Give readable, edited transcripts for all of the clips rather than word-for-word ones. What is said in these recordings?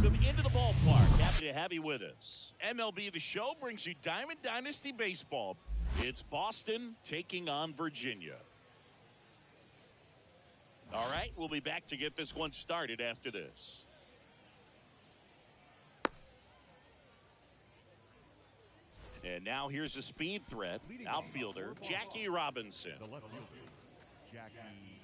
Welcome into the ballpark. Happy to have you with us. MLB The Show brings you Diamond Dynasty Baseball. It's Boston taking on Virginia. All right, we'll be back to get this one started after this. And now here's a speed threat. Outfielder Jackie Robinson. The left fielder, Jackie. Robinson.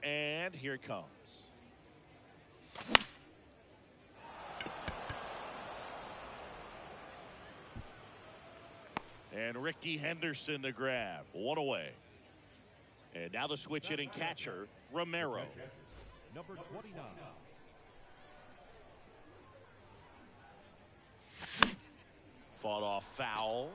And here it comes. And Ricky Henderson the grab. One away. And now the switch hitting catcher, Romero. Number 29. Fought off foul.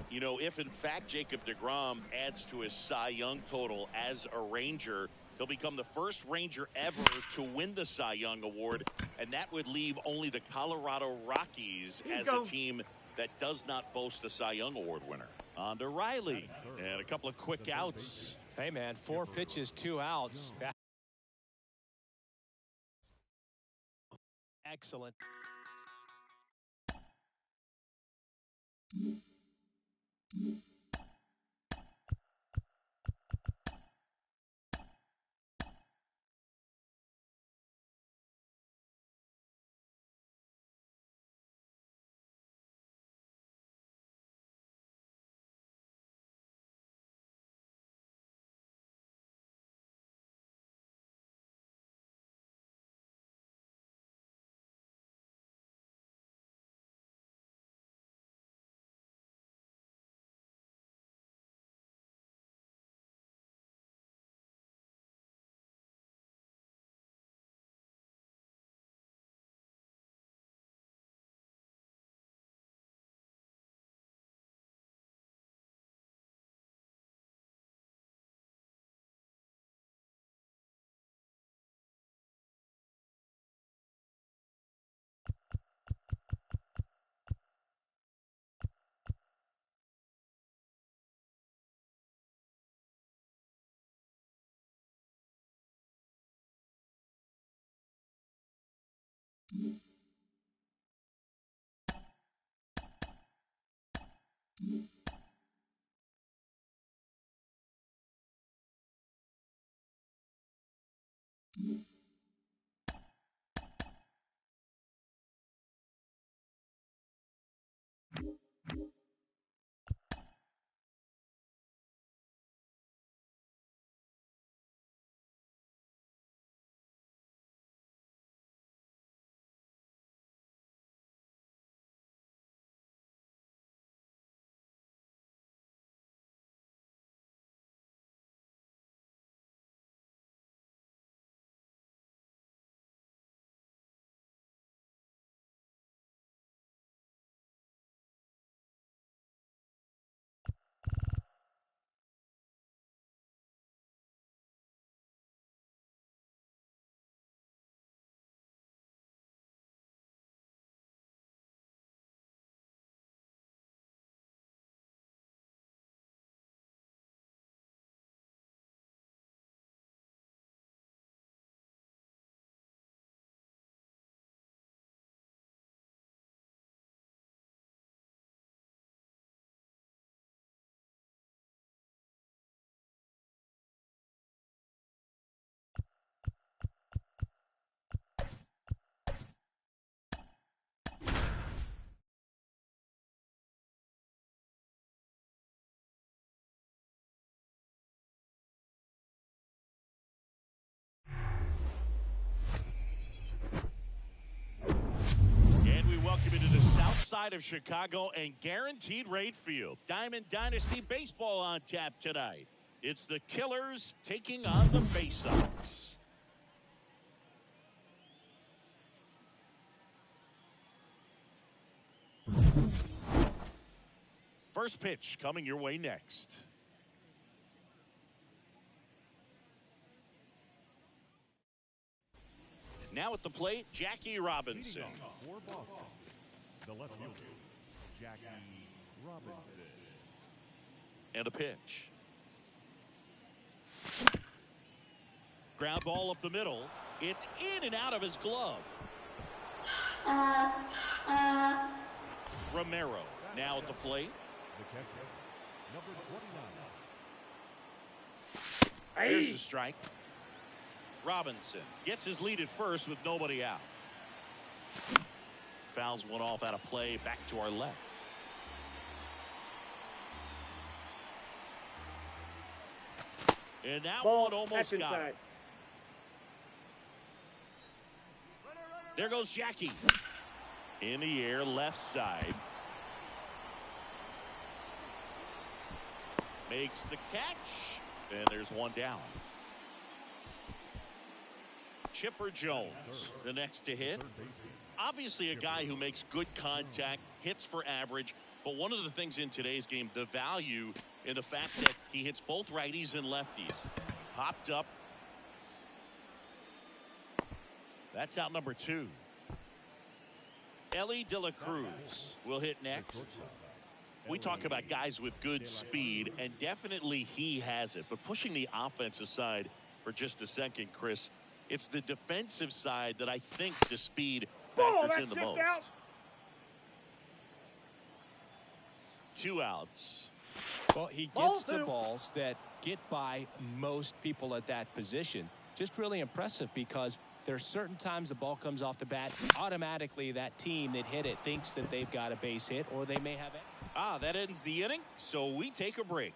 You know, if in fact Jacob deGrom adds to his Cy Young total as a Ranger, he'll become the first Ranger ever to win the Cy Young Award, and that would leave only the Colorado Rockies as a team that does not boast a Cy Young Award winner. On to Riley, and a couple of quick outs. Hey, man, 4 pitches, 2 outs. That's excellent. Welcome into the south side of Chicago and Guaranteed Rate Field. Diamond Dynasty Baseball on tap tonight. It's the Killers taking on the Bay Sox. First pitch coming your way next. Now at the plate, Jackie Robinson. Leading off for Boston, the left fielder, Jackie Robinson. And a pitch. Ground ball up the middle. It's in and out of his glove. Romero now at the plate. The catcher, number 29. Here's the strike. Robinson gets his lead at first with nobody out. Fouls one off out of play back to our left. And that Ball, one almost that's got inside. it. There goes Jackie. In the air, left side. Makes the catch. And there's one down. Chipper Jones, the next to hit. Obviously a guy who makes good contact, hits for average. But one of the things in today's game, the value in the fact that he hits both righties and lefties. Popped up. That's out number 2. Ellie De La Cruz will hit next. We talk about guys with good speed, and definitely he has it. But pushing the offense aside for just a second, Chris, it's the defensive side that I think the speed factors in the most. Out. 2 outs. Well, he Ball gets to two. balls that get by most people at that position. Just really impressive because there's certain times the ball comes off the bat, automatically that team that hit it thinks that they've got a base hit, or they may have it. That ends the inning, so we take a break.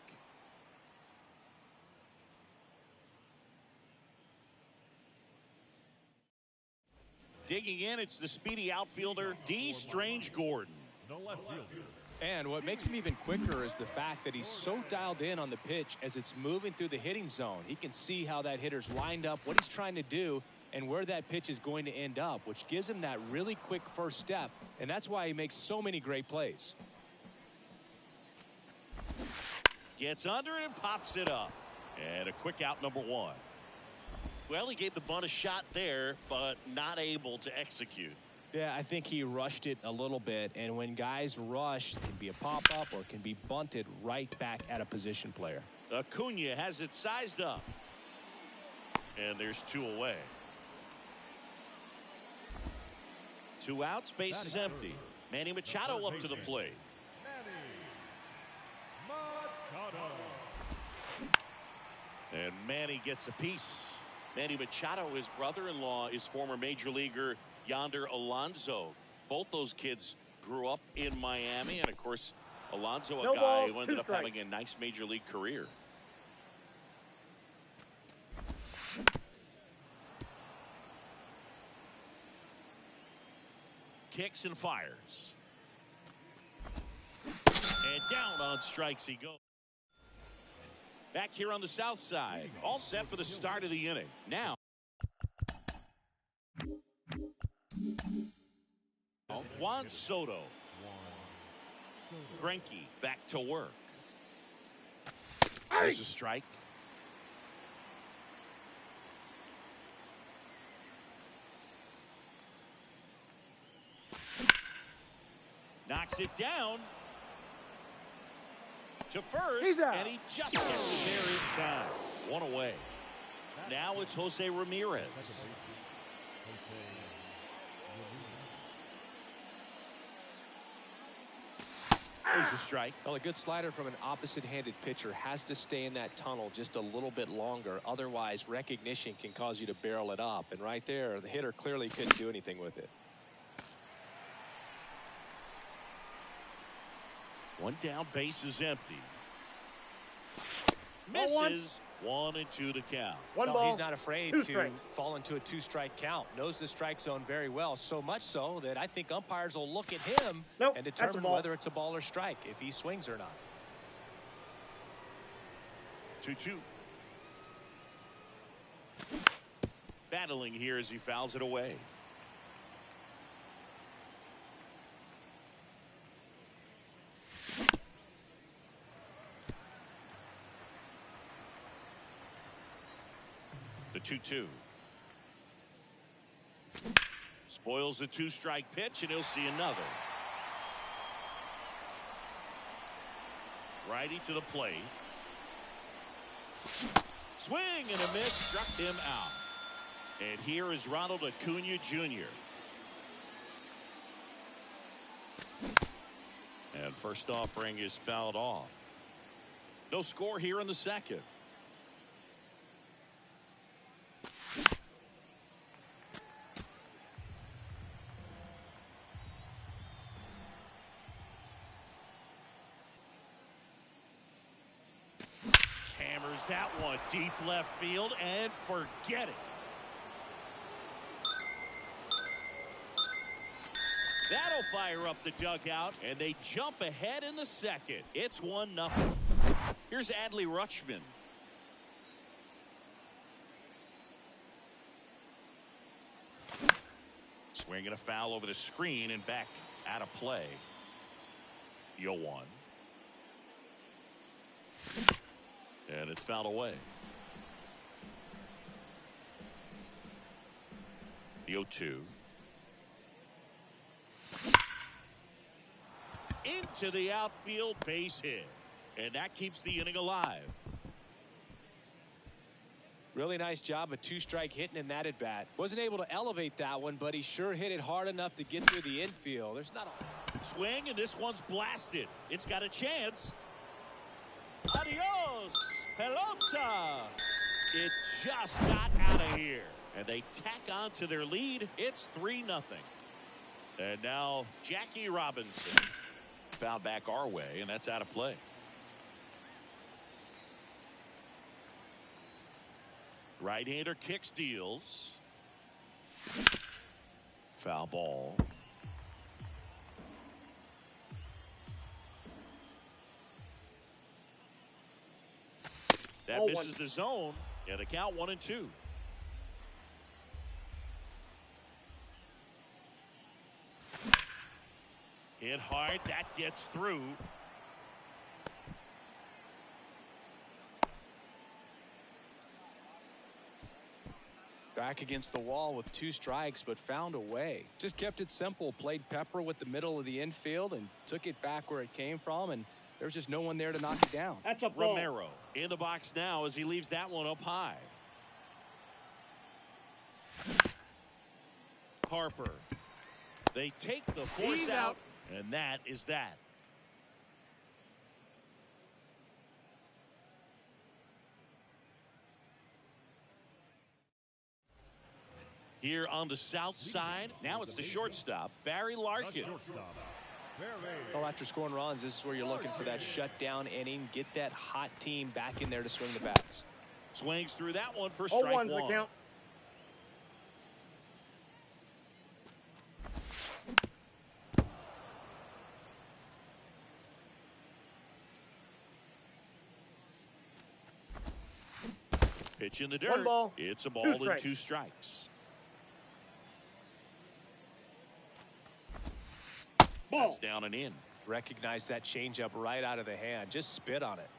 Digging in, it's the speedy outfielder, D. Strange Gordon. The left fielder, And what makes him even quicker is the fact that he's so dialed in on the pitch as it's moving through the hitting zone. He can see how that hitter's lined up, what he's trying to do, and where that pitch is going to end up, which gives him that really quick first step, and that's why he makes so many great plays. Gets under it and pops it up. And a quick out, number 1. Well, he gave the bunt a shot there, but not able to execute. Yeah, I think he rushed it a little bit, and when guys rush, it can be a pop-up or it can be bunted right back at a position player. Acuna has it sized up. And there's 2 away. 2 outs, base is empty. Manny Machado up to the plate. Machado. And Manny gets a piece. Manny Machado, his brother-in-law, is former major leaguer Yonder Alonso. Both those kids grew up in Miami, and of course Alonso, a No guy ball, who ended 2 up strikes. having a nice major league career. Kicks and fires. And down on strikes he goes. Back here on the south side, all set for the start of the inning. Now, Juan Soto. Greinke back to work. There's a strike. Knocks it down to first, He's out. and he just gets there in time. 1 away. Now it's Jose Ramirez. There's the strike. Well, a good slider from an opposite-handed pitcher has to stay in that tunnel just a little bit longer. Otherwise, recognition can cause you to barrel it up. And right there, the hitter clearly couldn't do anything with it. 1 down, base is empty. Ball 1. Misses. 1 and 2 to count. 1 No, ball. he's not afraid 2 to strikes. fall into a 2-strike count. Knows the strike zone very well. So much so that I think umpires will look at him Nope, and that's a determine ball. whether it's a ball or strike, if he swings or not. 2-2. Battling here as he fouls it away. 2-2. Spoils the 2-strike pitch, and he'll see another. Righty to the plate. Swing and a miss, struck him out. And here is Ronald Acuna Jr. And first offering is fouled off. No score here in the second. Hammers that one deep left field and forget it. That'll fire up the dugout, and they jump ahead in the second. It's 1-0. Here's Adley Rutschman. Swinging a foul over the screen and back out of play. 0-1. And it's fouled away. The 0-2. Into the outfield, base hit. And that keeps the inning alive. Really nice job of 2-strike hitting in that at bat. Wasn't able to elevate that one, but he sure hit it hard enough to get through the infield. There's not a swing, and this one's blasted. It's got a chance. Adios, pelota. It just got out of here. And they tack on to their lead. It's 3-0. And now Jackie Robinson. Foul back our way, and that's out of play. Right-hander kick steals. Foul ball. That misses the zone, and the count 1-2. Hit hard, that gets through. Back against the wall with 2 strikes, but found a way. Just kept it simple. Played pepper with the middle of the infield and took it back where it came from, and there's just no one there to knock it down. That's a ball. Romero in the box now as he leaves that one up high. Harper. They take the force out, and that is that. Here on the south side, now it's the shortstop, Barry Larkin. Well, after scoring runs, this is where you're looking for that shutdown inning. Get that hot team back in there to swing the bats. Swings through that one for strike 0-1's one. the count. Pitch in the dirt. 1 ball, It's a 2 ball and strikes. 2 strikes. Ball. That's down and in. Recognize that changeup right out of the hand. Just spit on it.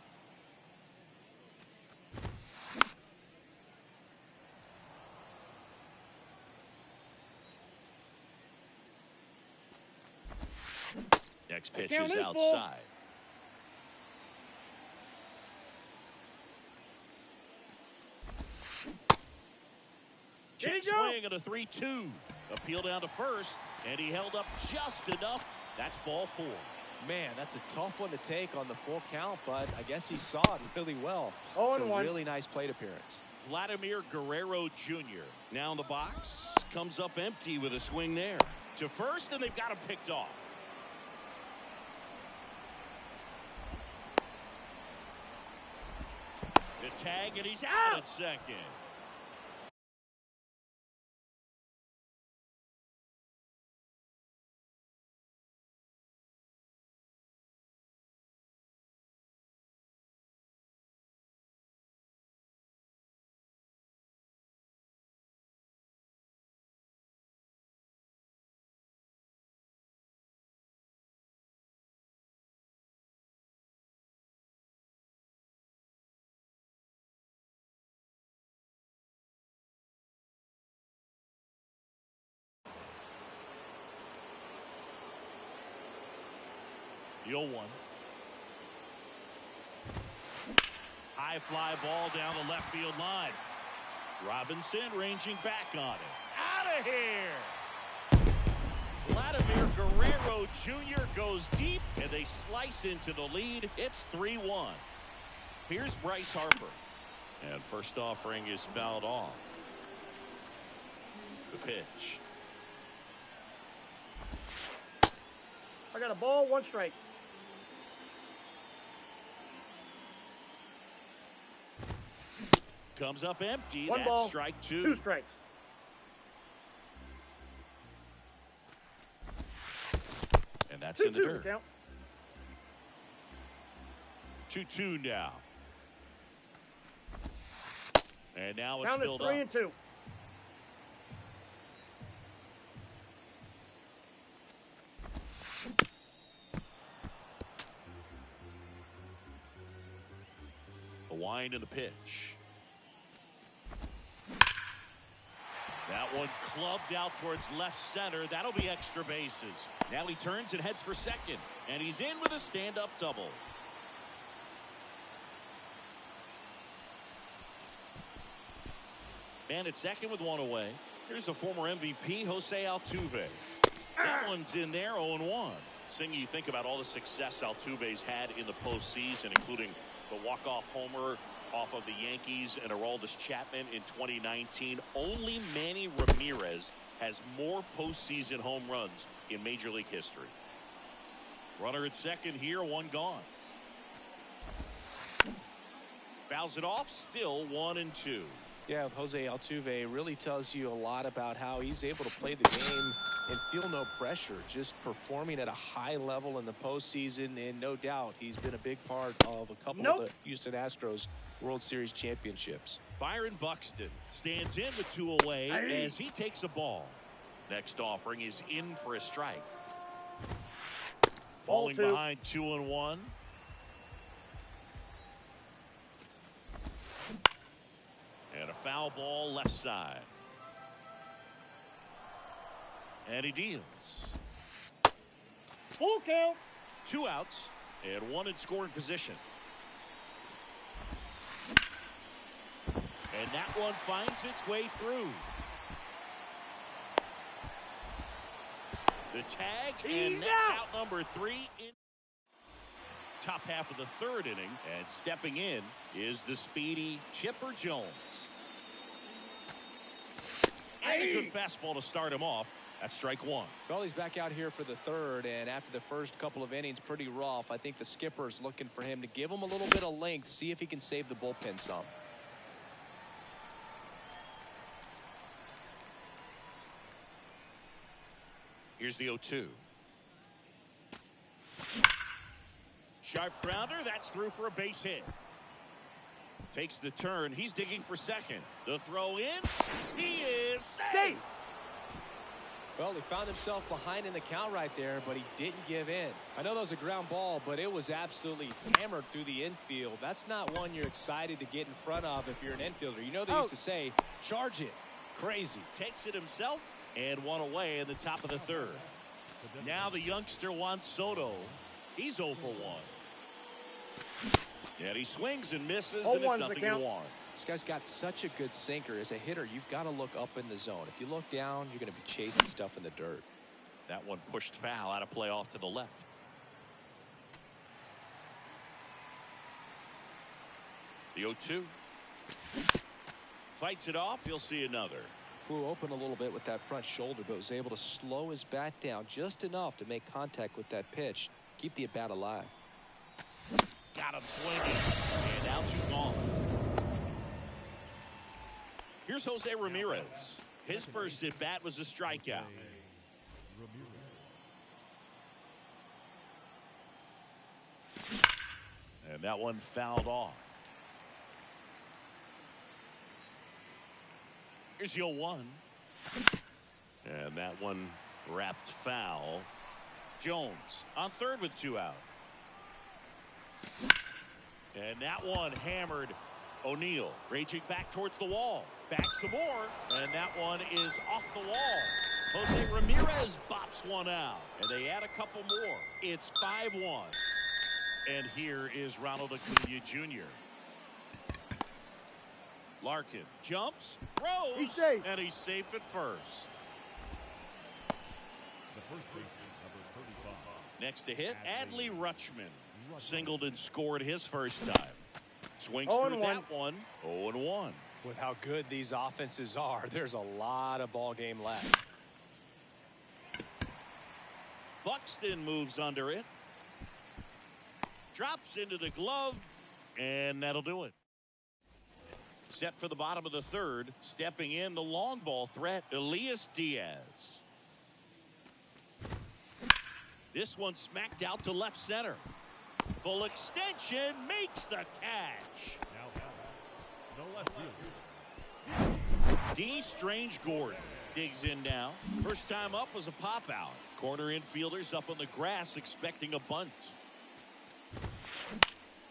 Next pitch Count is is ball. outside. There you Check go. swing and a 3-2. Appeal down to first, and he held up just enough. That's ball 4. Man, that's a tough one to take on the full count, but I guess he saw it really well. Oh, it's a and 1. really nice plate appearance. Vladimir Guerrero Jr. now in the box. Comes up empty with a swing there. To first, and they've got him picked off. The tag, and he's out at second. The 0-1. High fly ball down the left field line. Robinson ranging back on it. Out of here! Vladimir Guerrero Jr. goes deep, and they slice into the lead. It's 3-1. Here's Bryce Harper. And first offering is fouled off. The pitch. I got a ball, 1 strike. Comes up empty. 1 That's ball, strike 2. 2 strikes. And that's in the 2-2 dirt. count. 2-2 now. And now it's Count is filled 3 up. and 2. The wind and the pitch. That one clubbed out towards left center. That'll be extra bases. Now he turns and heads for second. And he's in with a stand-up double. Man at second with 1 away. Here's the former MVP, Jose Altuve. That one's in there, 0-1. Seeing you think about all the success Altuve's had in the postseason, including the walk-off homer off of the Yankees and Aroldis Chapman in 2019. Only Manny Ramirez has more postseason home runs in Major League history. Runner at second here, 1 gone. Fouls it off, still 1-2. Yeah, Jose Altuve really tells you a lot about how he's able to play the game and feel no pressure, just performing at a high level in the postseason, and no doubt he's been a big part of a couple of the Houston Astros World Series championships. Byron Buxton stands in with 2 away as he takes a ball. Next offering is in for a strike. Falling behind 2-1. And a foul ball left side. And he deals. Full count. 2 outs and 1 in scoring position. And that one finds its way through. The tag, and that's out number 3 in top half of the 3rd inning. And stepping in is the speedy Chipper Jones. And a good fastball to start him off. That's strike 1. Well, he's back out here for the 3rd, and after the first couple of innings, pretty rough. I think the skipper's looking for him to give him a little bit of length, see if he can save the bullpen some. Here's the 0-2. Sharp grounder. That's through for a base hit. Takes the turn. He's digging for second. The throw in. He is safe. Well, he found himself behind in the count right there, but he didn't give in. I know that was a ground ball, but it was absolutely hammered through the infield. That's not one you're excited to get in front of if you're an infielder. You know they used to say, charge it. Crazy. Takes it himself and 1 away in the top of the 3rd. Now the youngster Juan Soto. He's 0 for 1. And he swings and misses, and it's nothing to one. This guy's got such a good sinker. As a hitter, you've got to look up in the zone. If you look down, you're going to be chasing stuff in the dirt. That one pushed foul, out of play off to the left. The 0-2. Fights it off. You'll see another. Flew open a little bit with that front shoulder, but was able to slow his bat down just enough to make contact with that pitch. Keep the at-bat alive. Got him swinging. And now 2 gone. Here's Jose Ramirez. His first at-bat was a strikeout. And that one fouled off. Here's the 0-1. And that one wrapped foul. Jones on 3rd with 2 out. And that one hammered. O'Neill raging back towards the wall. Back some more. And that one is off the wall. Jose Ramirez bops one out. And they add a couple more. It's 5-1. And here is Ronald Acuna Jr. Larkin jumps, throws, He's safe. and he's safe at first. The first baseman, number 35. Next to hit, Adley Rutschman. Singled and scored his first time. Swings through that one. 0-1. With how good these offenses are, there's a lot of ball game left. Buxton moves under it. Drops into the glove, and that'll do it. Set for the bottom of the third. Stepping in, the long ball threat, Elias Diaz. This one smacked out to left center. Full extension, makes the catch. Now batting, the left fielder. D. Strange Gordon digs in now. First time up was a pop out. Corner infielders up on the grass expecting a bunt.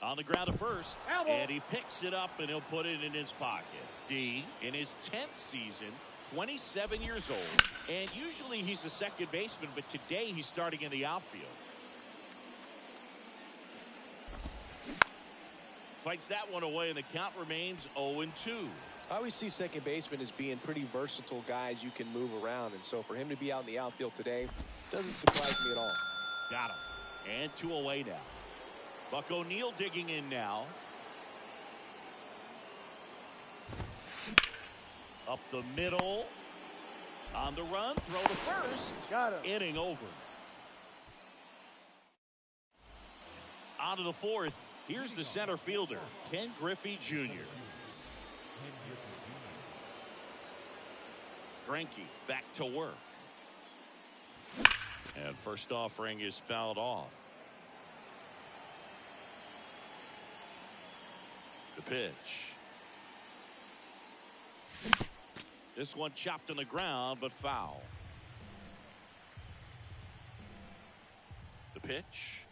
On the ground at first, and he picks it up and he'll put it in his pocket. D, in his 10th season, 27 years old, and usually he's a second baseman, but today he's starting in the outfield. Fights that one away, and the count remains 0-2. I always see second baseman as being pretty versatile guys you can move around, and so for him to be out in the outfield today doesn't surprise me at all. Got him. And 2 away now. Buck O'Neil digging in now. Up the middle. On the run. Throw to first. Got him. Inning over. On to the fourth. Here's the center fielder, Ken Griffey Jr. Greinke back to work. And first offering is fouled off. The pitch. This one chopped on the ground, but foul. The pitch.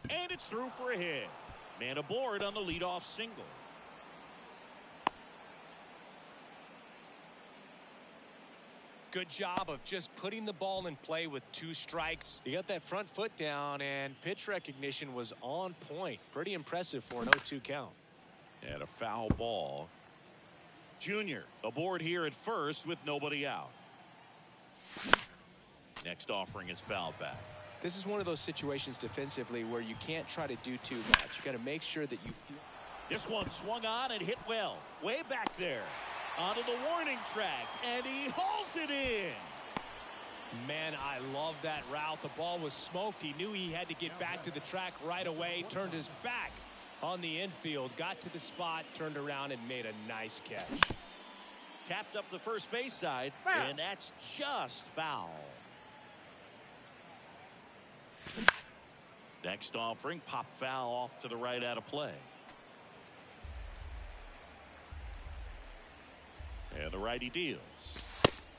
And it's through for a hit. Man aboard on the leadoff single. Good job of just putting the ball in play with 2 strikes. He got that front foot down, and pitch recognition was on point. Pretty impressive for an 0-2 count. And a foul ball. Junior aboard here at first with nobody out. Next offering is fouled back. This is one of those situations defensively where you can't try to do too much. You got to make sure that you feel. This one swung on and hit well. Way back there. Onto the warning track, and he hauls it in. Man, I love that route. The ball was smoked. He knew he had to get back to the track right away. Turned his back on the infield. Got to the spot, turned around, and made a nice catch. Tapped up the first base side, Foul. and that's just foul. Next offering, pop foul off to the right out of play. And the righty deals.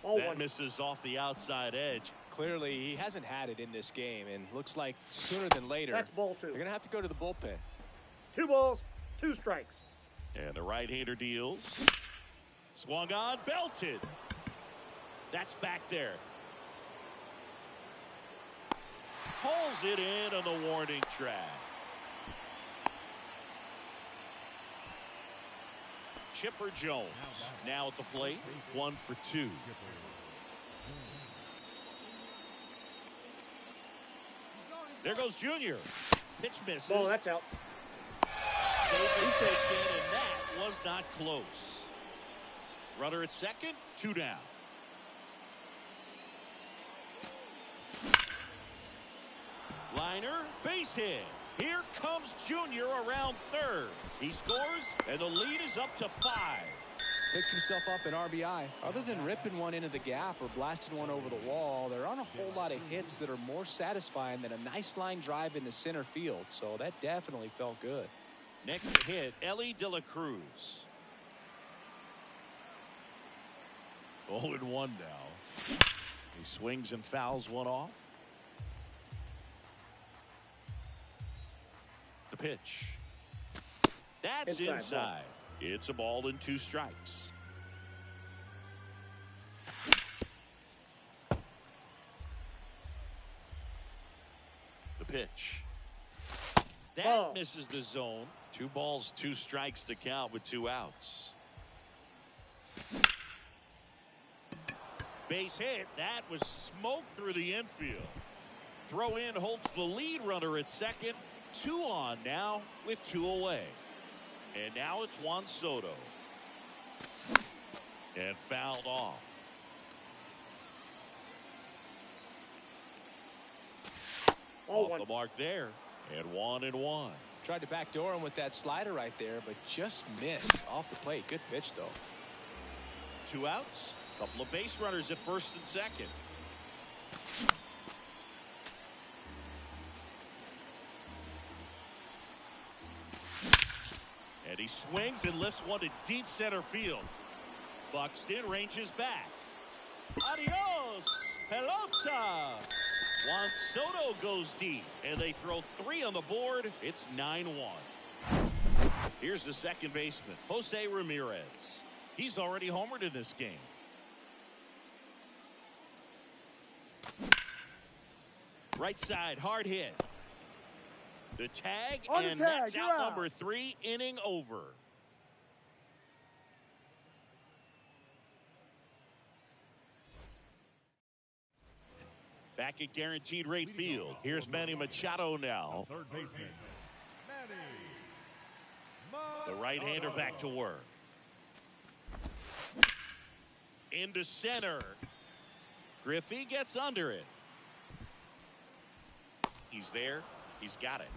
That misses off the outside edge. Clearly, he hasn't had it in this game, and looks like sooner than later, That's ball 2. they're going to have to go to the bullpen. 2 balls, 2 strikes. And the right-hander deals. Swung on, belted. That's back there. Pulls it in on the warning track. Chipper Jones now at the plate. 1 for 2. There goes Junior. Pitch misses. Oh, that's out. Safely taken, and that was not close. Runner at second, 2 down. Liner, base hit. Here comes Junior around third. He scores, and the lead is up to 5. Picks himself up an RBI. Other than ripping one into the gap or blasting one over the wall, there aren't a whole lot of hits that are more satisfying than a nice line drive in the center field. So that definitely felt good. Next to hit, Ellie De La Cruz. 0-1 now. He swings and fouls one off. The pitch. That's inside. It's a ball and 2 strikes. The pitch. That Ball. misses the zone. 2 balls, 2 strikes to count with 2 outs. Base hit. That was smoked through the infield. Throw in holds the lead runner at second. 2 on now with 2 away. And now it's Juan Soto. And fouled off. Off the mark there. And 1-1. Tried to backdoor him with that slider right there, but just missed off the plate. Good pitch, though. 2 outs. Couple of base runners at first and second. And he swings and lifts one to deep center field. Buxton ranges back. Adios, pelota. Juan Soto goes deep, and they throw 3 on the board. It's 9-1. Here's the second baseman, Jose Ramirez. He's already homered in this game. Right side, hard hit. The tag, and that's out number 3, inning over. Back at guaranteed rate field. Here's Manny Machado now. Third baseman, Manny The right-hander back to work. Into center. Griffey gets under it. He's there. He's got it.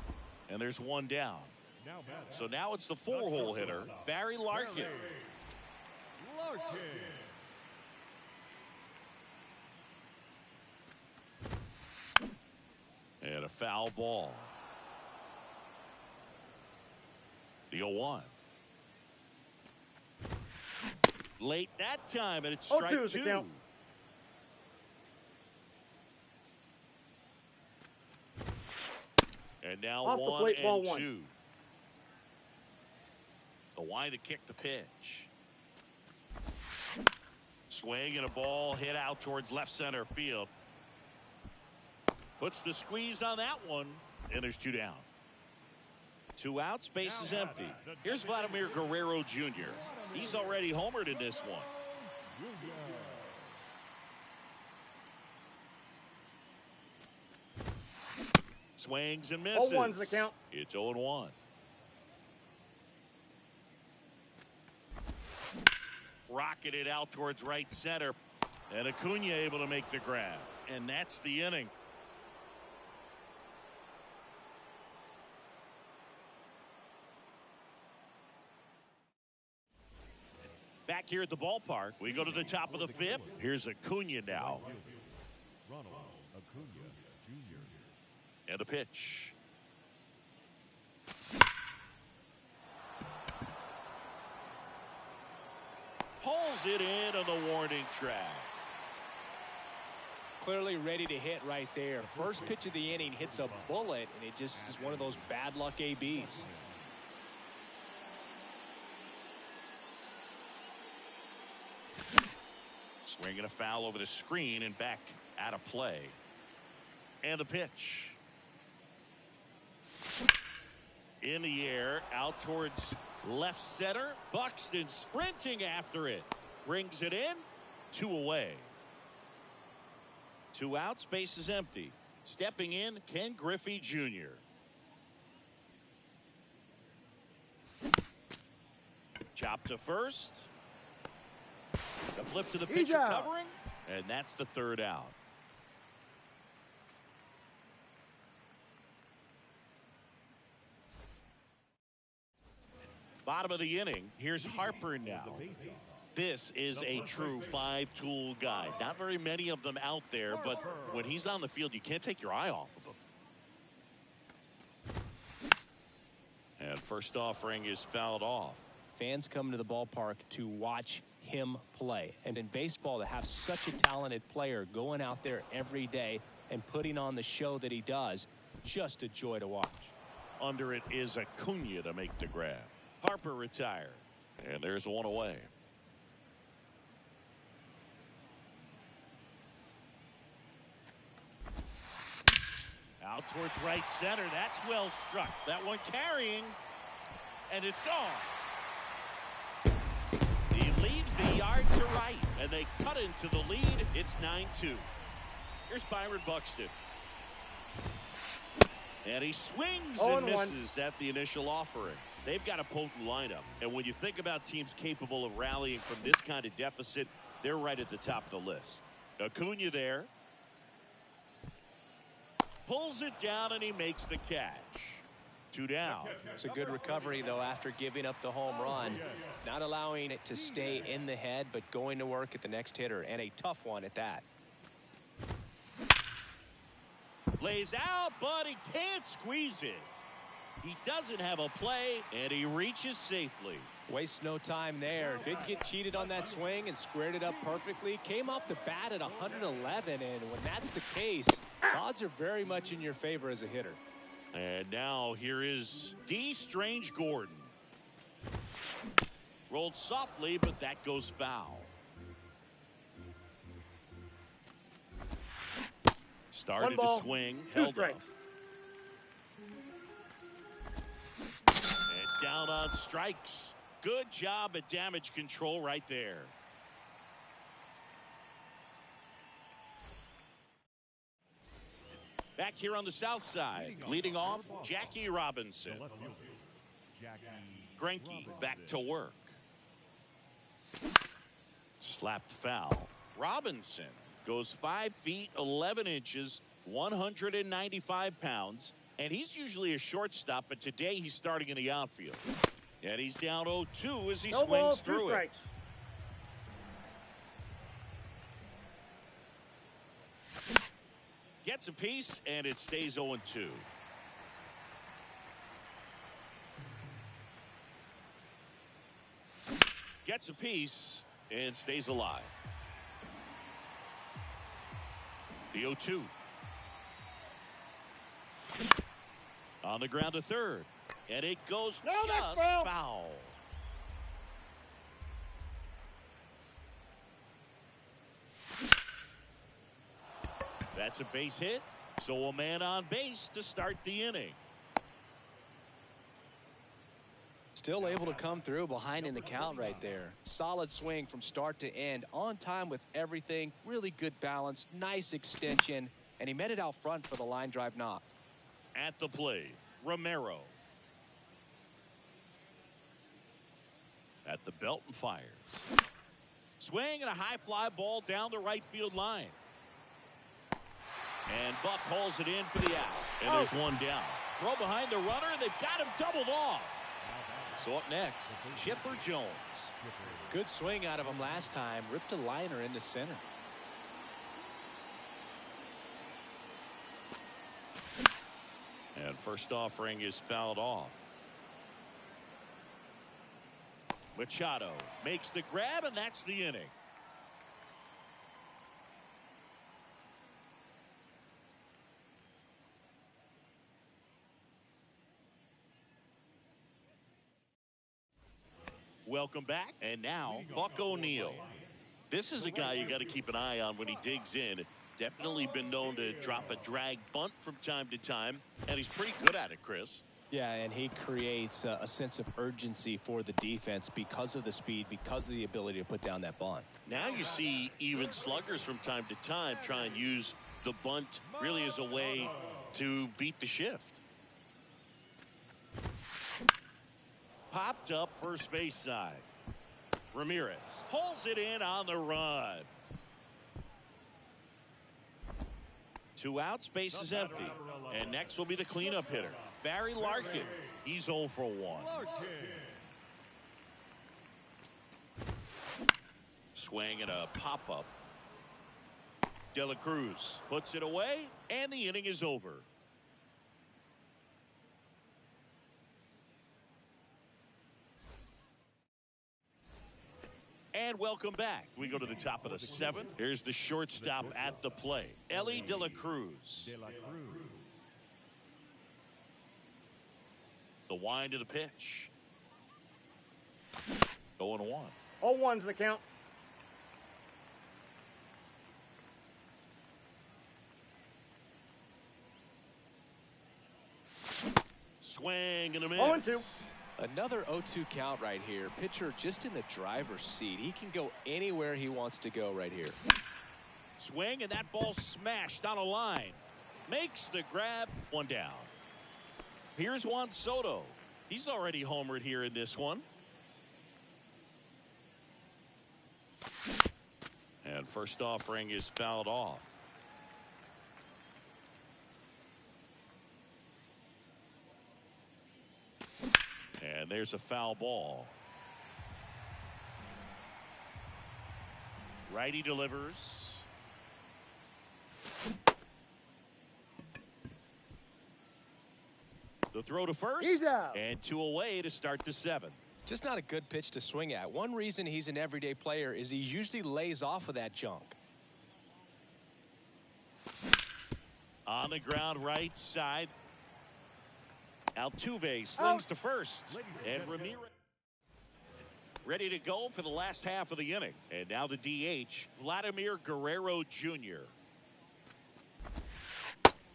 And there's 1 down. So now it's the 4-hole hitter, Barry Larkin. And a foul ball. The 0-1. Late that time, and it's strike 2. And now 1-2. The line to kick the pitch. Swing and a ball hit out towards left center field. Puts the squeeze on that one, and there's 2 down. 2 outs, base is empty. Here's Vladimir Guerrero Jr. He's already homered in this one. Swings and misses. 0-1's the count. It's 0-1. Rocketed out towards right center. And Acuna able to make the grab. And that's the inning. Back here at the ballpark, we go to the top of the 5th. Here's Acuna now. Ronald Acuna Jr. And a pitch. Pulls it in on the warning track. Clearly ready to hit right there. First pitch of the inning hits a bullet, and it just is one of those bad luck ABs. Swinging a foul over the screen and back out of play. And the pitch. In the air, out towards left center. Buxton sprinting after it. Brings it in. 2 away. 2 outs, base is empty. Stepping in, Ken Griffey Jr. Chop to first. The flip to the pitcher covering. And that's the 3rd out. Bottom of the inning. Here's Harper now. This is a true 5-tool guy. Not very many of them out there, but when he's on the field, you can't take your eye off of him. And first offering is fouled off. Fans come to the ballpark to watch him play. And in baseball, to have such a talented player going out there every day and putting on the show that he does, just a joy to watch. Under it is Acuna to make the grab. Harper retired. And there's 1 away. out towards right center. That's well struck. That one carrying, and it's gone. He leaves the yard to right, and they cut into the lead. It's 9-2. Here's Byron Buxton. And he swings and misses at the initial offering. They've got a potent lineup. And when you think about teams capable of rallying from this kind of deficit, they're right at the top of the list. Acuna there. Pulls it down, and he makes the catch. 2 down. It's a good recovery, though, after giving up the home run. Not allowing it to stay in the head, but going to work at the next hitter, and a tough one at that. Lays out, but he can't squeeze it. He doesn't have a play, and he reaches safely. Wastes no time there. Did get cheated on that swing and squared it up perfectly. Came off the bat at 111, and when that's the case, odds are very much in your favor as a hitter. And now here is D. Strange Gordon. Rolled softly, but that goes foul. Started to swing, held up. And down on strikes. Good job at damage control right there. Back here on the south side, leading off, Jackie Robinson. Greinke back to work. Slapped foul. Robinson goes 5 feet 11 inches, 195 pounds, and he's usually a shortstop, but today he's starting in the outfield. And he's down 0-2 as he swings through it. Gets a piece, and it stays 0-2. Gets a piece and stays alive. The 0-2. On the ground to third. And it goes just foul. That's a base hit. So a man on base to start the inning. Still able to come through behind in the count right there. Solid swing from start to end. On time with everything. Really good balance. Nice extension. And he met it out front for the line drive knock. At the plate, Romero. At the belt and fires. Swing and a high fly ball down the right field line. And Buck hauls it in for the out. And there's one down. Throw behind the runner, and they've got him doubled off. So up next, Chipper Jones. Good swing out of him last time. Ripped a liner into center. And first offering is fouled off. Machado makes the grab, and that's the inning. Welcome back. And now Buck O'Neil. This is a guy you got to keep an eye on when he digs in. Definitely been known to drop a drag bunt from time to time, and he's pretty good at it, Chris. Yeah, and he creates a sense of urgency for the defense because of the speed, because of the ability to put down that bunt. Now you see even sluggers from time to time try and use the bunt really as a way to beat the shift. Popped up first base side. Ramirez pulls it in on the run. 2 outs, base is empty. And next will be the cleanup hitter, Barry Larkin. He's 0 for 1. Swing and a pop-up. De La Cruz puts it away, and the inning is over. And welcome back. We go to the top of the 7th. Here's the shortstop at the plate, Ellie De La Cruz. The wind of the pitch. 0-1. 0-1's the count. swing and a miss. 0-2. Another 0-2 count right here. Pitcher just in the driver's seat. He can go anywhere he wants to go right here. Swing, and that ball smashed on a line. Makes the grab. One down. Here's Juan Soto. He's already homered here in this one. And first offering is fouled off. And there's a foul ball. Righty delivers. The throw to first. He's out. And 2 away to start the 7th. Just not a good pitch to swing at. One reason he's an everyday player is he usually lays off of that junk. On the ground, right side. Altuve slings to first. And Ramirez ready to go for the last half of the inning. And now the DH, Vladimir Guerrero Jr.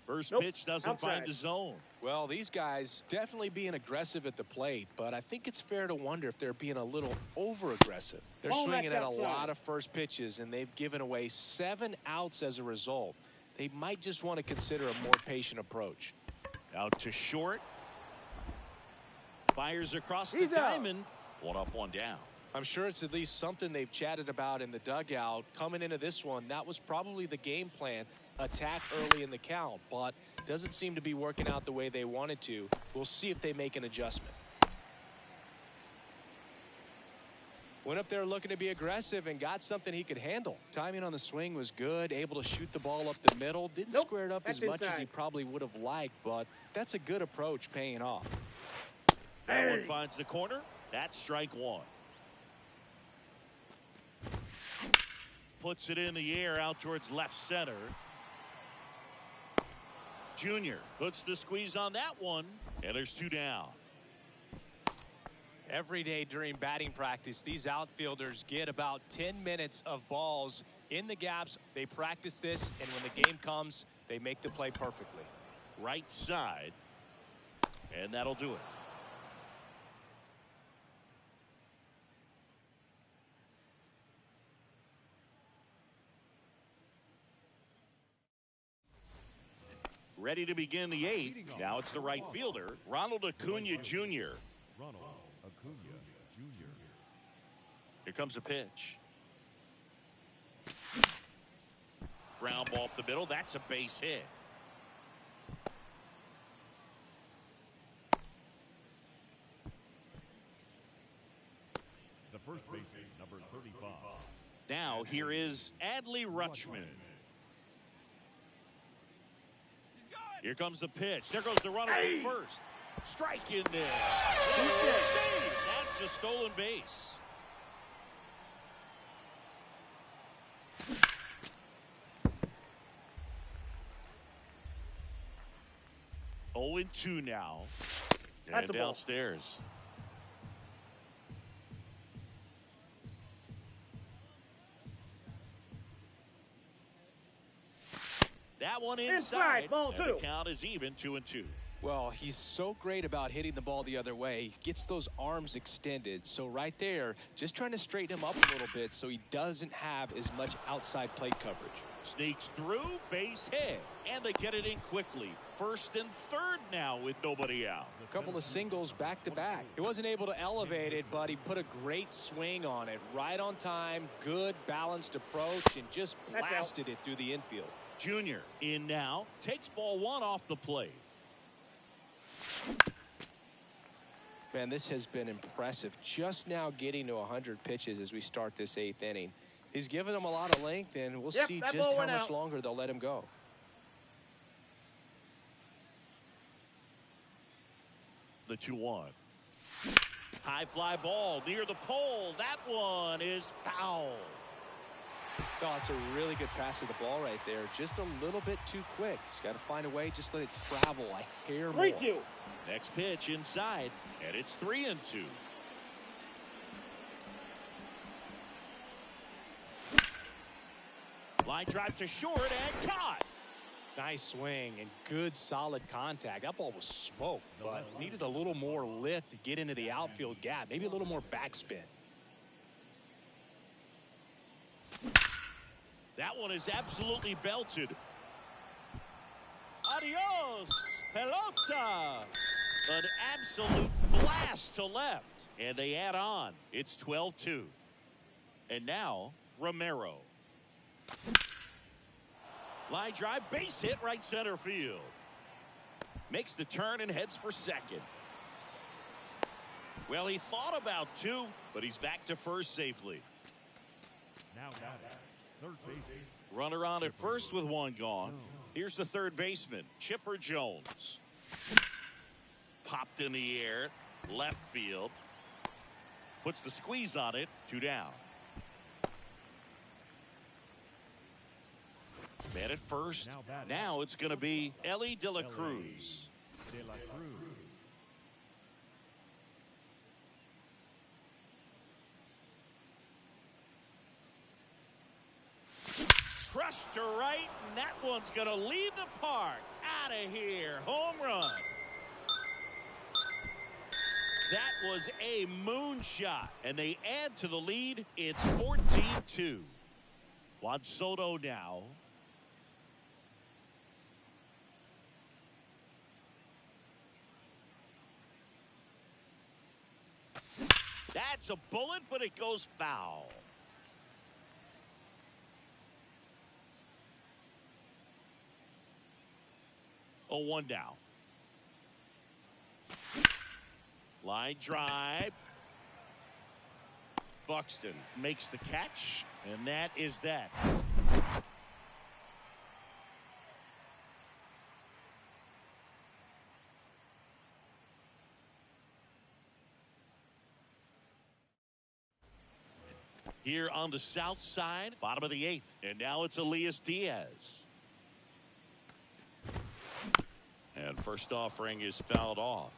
First pitch doesn't find the zone. Well, these guys definitely being aggressive at the plate, but I think it's fair to wonder if they're being a little over-aggressive. They're swinging at a lot of first pitches, and they've given away 7 outs as a result. They might just want to consider a more patient approach. Out to short. Fires across the diamond. 1 up, 1 down. I'm sure it's at least something they've chatted about in the dugout. Coming into this one, that was probably the game plan. Attack early in the count, but doesn't seem to be working out the way they wanted to. We'll see if they make an adjustment. Went up there looking to be aggressive and got something he could handle. Timing on the swing was good, able to shoot the ball up the middle. Didn't square it up as much as he probably would have liked, but that's a good approach paying off. That one finds the corner. That's strike 1. Puts it in the air out towards left center. Junior puts the squeeze on that one, and there's 2 down. Every day during batting practice, these outfielders get about 10 minutes of balls in the gaps. They practice this, and when the game comes, they make the play perfectly. Right side, and that'll do it. Ready to begin the 8th. Now it's the right fielder, Ronald Acuna Jr. Ronald Acuna Jr. Here comes a pitch. Ground ball up the middle. That's a base hit. The first baseman, number 35. Now here is Adley Rutschman. Here comes the pitch. There goes the runner from first. Strike in there. That's a stolen base. Oh, 0-2 now. That's and a ball. downstairs. That one inside. Ball and 2. the count is even, 2-2. Well, he's so great about hitting the ball the other way. He gets those arms extended. So right there, just trying to straighten him up a little bit so he doesn't have as much outside plate coverage. Sneaks through, base hit, and they get it in quickly. First and third now with nobody out. A couple of singles back to back. He wasn't able to elevate it, but he put a great swing on it. Right on time, good balanced approach, and just blasted it through the infield. Junior in now, takes ball 1 off the plate. Man, this has been impressive. Just now getting to 100 pitches as we start this 8th inning. He's given them a lot of length, and we'll see just how much longer they'll let him go. The 2-1. High fly ball near the pole. That one is foul. Oh, it's a really good pass to the ball right there. Just a little bit too quick. He's got to find a way. Just let it travel a hair more. 3-2. Next pitch inside, and it's 3-2. Line drive to short and caught. Nice swing and good solid contact. That ball was smoked, but needed a little more lift to get into the outfield gap. Maybe a little more backspin. That one is absolutely belted. Adios, pelota. An absolute blast to left. And they add on. It's 12-2. And now, Romero. Line drive, base hit, right center field. Makes the turn and heads for second. Well, he thought about two, but he's back to first safely. Now batting, third base. Runner on at first with one gone. Here's the third baseman, Chipper Jones. Popped in the air, left field. Puts the squeeze on it, 2 down. Man at first. Now it's going to be Ellie De La Cruz. De La Cruz. Crushed to right, and that one's going to leave the park. Out of here. Home run. That was a moonshot, and they add to the lead. It's 14-2. Juan Soto now. That's a bullet, but it goes foul. Oh, 1 down. Line drive. Buxton makes the catch, and that is that. Here on the south side, bottom of the 8th, and now it's Elias Diaz. And first offering is fouled off.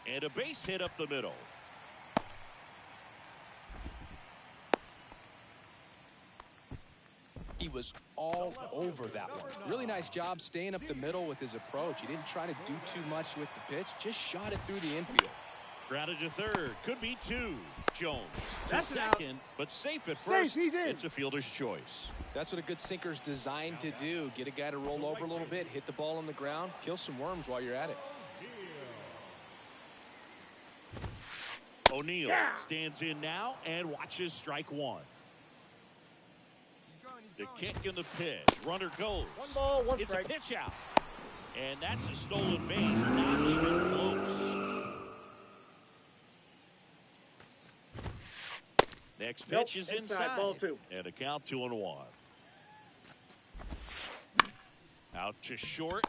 And a base hit up the middle. He was all over that one. Really nice job staying up the middle with his approach. He didn't try to do too much with the pitch, just shot it through the infield. Grounded to third, could be 2. Jones to That's second, but safe at first. He's in. It's a fielder's choice. That's what a good sinker's designed to do. Get a guy to roll over a little bit, hit the ball on the ground, kill some worms while you're at it. O'Neill stands in now and watches strike 1. The kick and the pitch. Runner goes. 1 ball, 1 It's strike. a pitch out. And that's a stolen base. Not even close. Next pitch is inside. Ball 2. And a count 2-1. Out to short.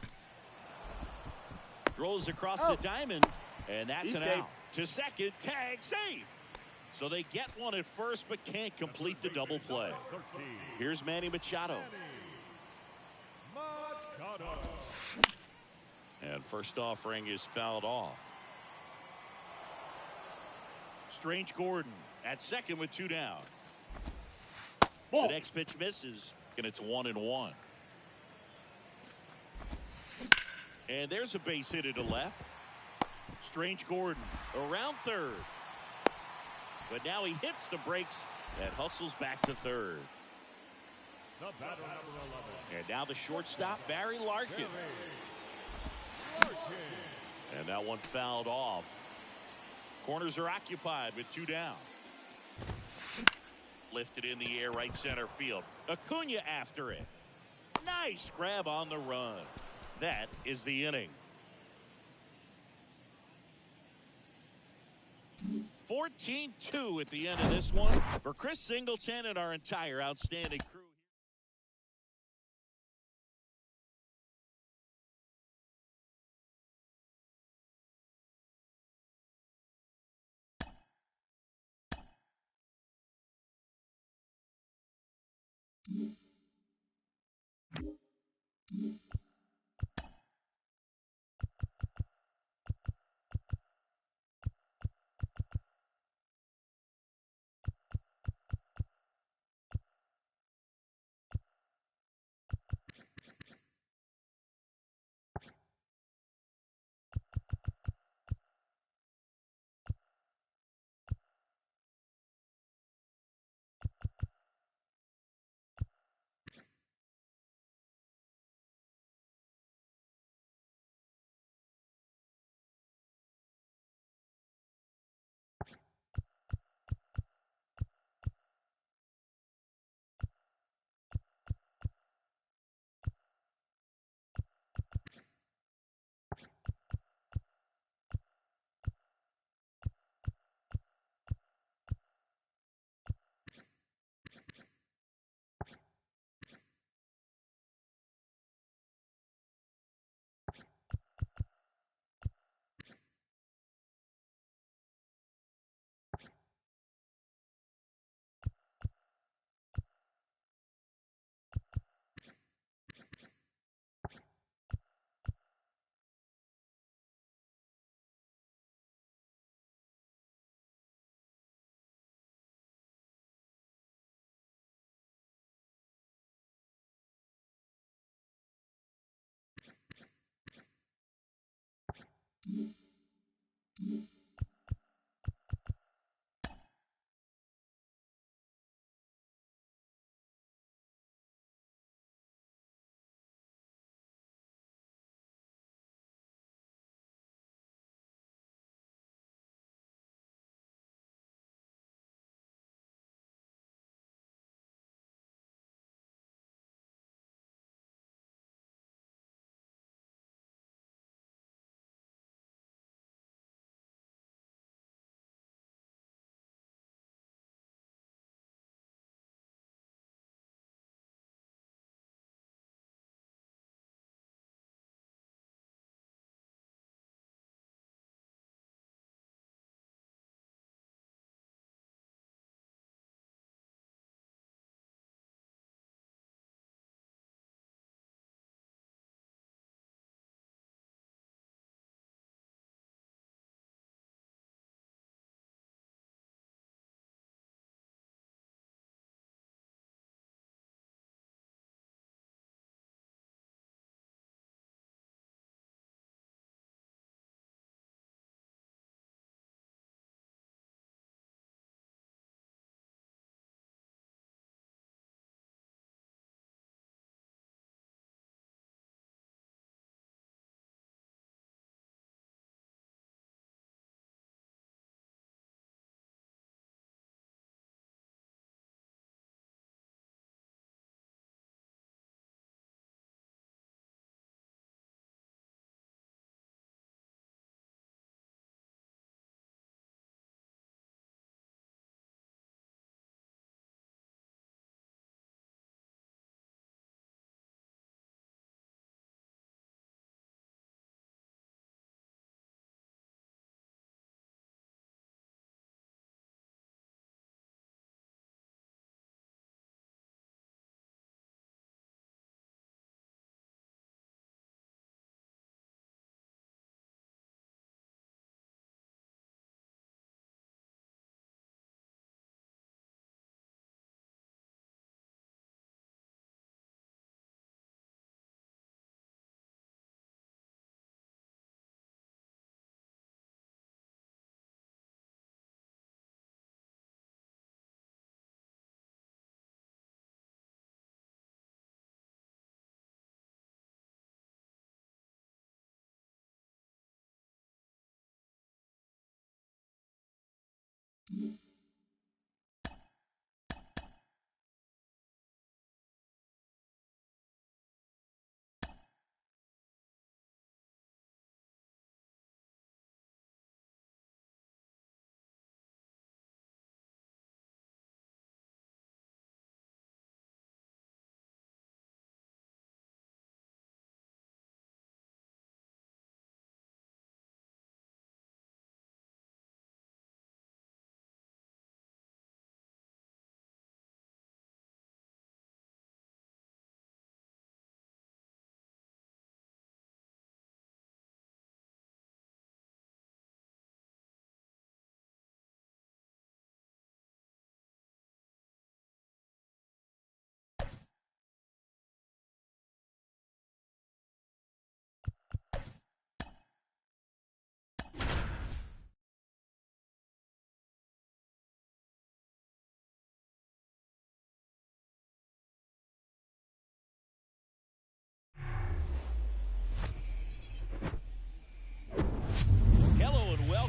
Throws across the diamond. And that's He's an safe. out. To second. Tag safe. So they get one at first but can't complete the double play. 13. Here's Manny Machado. Machado. And first offering is fouled off. Strange Gordon at second with 2 down. Ball. The next pitch misses, and it's 1-1. And there's a base hit to left. Strange Gordon around third. But now he hits the brakes and hustles back to third. The batter, number 11. And now the shortstop, Barry Larkin. Larkin. And that one fouled off. Corners are occupied with 2 down. Lifted in the air, right center field. Acuna after it. Nice grab on the run. That is the inning. 14-2 at the end of this one. For Chris Singleton and our entire outstanding crew.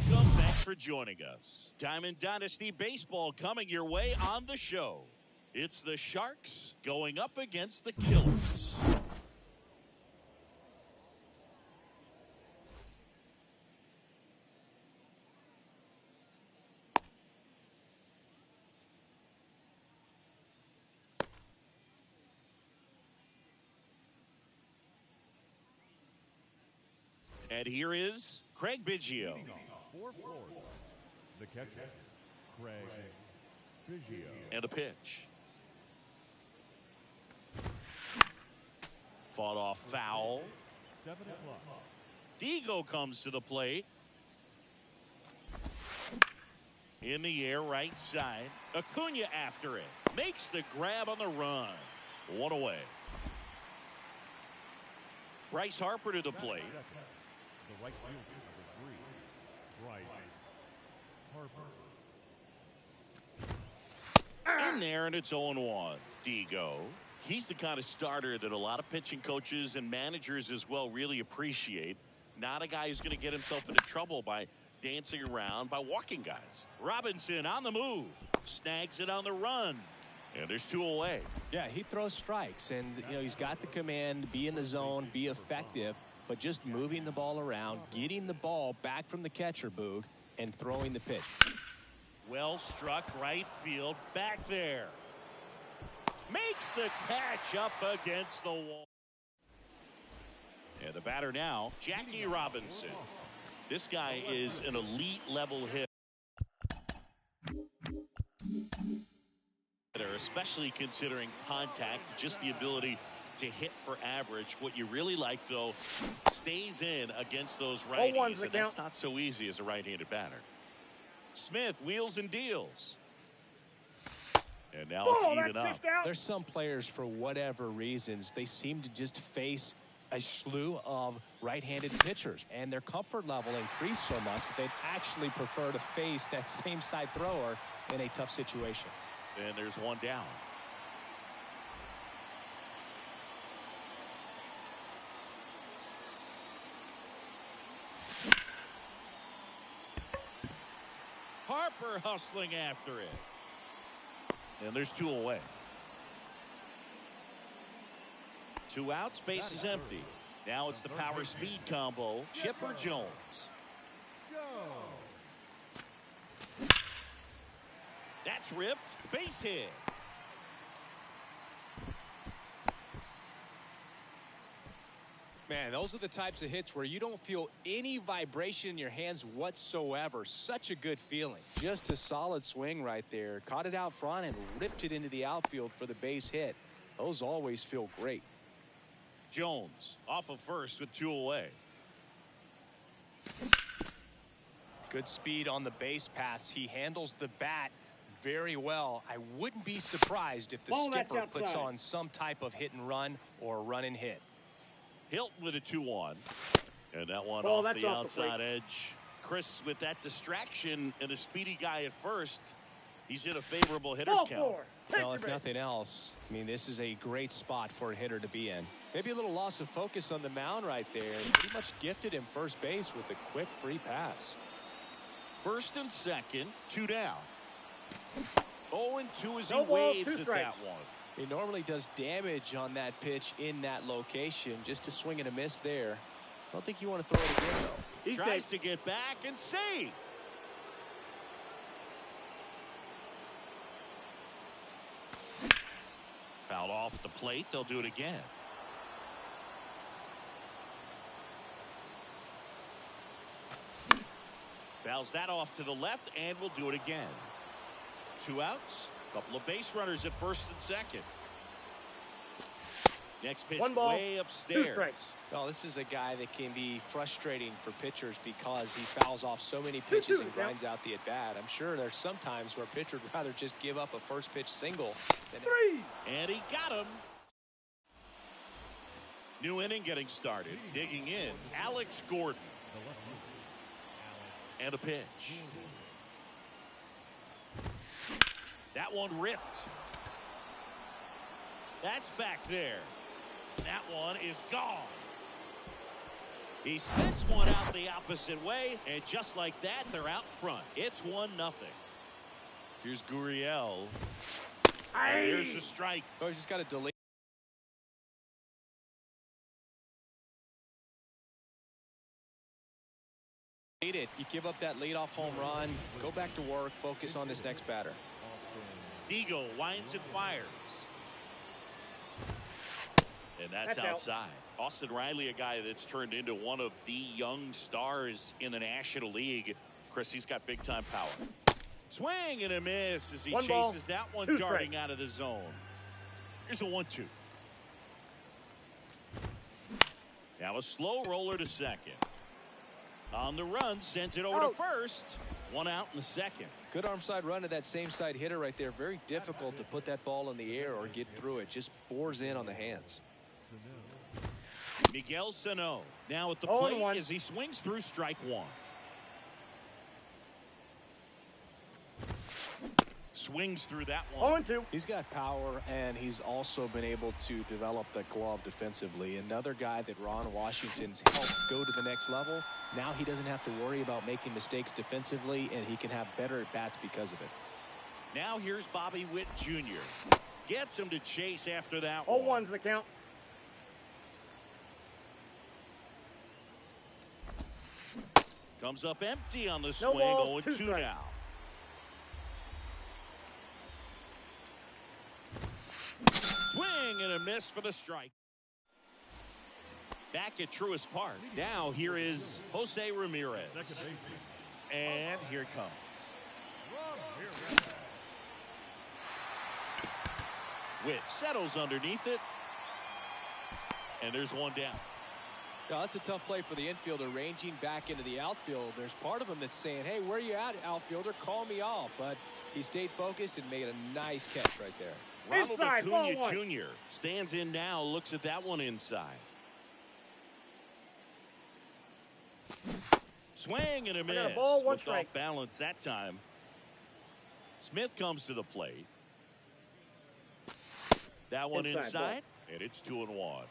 Welcome. Thanks for joining us. Diamond Dynasty Baseball coming your way on the show. It's the Sharks going up against the Killers. And here is Craig Biggio. For Florida, the catcher, Craig Biggio. And the pitch. Fought off foul. 7 o'clock. Digo comes to the plate. In the air, right side. Acuna after it. Makes the grab on the run. One away. Bryce Harper to the plate. The right fielder, In there, and it's 0-1. Digo. He's the kind of starter that a lot of pitching coaches and managers as well really appreciate. Not a guy who's going to get himself into trouble by dancing around, by walking guys. Robinson on the move. Snags it on the run. And there's 2 away. Yeah, he throws strikes, and he's got the command, be in the zone, be effective, but just moving the ball around, getting the ball back from the catcher, Boog, and throwing the pitch. Well struck right field back there. Makes the catch up against the wall. And the batter now, Jackie Robinson. This guy is an elite level hitter, especially considering contact, just the ability to hit for average. What you really like, though, stays in against those righties, and that's not so easy as a right-handed batter. Smith wheels and deals. And now it's even up. There's some players, for whatever reasons, they seem to just face a slew of right-handed pitchers, and their comfort level increased so much that they'd actually prefer to face that same side thrower in a tough situation. And there's 1 down. Harper hustling after it. And there's 2 away. 2 outs, base is empty. Now it's the power speed combo. Chipper Jones. That's ripped. Base hit. Man, those are the types of hits where you don't feel any vibration in your hands whatsoever. Such a good feeling. Just a solid swing right there. Caught it out front and ripped it into the outfield for the base hit. Those always feel great. Jones off of first with 2 away. Good speed on the base pass. He handles the bat very well. I wouldn't be surprised if the skipper puts on some type of hit and run or run and hit. Hilton with a 2-1. And that one off the outside edge. Chris, with that distraction and a speedy guy at first, he's in a favorable hitter's count. Well, if nothing else, I mean, this is a great spot for a hitter to be in. Maybe a little loss of focus on the mound right there. Pretty much gifted him first base with a quick free pass. First and second, 2 down. 0-2 as he waves at that one. He normally does damage on that pitch in that location. Just a swing and a miss there. I don't think you want to throw it again, though. He tries to get back and save. Foul off the plate. They'll do it again. Fouls that off to the left, and we'll do it again. 2 outs. Couple of base runners at first and second. Next pitch way upstairs. Well, this is a guy that can be frustrating for pitchers because he fouls off so many pitches and grinds out the at-bat. I'm sure there's some times where pitchers would rather just give up a first pitch single. And he got him. New inning getting started. Digging in, Alex Gordon. And a pitch. That one ripped. That's back there. That one is gone. He sends one out the opposite way, and just like that, they're out front. It's 1-0. Here's Gurriel. And here's the strike. Oh, he's just got to delete it. You give up that leadoff home run, go back to work, focus on this next batter. Digo winds and fires. And that's outside. Austin Riley, a guy that's turned into one of the young stars in the National League. Chris, he's got big-time power. Swing and a miss as he chases that one darting out of the zone. Here's a 1-2. Now a slow roller to second. On the run, sent it over to first. 1 out in the second. Good arm side run to that same side hitter right there. Very difficult to put that ball in the air or get through it. Just bores in on the hands. Miguel Sano now at the plate as he swings through strike 1. swings through that one. 0-2. He's got power, and he's also been able to develop the glove defensively. Another guy that Ron Washington's helped go to the next level. Now he doesn't have to worry about making mistakes defensively, and he can have better at-bats because of it. Now here's Bobby Witt Jr. Gets him to chase after that 0-1's the count. Comes up empty on the No swing. ball, 0-2 strikes. now. Swing and a miss for the strike. Back at Truist Park. Now here is Jose Ramirez. Second baseman. And here it comes. Witt settles underneath it. And there's one down. Now, that's a tough play for the infielder, ranging back into the outfield. There's part of him that's saying, hey, where you at, outfielder? Call me off. But he stayed focused and made a nice catch right there. Ronald Inside, Acuna ball one. Jr. stands in now, looks at that one inside. Swing and a miss. got a ball, one Slipped strike. off balance that time. Smith comes to the plate. That one inside, and it's 2-1.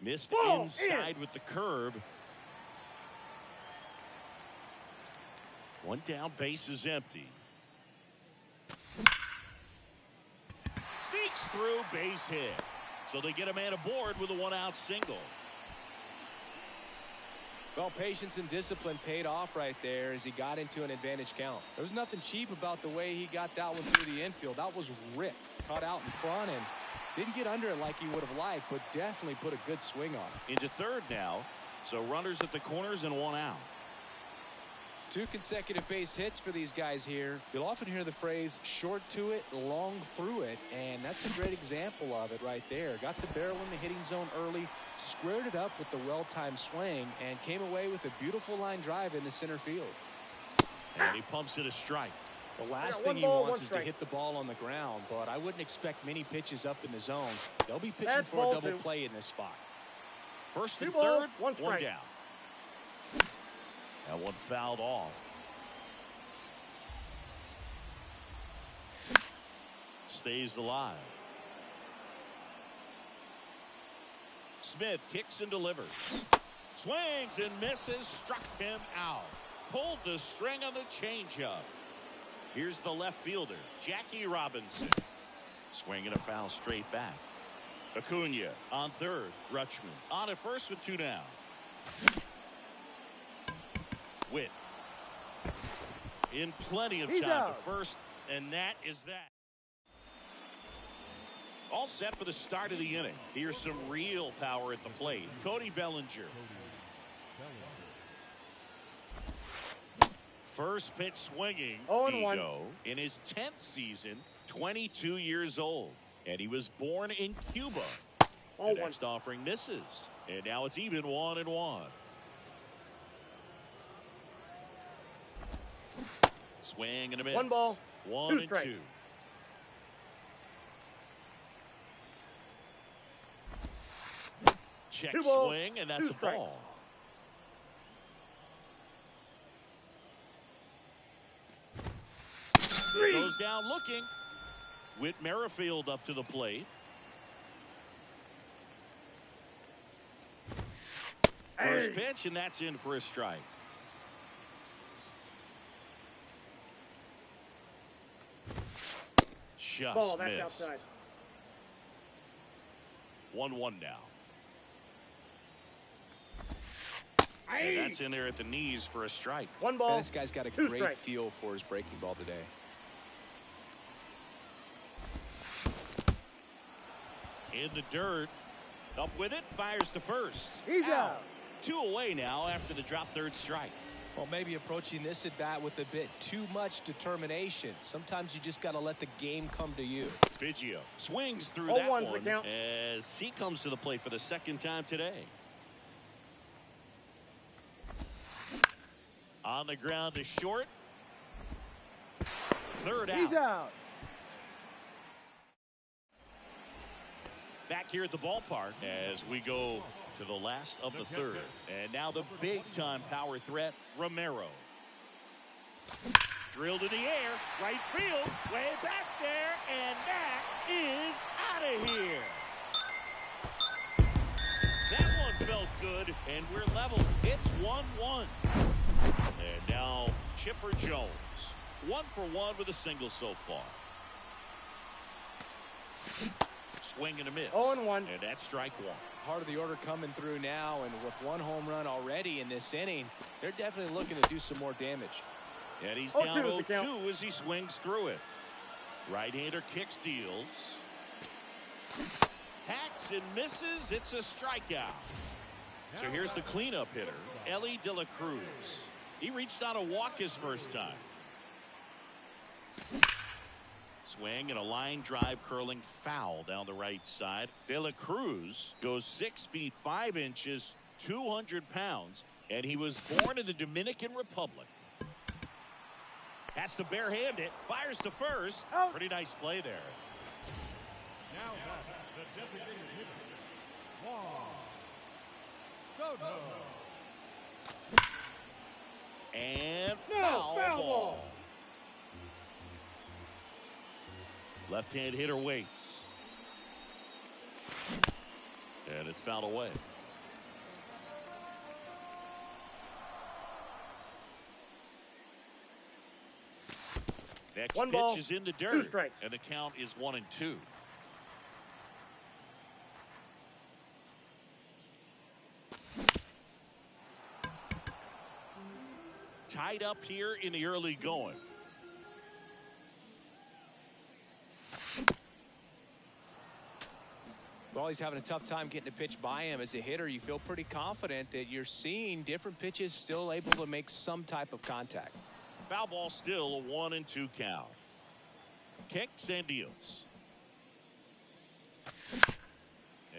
Missed Ball inside in. with the curve. One down, base is empty. Sneaks through, base hit. So they get a man aboard with a one-out single. Well, patience and discipline paid off right there as he got into an advantage count. There was nothing cheap about the way he got that one through the infield. That was ripped, caught out in front, and didn't get under it like he would have liked, but definitely put a good swing on it. Into third now. So runners at the corners and one out. 2 consecutive base hits for these guys here. You'll often hear the phrase short to it, long through it, and that's a great example of it right there. Got the barrel in the hitting zone early, squared it up with the well-timed swing, and came away with a beautiful line drive into center field. And he pumps it a strike. The last one thing he ball, wants one is to strike. hit the ball on the ground, but I wouldn't expect many pitches up in the zone. They'll be pitching That's for a ball double 2. play in this spot. First and 2 balls, third, 1 one strike. down. That one fouled off. Stays alive. Smith kicks and delivers. Swings and misses, struck him out. Pulled the string on the changeup. Here's the left fielder, Jackie Robinson. Swing and a foul straight back. Acuna on third. Rutschman on at first with 2 down. Witt in plenty of He's time out. to first, and that is that. All set for the start of the inning. Here's some real power at the plate. Cody Bellinger. First pitch swinging. 0-1. Digo in his 10th season, 22 years old. And he was born in Cuba. The 0-1. next offering misses. And now it's even 1-1. Swing and a miss. 1 ball, 1 2 and strikes. 2. Check 2 balls, swing, and that's 2 a strikes. ball. Goes down looking. Whit Merrifield up to the plate. First pitch, and that's in for a strike. Just Ball, that's missed. outside. 1-1 now. And that's in there at the knees for a strike. 1 And ball, this guy's got a 2 great strikes. feel for his breaking ball today. In the dirt. Up with it. Fires to first. He's out. 2 away now after the drop third strike. Well, maybe approaching this at bat with a bit too much determination. Sometimes you just got to let the game come to you. Biggio swings through 0-1's that the one count. as he comes to the plate for the second time today. On the ground to short. Third out. He's out. Back here at the ballpark as we go to the last of the third. And now the big-time power threat, Romero. Drilled to the air, right field, way back there, and that is out of here. That one felt good, and we're level. It's 1-1. And now Chipper Jones. 1 for 1 with a single so far. Swing and a miss. 0-1. And that's strike one. Part of the order coming through now, and with 1 home run already in this inning, they're definitely looking to do some more damage. And he's 0-2 down is the count. 0-2 as he swings through it. Right-hander kicks, deals. Hacks and misses. It's a strikeout. So here's the cleanup hitter, Ellie De La Cruz. He reached on a walk his first time. Swing and a line drive curling foul down the right side. De La Cruz goes 6 feet 5 inches, 200 pounds, and he was born in the Dominican Republic. Has to barehand it, fires to first. Out. Pretty nice play there. Now the designated hitter, Juan Soto. And No, foul foul ball. ball. Left-hand hitter waits. And it's fouled away. Next 1 pitch ball, is in the 2 dirt. strikes. And the count is 1-2. Tied up here in the early going. Well, he's having a tough time getting a pitch by him. As a hitter, you feel pretty confident that you're seeing different pitches still able to make some type of contact. Foul ball still, a 1-2 count. Kicks and deals.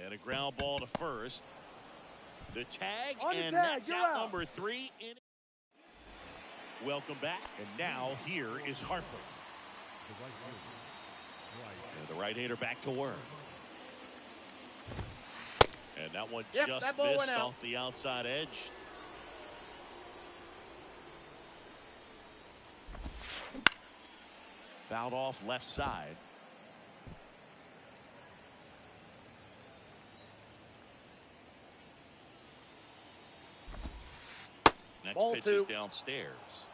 And a ground ball to first. The tag, On the and tag, that's you're out out. number 3. Welcome back. And now here is Harper. The right fielder, right. And the right-hander back to work. And that one Yep, just that ball missed went out. off the outside edge. Fouled off left side. Next Ball pitch 2. is downstairs.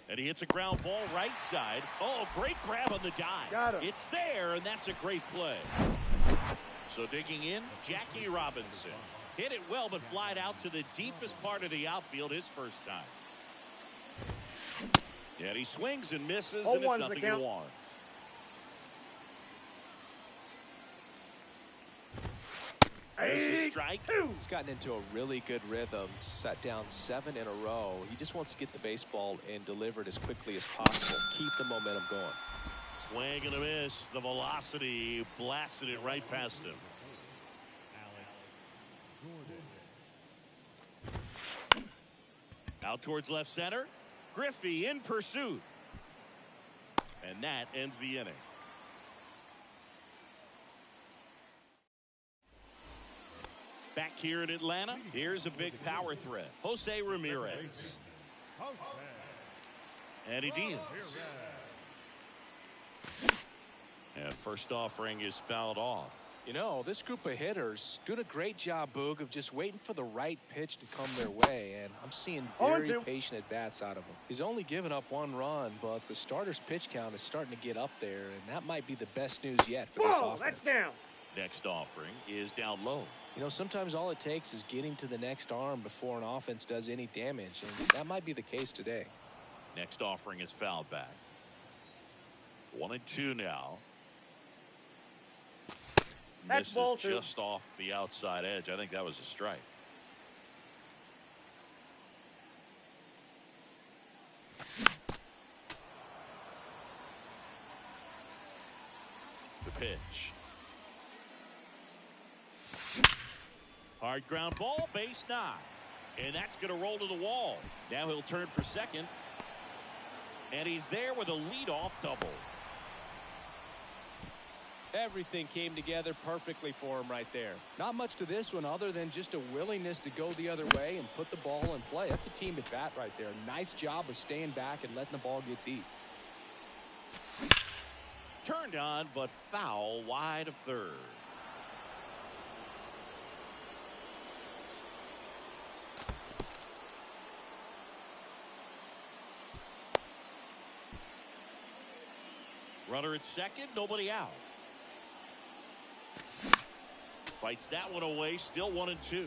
And he hits a ground ball right side. Oh, great grab on the dive. Got him. It's there, and that's a great play. So digging in, Jackie Robinson. Hit it well, but flied out to the deepest part of the outfield his first time. And he swings and misses, and it's 0-1's the nothing count. to one. There's a strike. He's gotten into a really good rhythm, set down 7 in a row. He just wants to get the baseball and deliver it as quickly as possible. Keep the momentum going. Swing and a miss. The velocity blasted it right past him. Out towards left center. Griffey in pursuit. And that ends the inning. Back here in Atlanta, here's a big power threat. Jose Ramirez. And he deals. And first offering is fouled off. You know, this group of hitters doing a great job, Boog, of just waiting for the right pitch to come their way, and I'm seeing very 0-2. patient at-bats out of him. He's only given up 1 run, but the starter's pitch count is starting to get up there, and that might be the best news yet for this Whoa, offense. that's down. Next offering is down low. You know, sometimes all it takes is getting to the next arm before an offense does any damage, and that might be the case today. Next offering is fouled back. 1-2 now. That's Misses ball 2. just off the outside edge. I think that was a strike. The pitch. Hard ground ball, base 9. And that's going to roll to the wall. Now he'll turn for second. And he's there with a leadoff double. Everything came together perfectly for him right there. Not much to this one other than just a willingness to go the other way and put the ball in play. That's a team at bat right there. Nice job of staying back and letting the ball get deep. Turned on, but foul wide of third. Runner at second, nobody out. Fights that one away, still 1-2.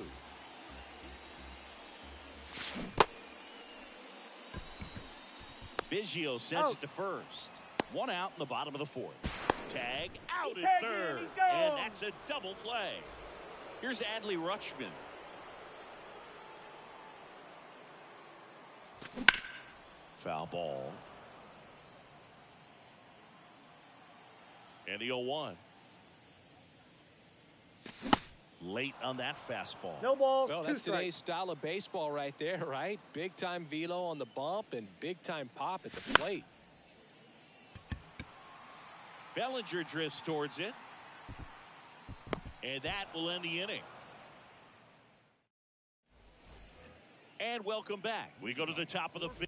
Biggio sends it to first. One out in the bottom of the fourth. Tag out at third. And that's a double play. Here's Adley Rutschman. Foul ball. And the 0-1. Late on that fastball. No balls. Well, Two that's strikes. today's style of baseball right there, right? Big time velo on the bump and big time pop at the plate. Bellinger drifts towards it. And that will end the inning. And welcome back. We go to the top of the fifth.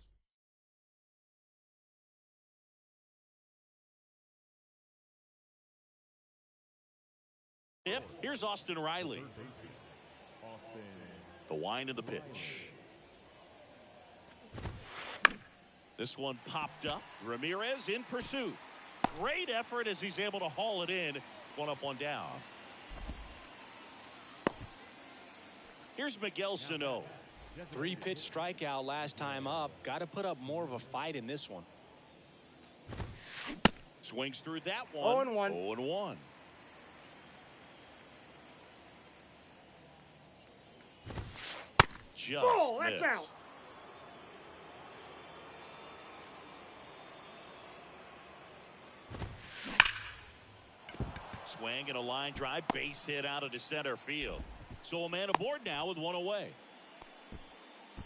Here's Austin Riley. The wind of the pitch. This one popped up. Ramirez in pursuit. Great effort as he's able to haul it in. One up, one down. Here's Miguel Sano. 3-pitch strikeout last time up. Got to put up more of a fight in this one. Swings through that one. 0-1. 0-1. Just That's missed. out. Swing and a line drive, base hit out into center field. So a man aboard now with one away.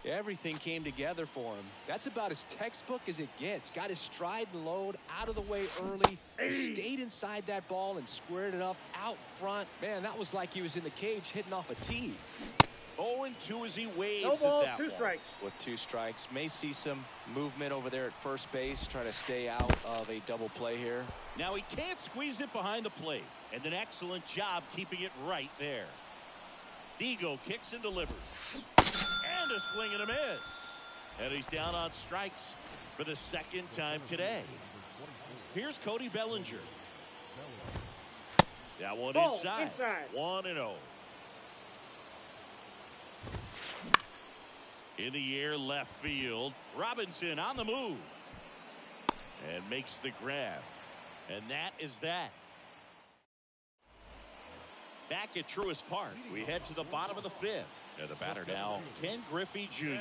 Everything came together for him. That's about as textbook as it gets. Got his stride and load out of the way early. Stayed inside that ball and squared it up out front. Man, that was like he was in the cage hitting off a tee. 0-2 as he waves No at balls. that Two one. strikes. With 2 strikes, may see some movement over there at first base, try to stay out of a double play here. Now he can't squeeze it behind the plate, and an excellent job keeping it right there. Digo kicks and delivers. And a swing and a miss. And he's down on strikes for the second time today. Here's Cody Bellinger. That one Ball inside. 1-0. In the air, left field. Robinson on the move. And makes the grab. And that is that. Back at Truist Park, we head to the bottom of the fifth. And the batter now, Ken Griffey Jr.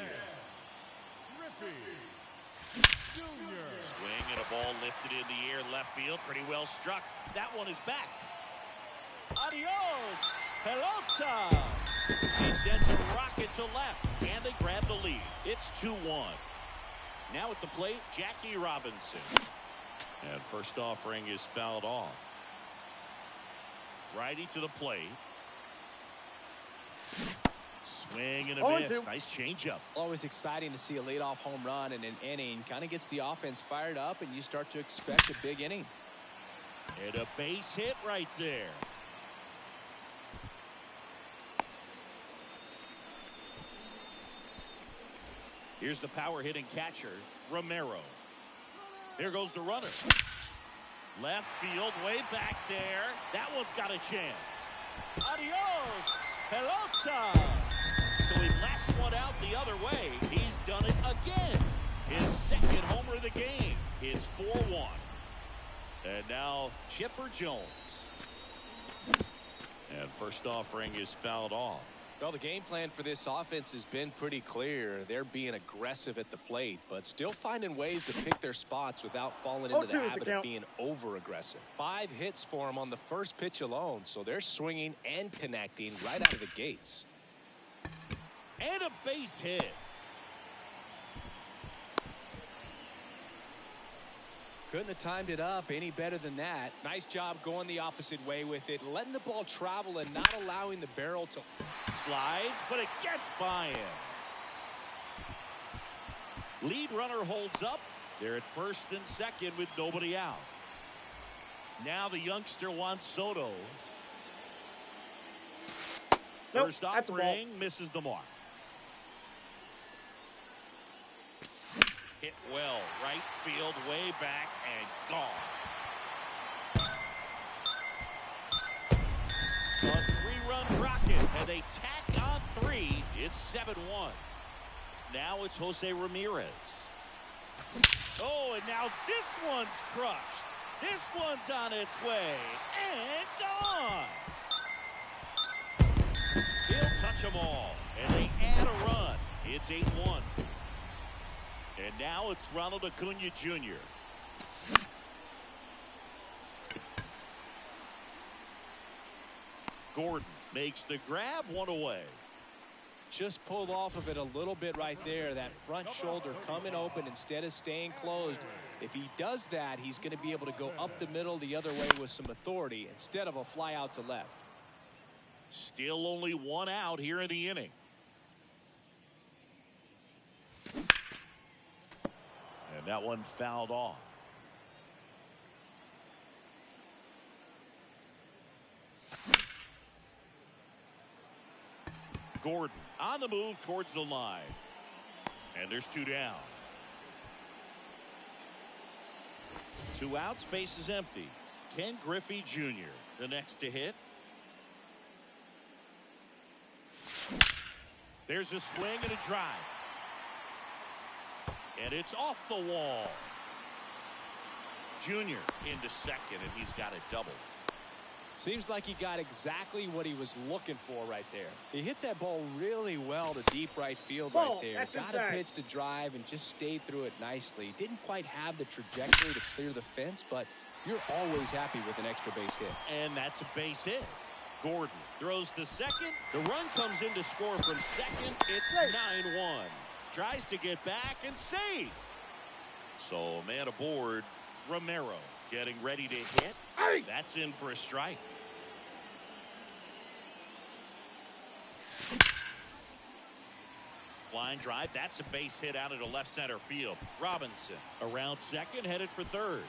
Swing and a ball lifted in the air, left field. Pretty well struck. That one is back. Adios, pelota. He sends a rocket to left, and they grab the lead. It's 2-1. Now at the plate, Jackie Robinson. And first offering is fouled off. Righty to the plate. Swing and a miss. Nice changeup. Always exciting to see a leadoff home run in an inning. Kind of gets the offense fired up, and you start to expect a big inning. And a base hit right there. Here's the power hitting catcher, Romero. Here goes the runner. Left field, way back there. That one's got a chance. Adios, pelota. So he lasts one out the other way. He's done it again. His second homer of the game. It's 4-1. And now Chipper Jones. And first offering is fouled off. Well, the game plan for this offense has been pretty clear. They're being aggressive at the plate, but still finding ways to pick their spots without falling into the habit of being over-aggressive. 5 hits for them on the first pitch alone, so they're swinging and connecting right out of the gates. And a base hit. Couldn't have timed it up any better than that. Nice job going the opposite way with it, letting the ball travel and not allowing the barrel to slides, but it gets by him. Lead runner holds up. They're at first and second with nobody out. Now the youngster wants Soto. First offering misses the mark. Hit well, right field, way back, and gone. A three-run rocket, and they tack on three. It's 7-1. Now it's Jose Ramirez. Oh, and now this one's crushed. This one's on its way, and gone. He'll touch them all, and they add a run. It's 8-1. And now it's Ronald Acuna Jr. Gordon makes the grab, one away. Just pulled off of it a little bit right there. That front shoulder coming open instead of staying closed. If he does that, he's going to be able to go up the middle the other way with some authority instead of a fly out to left. Still only one out here in the inning. And that one fouled off. Gordon on the move towards the line. And there's two down. Two outs, base is empty. Ken Griffey Jr. the next to hit. There's a swing and a drive. And it's off the wall. Junior into second, and he's got a double. Seems like he got exactly what he was looking for right there. He hit that ball really well to deep right field right there. Got a pitch to drive and just stayed through it nicely. Didn't quite have the trajectory to clear the fence, but you're always happy with an extra base hit. And that's a base hit. Gordon throws to second. The run comes in to score from second. It's 9-1. Tries to get back and save. So man aboard, Romero getting ready to hit. That's in for a strike. Line drive. That's a base hit out into left center field. Robinson around second, headed for third.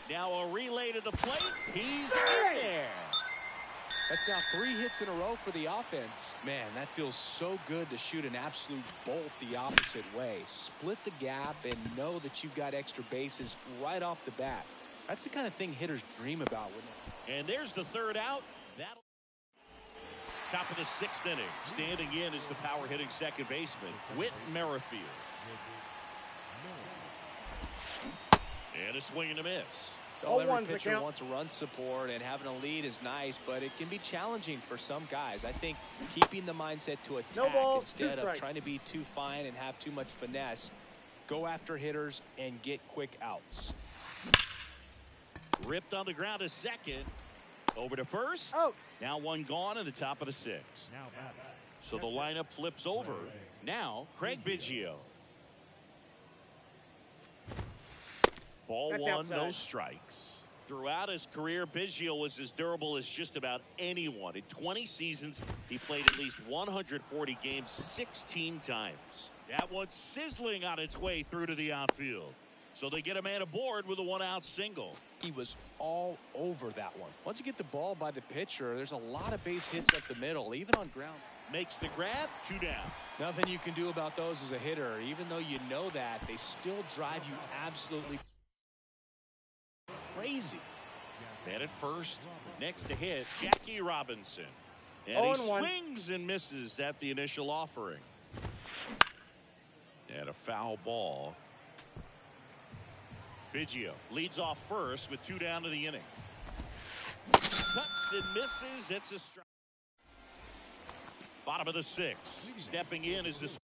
Now a relay to the plate. He's in there. That's now 3 hits in a row for the offense. Man, that feels so good to shoot an absolute bolt the opposite way. Split the gap and know that you've got extra bases right off the bat. That's the kind of thing hitters dream about, wouldn't it? And there's the third out. That'll top of the 6th inning. Standing in is the power hitting second baseman, Whit Merrifield. And a swing and a miss. Oh, every pitcher wants run support, and having a lead is nice, but it can be challenging for some guys. I think keeping the mindset to attack instead of trying to be too fine and have too much finesse. Go after hitters and get quick outs. Ripped on the ground to second. Over to first. Now one gone in the top of the 6th. So the lineup flips over. Now Craig Biggio. Ball one, no strikes. Throughout his career, Biggio was as durable as just about anyone. In 20 seasons, he played at least 140 games 16 times. That one's sizzling on its way through to the outfield. So they get a man aboard with a 1-out single. He was all over that one. Once you get the ball by the pitcher, there's a lot of base hits up the middle, even on ground. Makes the grab, 2 down. Nothing you can do about those as a hitter. Even though you know that, they still drive you absolutely crazy. Man at first, next to hit, Jackie Robinson. And he swings and misses at the initial offering. And a foul ball. Biggio leads off first with 2 down to the inning. Cuts and misses. It's a strike. Bottom of the 6th. Stepping in is this.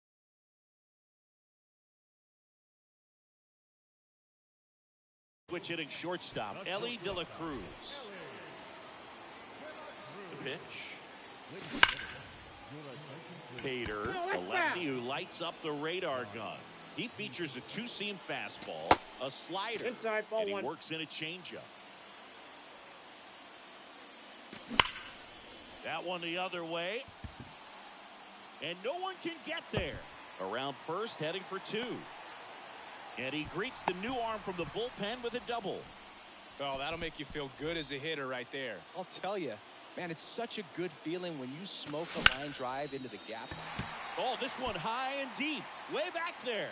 Switch hitting shortstop, Ellie De La Cruz. The pitch. Pater, a lefty who lights up the radar gun. He features a two-seam fastball, a slider, Inside, ball and he one. works in a changeup. That one the other way. And no one can get there. Around first, heading for two. And he greets the new arm from the bullpen with a double. Oh, that'll make you feel good as a hitter right there. I'll tell you, man, it's such a good feeling when you smoke a line drive into the gap. Oh, this one high and deep, way back there.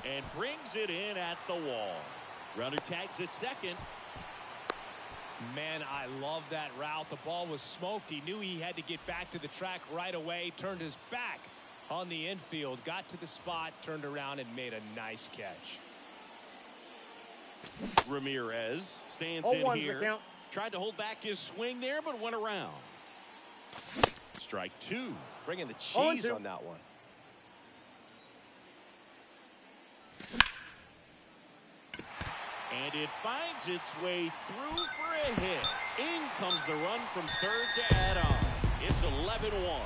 And brings it in at the wall. Runner tags at second. Man, I love that route. The ball was smoked. He knew he had to get back to the track right away. Turned his back on the infield. Got to the spot, turned around, and made a nice catch. Ramirez stands Oh, in one's the here. count. Tried to hold back his swing there, but went around. Strike two. Bringing the 0-2. cheese on that one. And it finds its way through for a hit. In comes the run from third to add on. It's 11-1.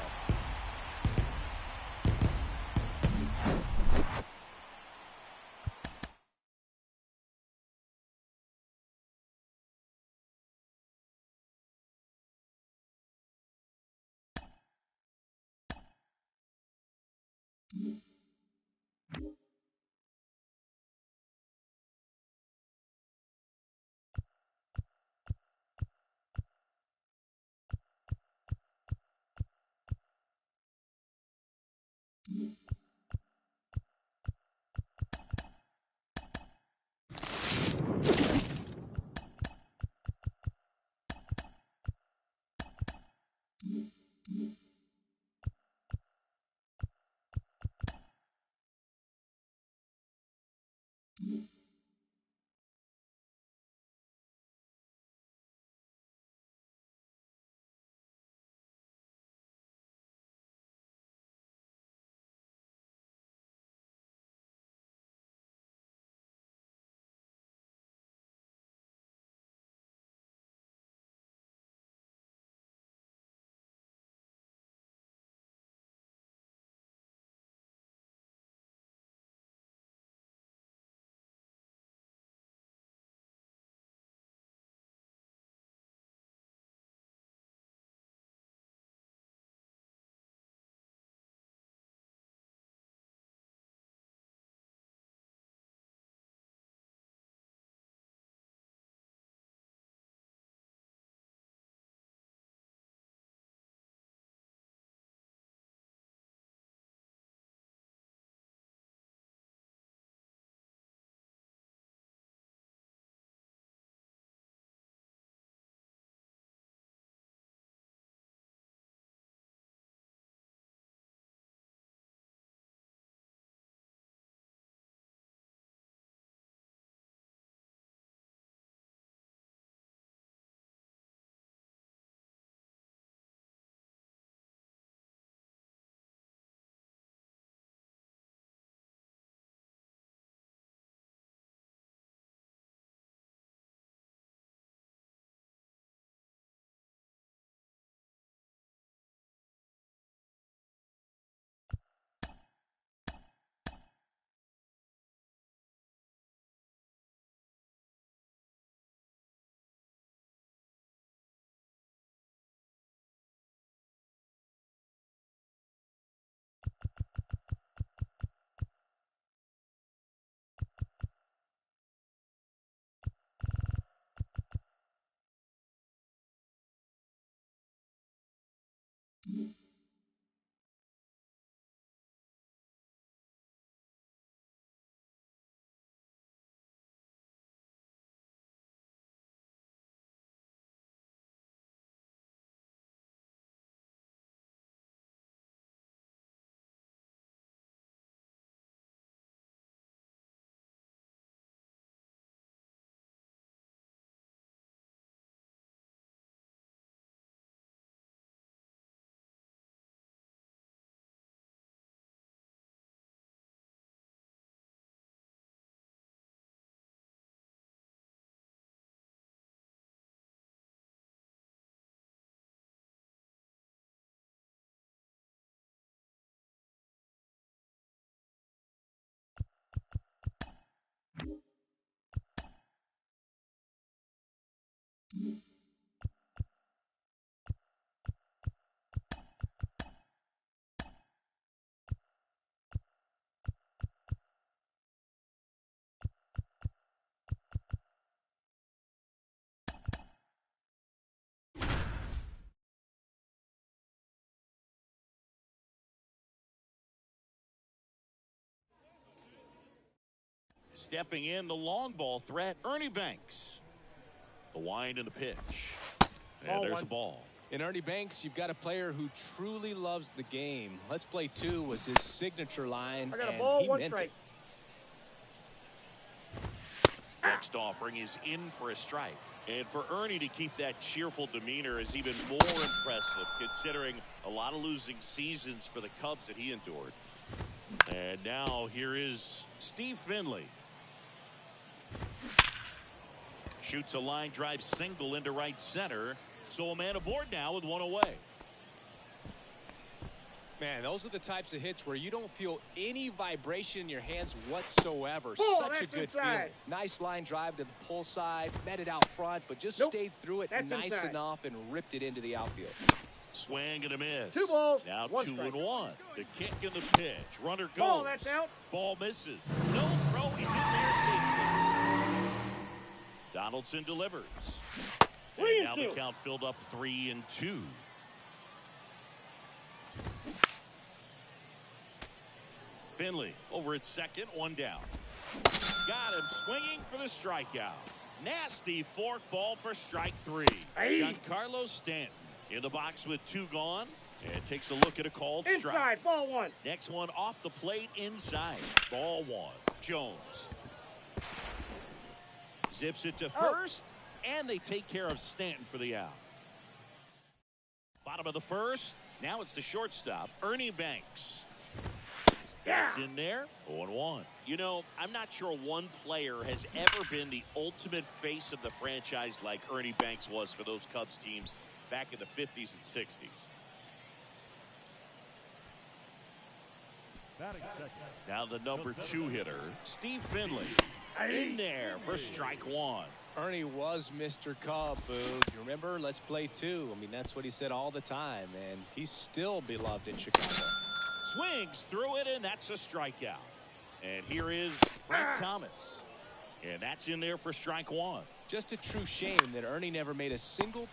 Stepping in, the long ball threat, Ernie Banks. The wind and the pitch. And there's a ball. In Ernie Banks, you've got a player who truly loves the game. Let's play two was his signature line, I got a and ball, he one meant strike. it. Next offering is in for a strike. And for Ernie to keep that cheerful demeanor is even more impressive, considering a lot of losing seasons for the Cubs that he endured. And now here is Steve Finley. Shoots a line drive single into right center. So a man aboard now with one away. Man, those are the types of hits where you don't feel any vibration in your hands whatsoever. Oh, Such a that's good inside. feeling. Nice line drive to the pull side, met it out front, but just Nope, stayed through it that's nice inside. enough and ripped it into the outfield. Swing and a miss. 2 balls, Now 1 2 strike. and 1. The kick and the pitch. Runner goes. Ball, that's out. Ball misses. No throw. He's in there safely. Donaldson delivers. 3 And now and 2. the count filled up 3 and 2. Finley over at second, 1 down. Got him swinging for the strikeout. Nasty fork ball for strike 3. Hey. Giancarlo Stanton in the box with 2 gone. And takes a look at a called strike. Inside, ball 1. Next one off the plate inside. Ball 1. Jones. Zips it to first. And they take care of Stanton for the out. Bottom of the first. Now it's the shortstop, Ernie Banks. That's in there. 0-1. You know, I'm not sure one player has ever been the ultimate face of the franchise like Ernie Banks was for those Cubs teams back in the 50s and 60s. Batting second. Now the number 2 hitter, Steve Finley. In there for strike 1. Ernie was Mr. Cub, Boo. You remember? Let's play two. I mean, that's what he said all the time, and he's still beloved in Chicago. Swings through it, and that's a strikeout. And here is Frank Thomas. And that's in there for strike 1. Just a true shame that Ernie never made a single.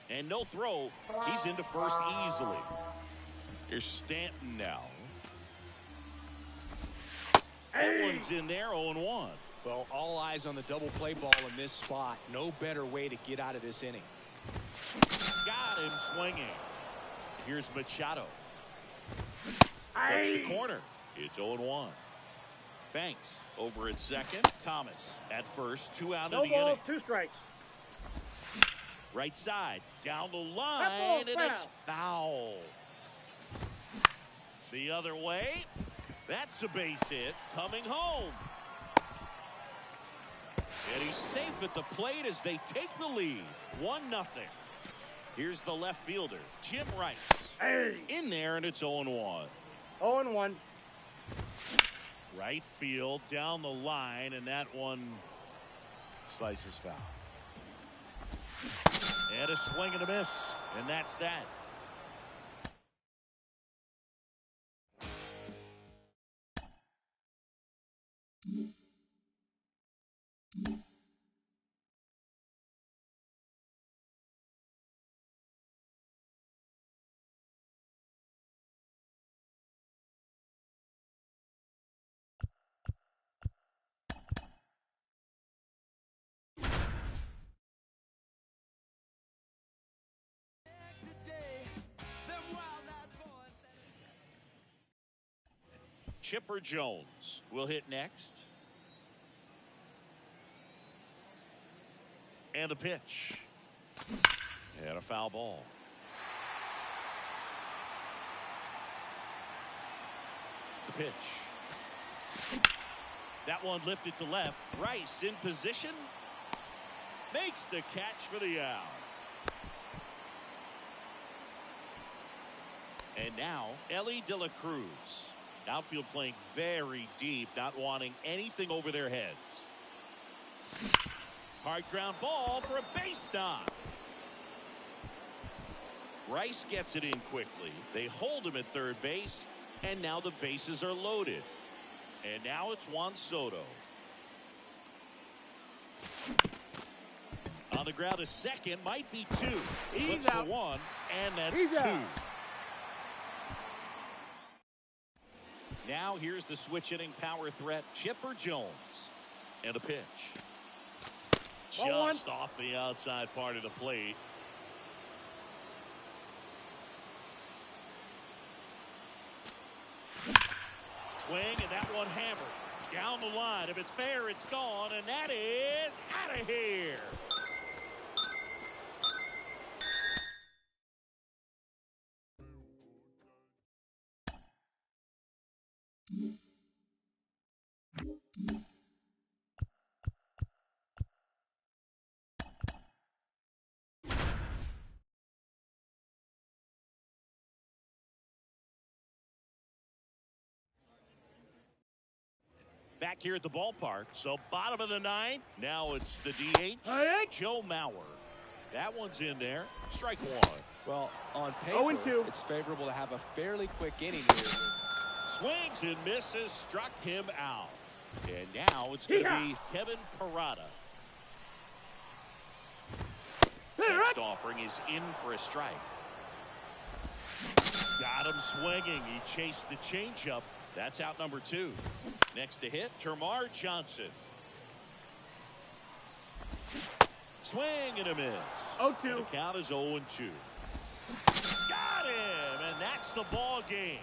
And no throw. He's into first easily. Here's Stanton now. That one's in there, 0-1. Well, all eyes on the double play ball in this spot. No better way to get out of this inning. Got him swinging. Here's Machado. Touch the corner. It's 0-1. Banks over at second. Thomas at first. 2 out No of the balls, inning. 2 strikes. Right side. Down the That line. ball's And it's foul. The other way. That's a base hit. Coming home. And he's safe at the plate as they take the lead. 1-0. Here's the left fielder, Jim Rice. Hey. In there, and it's 0-1. 0-1. Right field, down the line, and that one slices foul. And a swing and a miss, and that's that. Chipper Jones will hit next. And the pitch. And a foul ball. The pitch. That one lifted to left. Rice in position. Makes the catch for the out. And now, Ellie De La Cruz. Outfield playing very deep, not wanting anything over their heads. Hard ground ball for a base knock. Rice gets it in quickly. They hold him at third base, and now the bases are loaded. And now it's Juan Soto. On the ground to second, might be two. He's Looks for out. one, and that's He's two. out. Now here's the switch hitting power threat, Chipper Jones. And a pitch. Ball Just off the outside part of the plate. Swing, and that one hammered. Down the line. If it's fair, it's gone, and that is out of here. Back here at the ballpark. So bottom of the ninth. Now it's the DH, Hey. Joe Mauer. That one's in there. Strike one. Well, on 0-2. paper, it's favorable to have a fairly quick inning here. Swings and misses. Struck him out. And now it's going to be Kevin Parada. Next offering is in for a strike. Got him swinging. He chased the changeup. That's out number two. Next to hit, Termarr Johnson. Swing and a miss. 0-2. And the count is 0-2. Got him, and that's the ball game.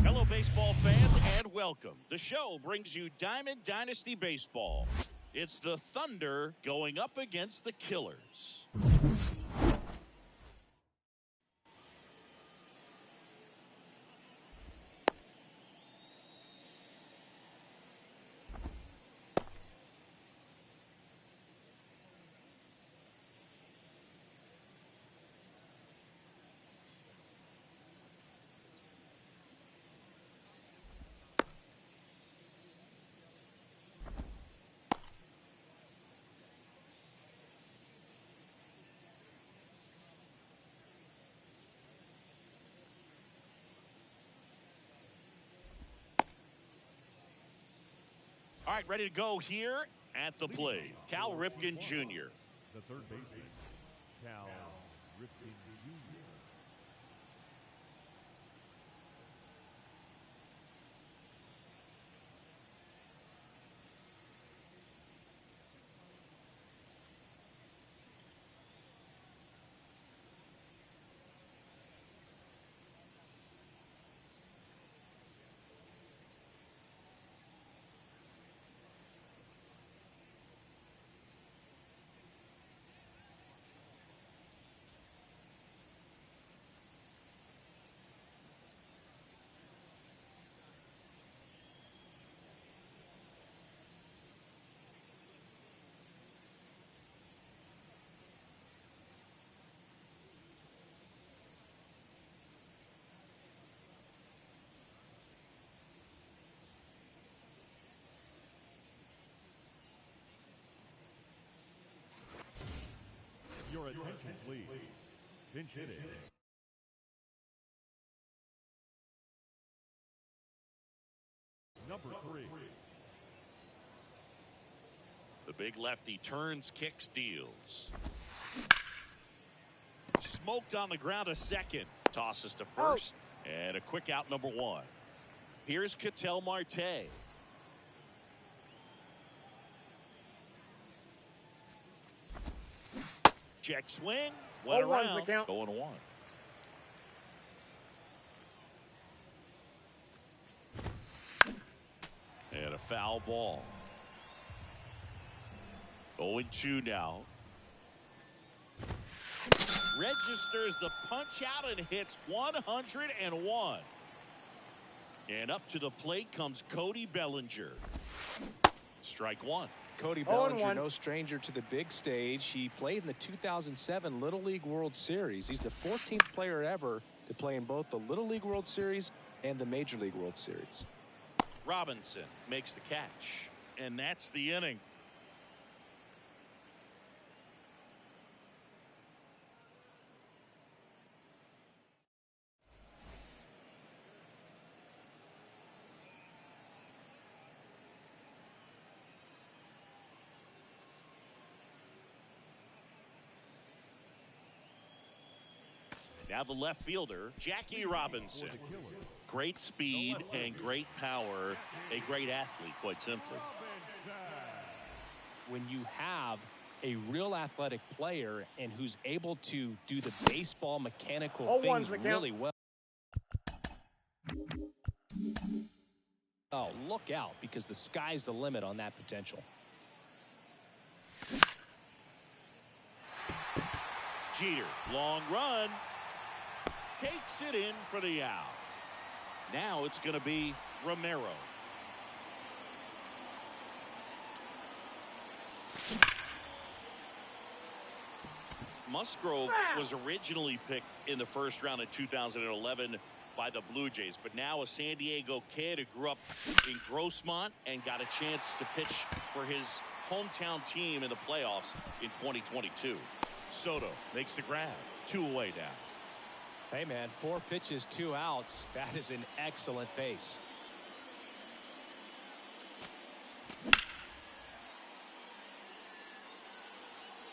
Hello, baseball fans, and welcome. The show brings you Diamond Dynasty Baseball. It's the Thunder going up against the Killers. All right, ready to go here at the plate. Cal Ripken Jr. The third baseman, Cal Ripken Jr. Your attention, please. Pinch hitting. Number 3. The big lefty turns, kicks, deals. Smoked on the ground to second. Tosses to first. And a quick out, number 1. Here's Ketel Marte. Check swing. Went around. Going 1. And a foul ball. 0-2 now. Registers the punch out and hits 101. And up to the plate comes Cody Bellinger. Strike 1. Cody Bellinger, no stranger to the big stage. He played in the 2007 Little League World Series. He's the 14th player ever to play in both the Little League World Series and the Major League World Series. Robinson makes the catch. And that's the inning. Now the left fielder, Jackie Robinson. Great speed and great power. A great athlete, quite simply. When you have a real athletic player and who's able to do the baseball mechanical things really well. Oh, look out, because the sky's the limit on that potential. Jeter, long run, takes it in for the out. Now it's going to be Romero. Musgrove was originally picked in the first round of 2011 by the Blue Jays, but now a San Diego kid who grew up in Grossmont and got a chance to pitch for his hometown team in the playoffs in 2022. Soto makes the grab. 2 away now. Hey, man, 4 pitches, 2 outs. That is an excellent pace.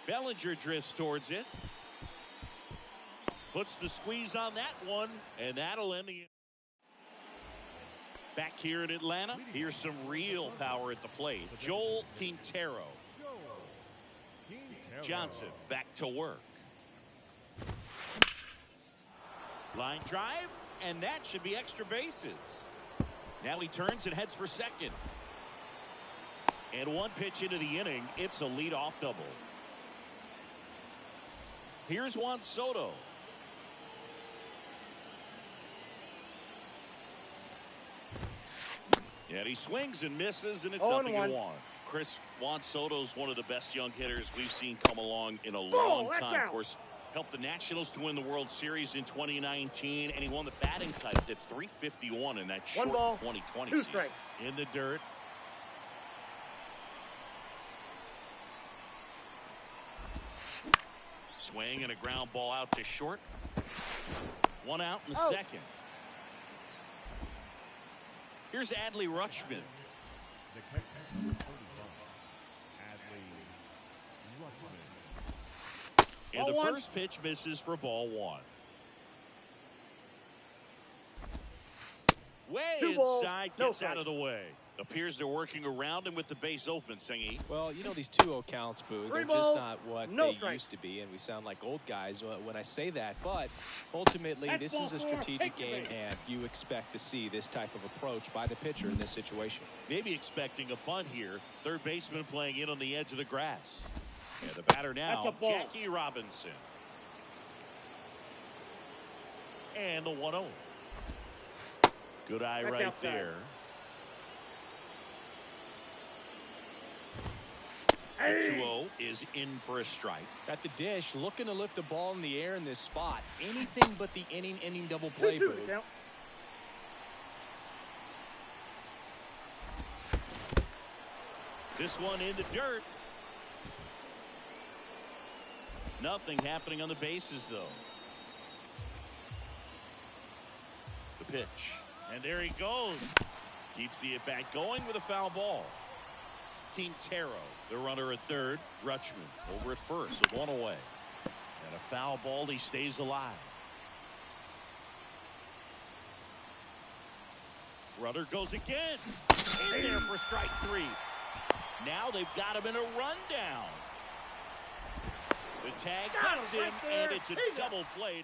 Bellinger drifts towards it. Puts the squeeze on that one, and that'll end the. Back here in Atlanta, here's some real power at the plate. Joel Quintero. Johnson back to work. Line drive, and that should be extra bases. Now he turns and heads for second. And 1 pitch into the inning, it's a leadoff double. Here's Juan Soto. And he swings and misses, and it's 0-1. Chris, Juan Soto's one of the best young hitters we've seen come along in a long time. Of course, helped the Nationals to win the World Series in 2019, and he won the batting title at .351 in that short 2020 season. In the dirt. Swing and a ground ball out to short. 1 out in the second. Here's Adley Rutschman. And the first pitch misses for ball 1. Way inside, gets out of the way. Appears they're working around him with the base open, Singy. Well, you know, these 2-0 counts, Boo, they're just not what they used to be, and we sound like old guys when I say that. But ultimately, this is a strategic game, and you expect to see this type of approach by the pitcher in this situation. Maybe expecting a bunt here. Third baseman playing in on the edge of the grass. And the batter now, Jackie Robinson. And the 1-0. Good eye right there. 2-0 is in for a strike. At the dish, looking to lift the ball in the air in this spot. Anything but the inning double play, Boo. This one in the dirt. Nothing happening on the bases, though. The pitch. And there he goes. Keeps the at-bat going with a foul ball. Quintero, the runner at third. Rutschman over at first with 1 away. And a foul ball, he stays alive. Runner goes again. In there for strike 3. Now they've got him in a rundown. The tag gets him, and it's a double play.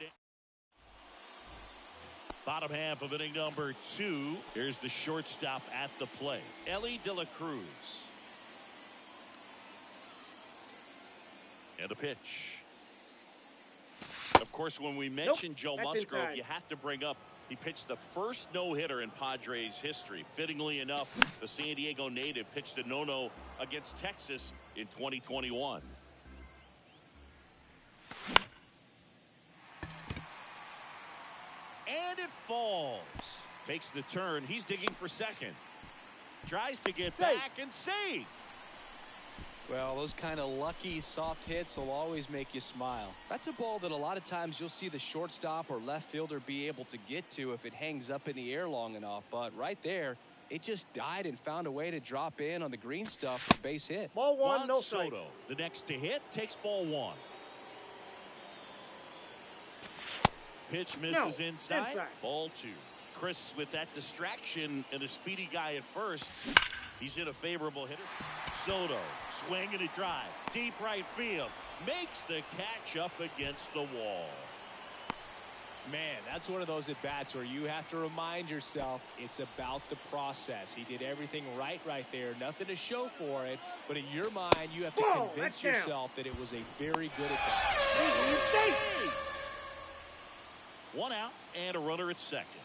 Bottom half of inning number 2. Here's the shortstop at the plate, Ellie De La Cruz. And a pitch. Of course, when we mention Joe Musgrove, you have to bring up he pitched the first no-hitter in Padres history. Fittingly enough, the San Diego native pitched a no-no against Texas in 2021. And it falls. Takes the turn. He's digging for second. Tries to get back and save. Well, those kind of lucky soft hits will always make you smile. That's a ball that a lot of times you'll see the shortstop or left fielder be able to get to if it hangs up in the air long enough. But right there, it just died and found a way to drop in on the green stuff for base hit. Ball 1, no Soto, strike. the next to hit, takes ball 1. Pitch misses inside. Ball 2. Chris, with that distraction and a speedy guy at first, he's in a favorable hitter. Soto swinging a drive. Deep right field. Makes the catch up against the wall. Man, that's one of those at-bats where you have to remind yourself it's about the process. He did everything right there. Nothing to show for it. But in your mind, you have to convince yourself that it was a very good at-bat. One out and a runner at second.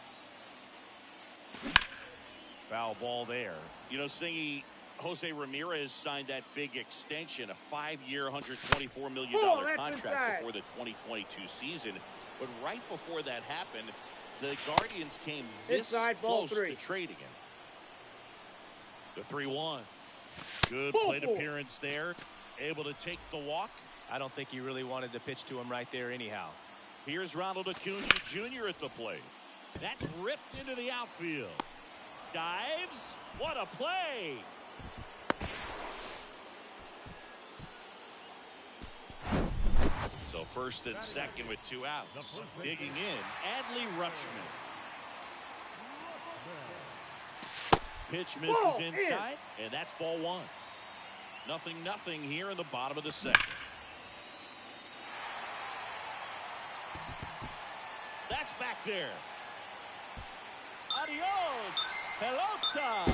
Foul ball there. You know, Singy, Jose Ramirez signed that big extension, a 5-year, $124 million contract before the 2022 season. But right before that happened, the Guardians came this close to trading him. The 3-1. Good plate appearance there. Able to take the walk. I don't think he really wanted to pitch to him right there anyhow. Here's Ronald Acuna Jr. at the plate. That's ripped into the outfield. Dives. What a play. So first and second with 2 outs. Digging in, Adley Rutschman. Pitch misses inside, and that's ball 1. 0-0 here in the bottom of the second. That's back there. Adios, pelota.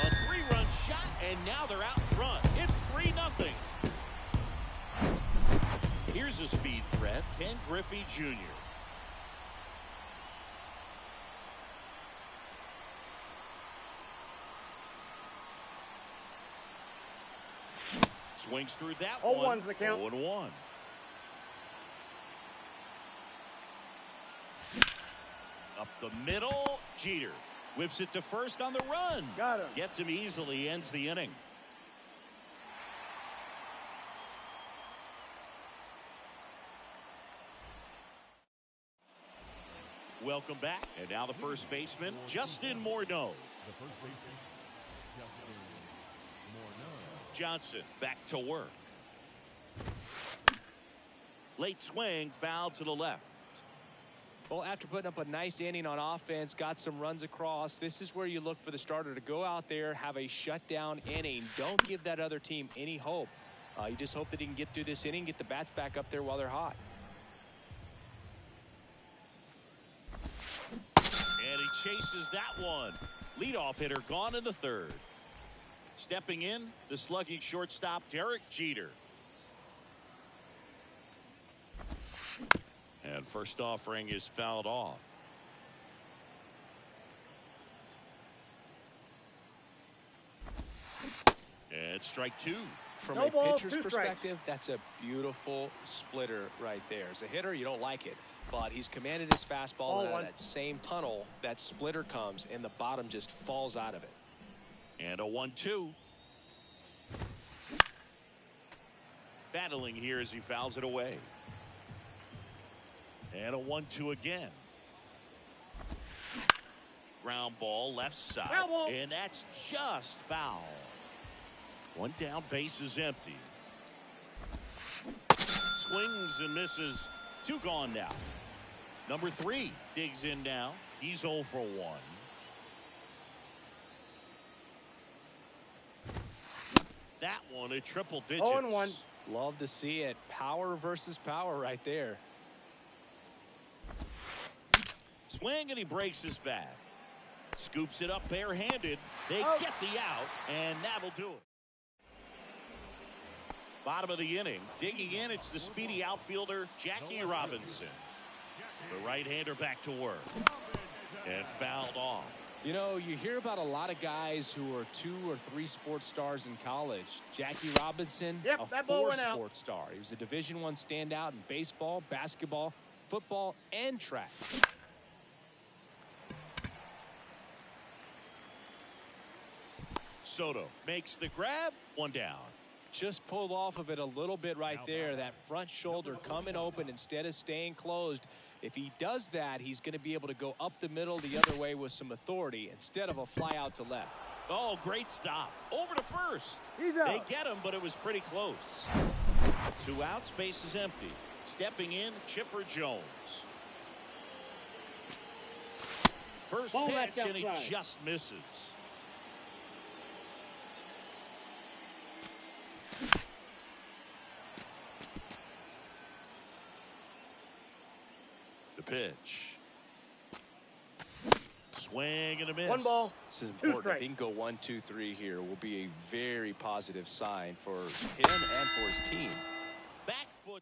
A 3-run shot, and now they're out in front. It's 3-0. Here's a speed threat, Ken Griffey Jr. Swings through that one. 0-1's the count. 0-1. Up the middle, Jeter whips it to first on the run. Got him. Gets him easily, ends the inning. Welcome back. And now the first baseman, Justin Morneau. The first baseman, Justin Morneau. Johnson back to work. Late swing, foul to the left. Well, after putting up a nice inning on offense, got some runs across, this is where you look for the starter to go out there, have a shutdown inning. Don't give that other team any hope. You just hope that he can get through this inning, get the bats back up there while they're hot. And he chases that one. Leadoff hitter gone in the third. Stepping in, the slugging shortstop, Derek Jeter. And first offering is fouled off. And strike 2. From a pitcher's perspective, that's a beautiful splitter right there. As a hitter, you don't like it, but he's commanded his fastball, and out of that same tunnel, that splitter comes, and the bottom just falls out of it. And a 1-2. Battling here as he fouls it away. And a 1-2 again. Ground ball left side. And that's just foul. One down, base is empty. Swings and misses. 2 gone now. Number 3 digs in now. He's 0 for 1. That one a triple digits. 0-1. Love to see it. Power versus power right there. Swing and he breaks his bat. Scoops it up barehanded. They get the out, and that'll do it. Bottom of the inning. Digging in, it's the speedy outfielder, Jackie Robinson. The right-hander back to work. And fouled off. You know, you hear about a lot of guys who are 2 or 3 sports stars in college. Jackie Robinson, a 4 sports star. He was a Division I standout in baseball, basketball, football, and track. Soto makes the grab. 1 down. Just pulled off of it a little bit right there. That front shoulder coming open instead of staying closed. If he does that, he's going to be able to go up the middle the other way with some authority instead of a fly out to left. Oh, great stop. Over to first. He's out. They get him, but it was pretty close. 2 outs, base is empty. Stepping in, Chipper Jones. First Ball, pitch, that's and he outside. just misses. The pitch. Swing and a miss. 1 ball. This is 2 important. If strikes. he can go 1, 2, 3 here, will be a very positive sign for him and for his team. Back foot.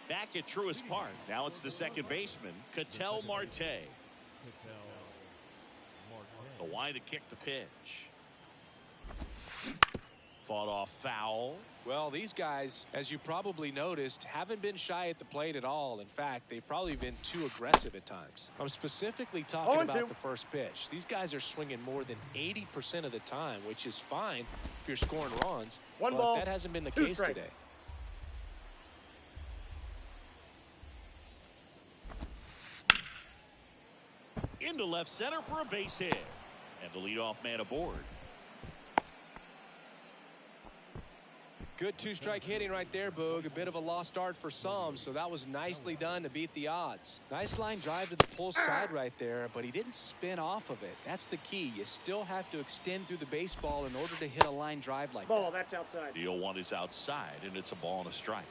Back at Truist Park. Now it's the second baseman, Ketel Marte. The wind to kick the pitch. Fought off foul. Well, these guys, as you probably noticed, haven't been shy at the plate at all. In fact, they've probably been too aggressive at times. I'm specifically talking about 0-2. the first pitch. These guys are swinging more than 80% of the time, which is fine if you're scoring runs. 1 but ball, that hasn't been the 2 case strikes. today. Into left center for a base hit. And the leadoff man aboard. Good 2-strike hitting right there, Boog. A bit of a lost start for some, so that was nicely done to beat the odds. Nice line drive to the pull side right there, but he didn't spin off of it. That's the key. You still have to extend through the baseball in order to hit a line drive like Ball, that. that's outside. The 0-1 is outside, and it's a ball and a strike.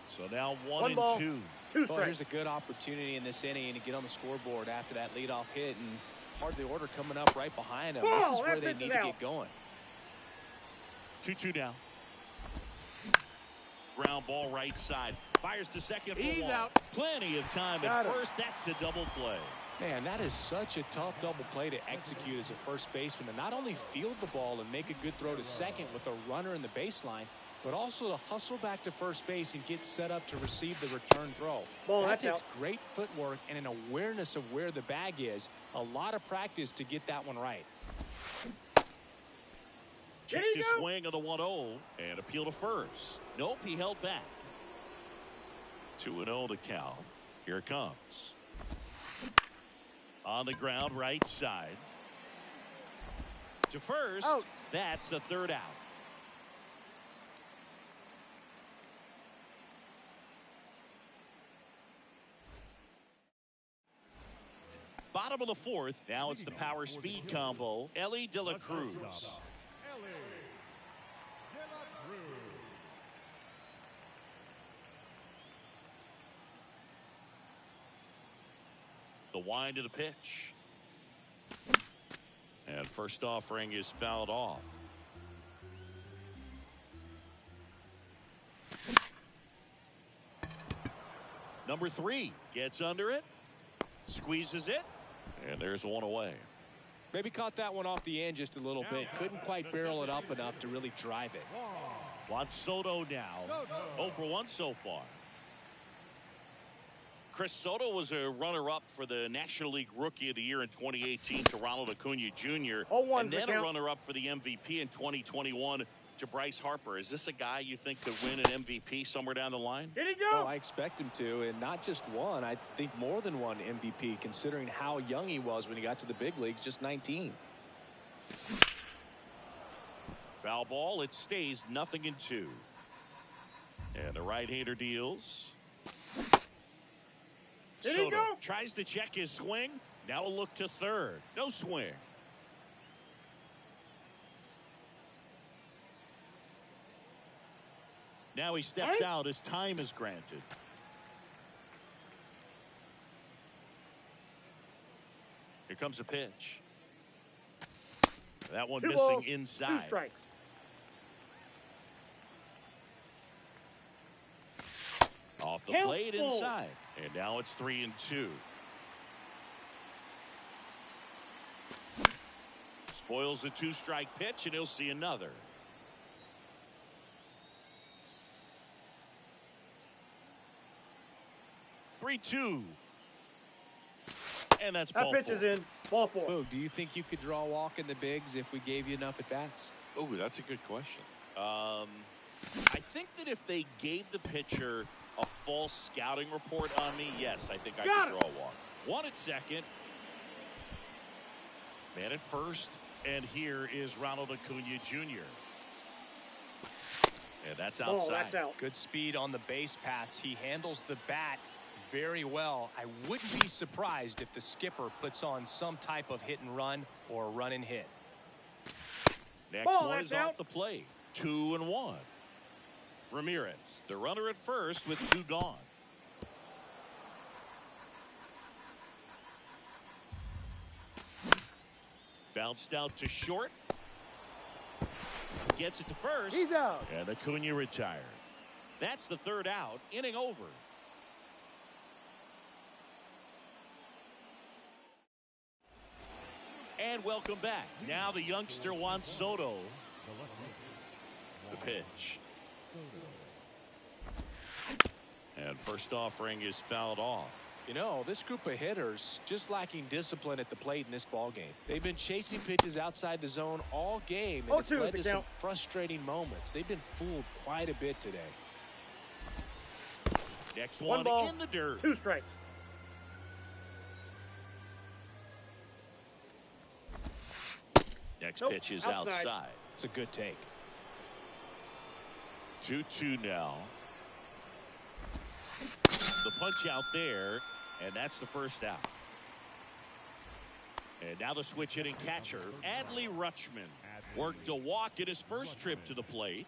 So now 1 1 and ball, 2. 2 Well, strikes. here's a good opportunity in this inning to get on the scoreboard after that leadoff hit, and part of the order coming up right behind him. This Ball, is where that they pitch need is to out. get going. 2-2 now. Ground ball right side. Fires to second for He's 1. out. Plenty of time Got at him. first. That's a double play. Man, that is such a tough double play to execute as a first baseman, to not only field the ball and make a good throw to second with a runner in the baseline, but also to hustle back to first base and get set up to receive the return throw. Ball, That that's takes out. great footwork and an awareness of where the bag is. A lot of practice to get that one right. There Checked you his go. swing on the 1-0 and appeal to first. Nope, he held back. 2-0 to count. Here it comes. On the ground, right side. To first. Out. That's the third out. Bottom of the fourth. Now it's the power speed combo. Ellie De La Cruz. The wind to the pitch. And first offering is fouled off. Number 3 gets under it, squeezes it, and there's one away. Maybe caught that one off the end just a little bit. Couldn't quite barrel it up enough to really drive it. Juan Soto now 0 for 1 so far. Chris Soto was a runner-up for the National League Rookie of the Year in 2018 to Ronald Acuna Jr. 0-1's and then the a count. runner-up for the MVP in 2021 to Bryce Harper. Is this a guy you think could win an MVP somewhere down the line? Did he Oh, go? I expect him to, and not just one. I think more than one MVP, considering how young he was when he got to the big leagues, just 19. Foul ball. It stays 0-2. And the right-hander deals. Did he Soto go? tries to check his swing. Now a look to third. No swing. Now he steps out as time is granted. Here comes a pitch. That one 2 missing balls, 2 inside. strikes. Off the Count plate full. inside. And now it's 3-2. Spoils the 2-strike pitch, and he'll see another. Three-two. And that's That ball pitch 4. is in. Ball 4. Boog, do you think you could draw a walk in the bigs if we gave you enough at bats? Oh, that's a good question. I think that if they gave the pitcher a false scouting report on me, yes, I think I Got could it. draw a walk. One at second. Man at first. And here is Ronald Acuna Jr. And that's Ball, outside. that's out. Good speed on the base pass. He handles the bat very well. I wouldn't be surprised if the skipper puts on some type of hit and run or run and hit. Next Ball, one is that's off out. the plate. 2-1. Ramirez, the runner at first with 2 gone. Bounced out to short. Gets it to first. He's out. And Acuna retired. That's the 3rd out. Inning over. And welcome back. Now the youngster Juan Soto. The pitch. And first offering is fouled off. You know, this group of hitters just lacking discipline at the plate in this ball game. They've been chasing pitches outside the zone all game, and it's 0-2 led the to some count. frustrating moments. They've been fooled quite a bit today. Next 1 one ball, in the dirt. 2 strikes. Next Nope, pitch is outside. outside. It's a good take. 2-2 now. The punch out there, and that's the first out. And now the switch hitting catcher, Adley Rutschman, worked a walk in his first trip to the plate.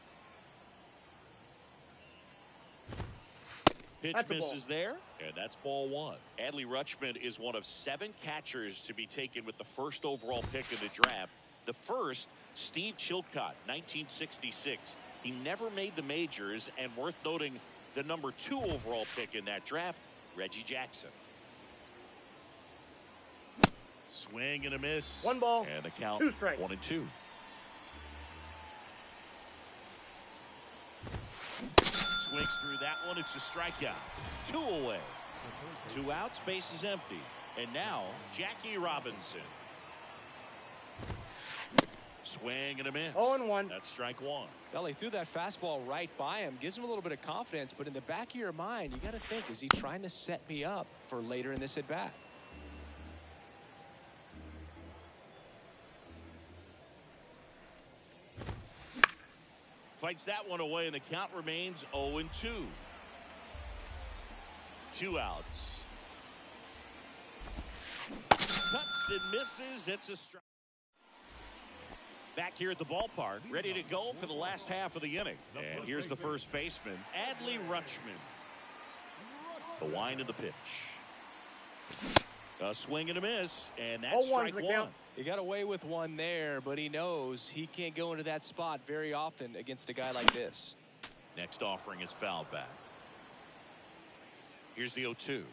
Pitch That's a ball. misses there, and that's ball 1. Adley Rutschman is one of 7 catchers to be taken with the first overall pick in the draft. The first, Steve Chilcott, 1966. He never made the majors, and worth noting, the number 2 overall pick in that draft, Reggie Jackson. Swing and a miss. 1 ball, And the count 2 strikes. 1-2. Swings through that one. It's a strikeout. 2 away. 2 outs. Base is empty. And now Jackie Robinson. Swing and a miss. 0-1. That's strike 1. Well, he threw that fastball right by him. Gives him a little bit of confidence, but in the back of your mind, you got to think, is he trying to set me up for later in this at-bat? Fights that one away, and the count remains 0-2. 2 outs. Cuts and misses. It's a strike. Back here at the ballpark, ready to go for the last half of the inning. And here's the first baseman, Adley Rutschman. The wind of the pitch. A swing and a miss, and that's 0-1's strike the 1. count. He got away with one there, but he knows he can't go into that spot very often against a guy like this. Next offering is fouled back. Here's the 0-2.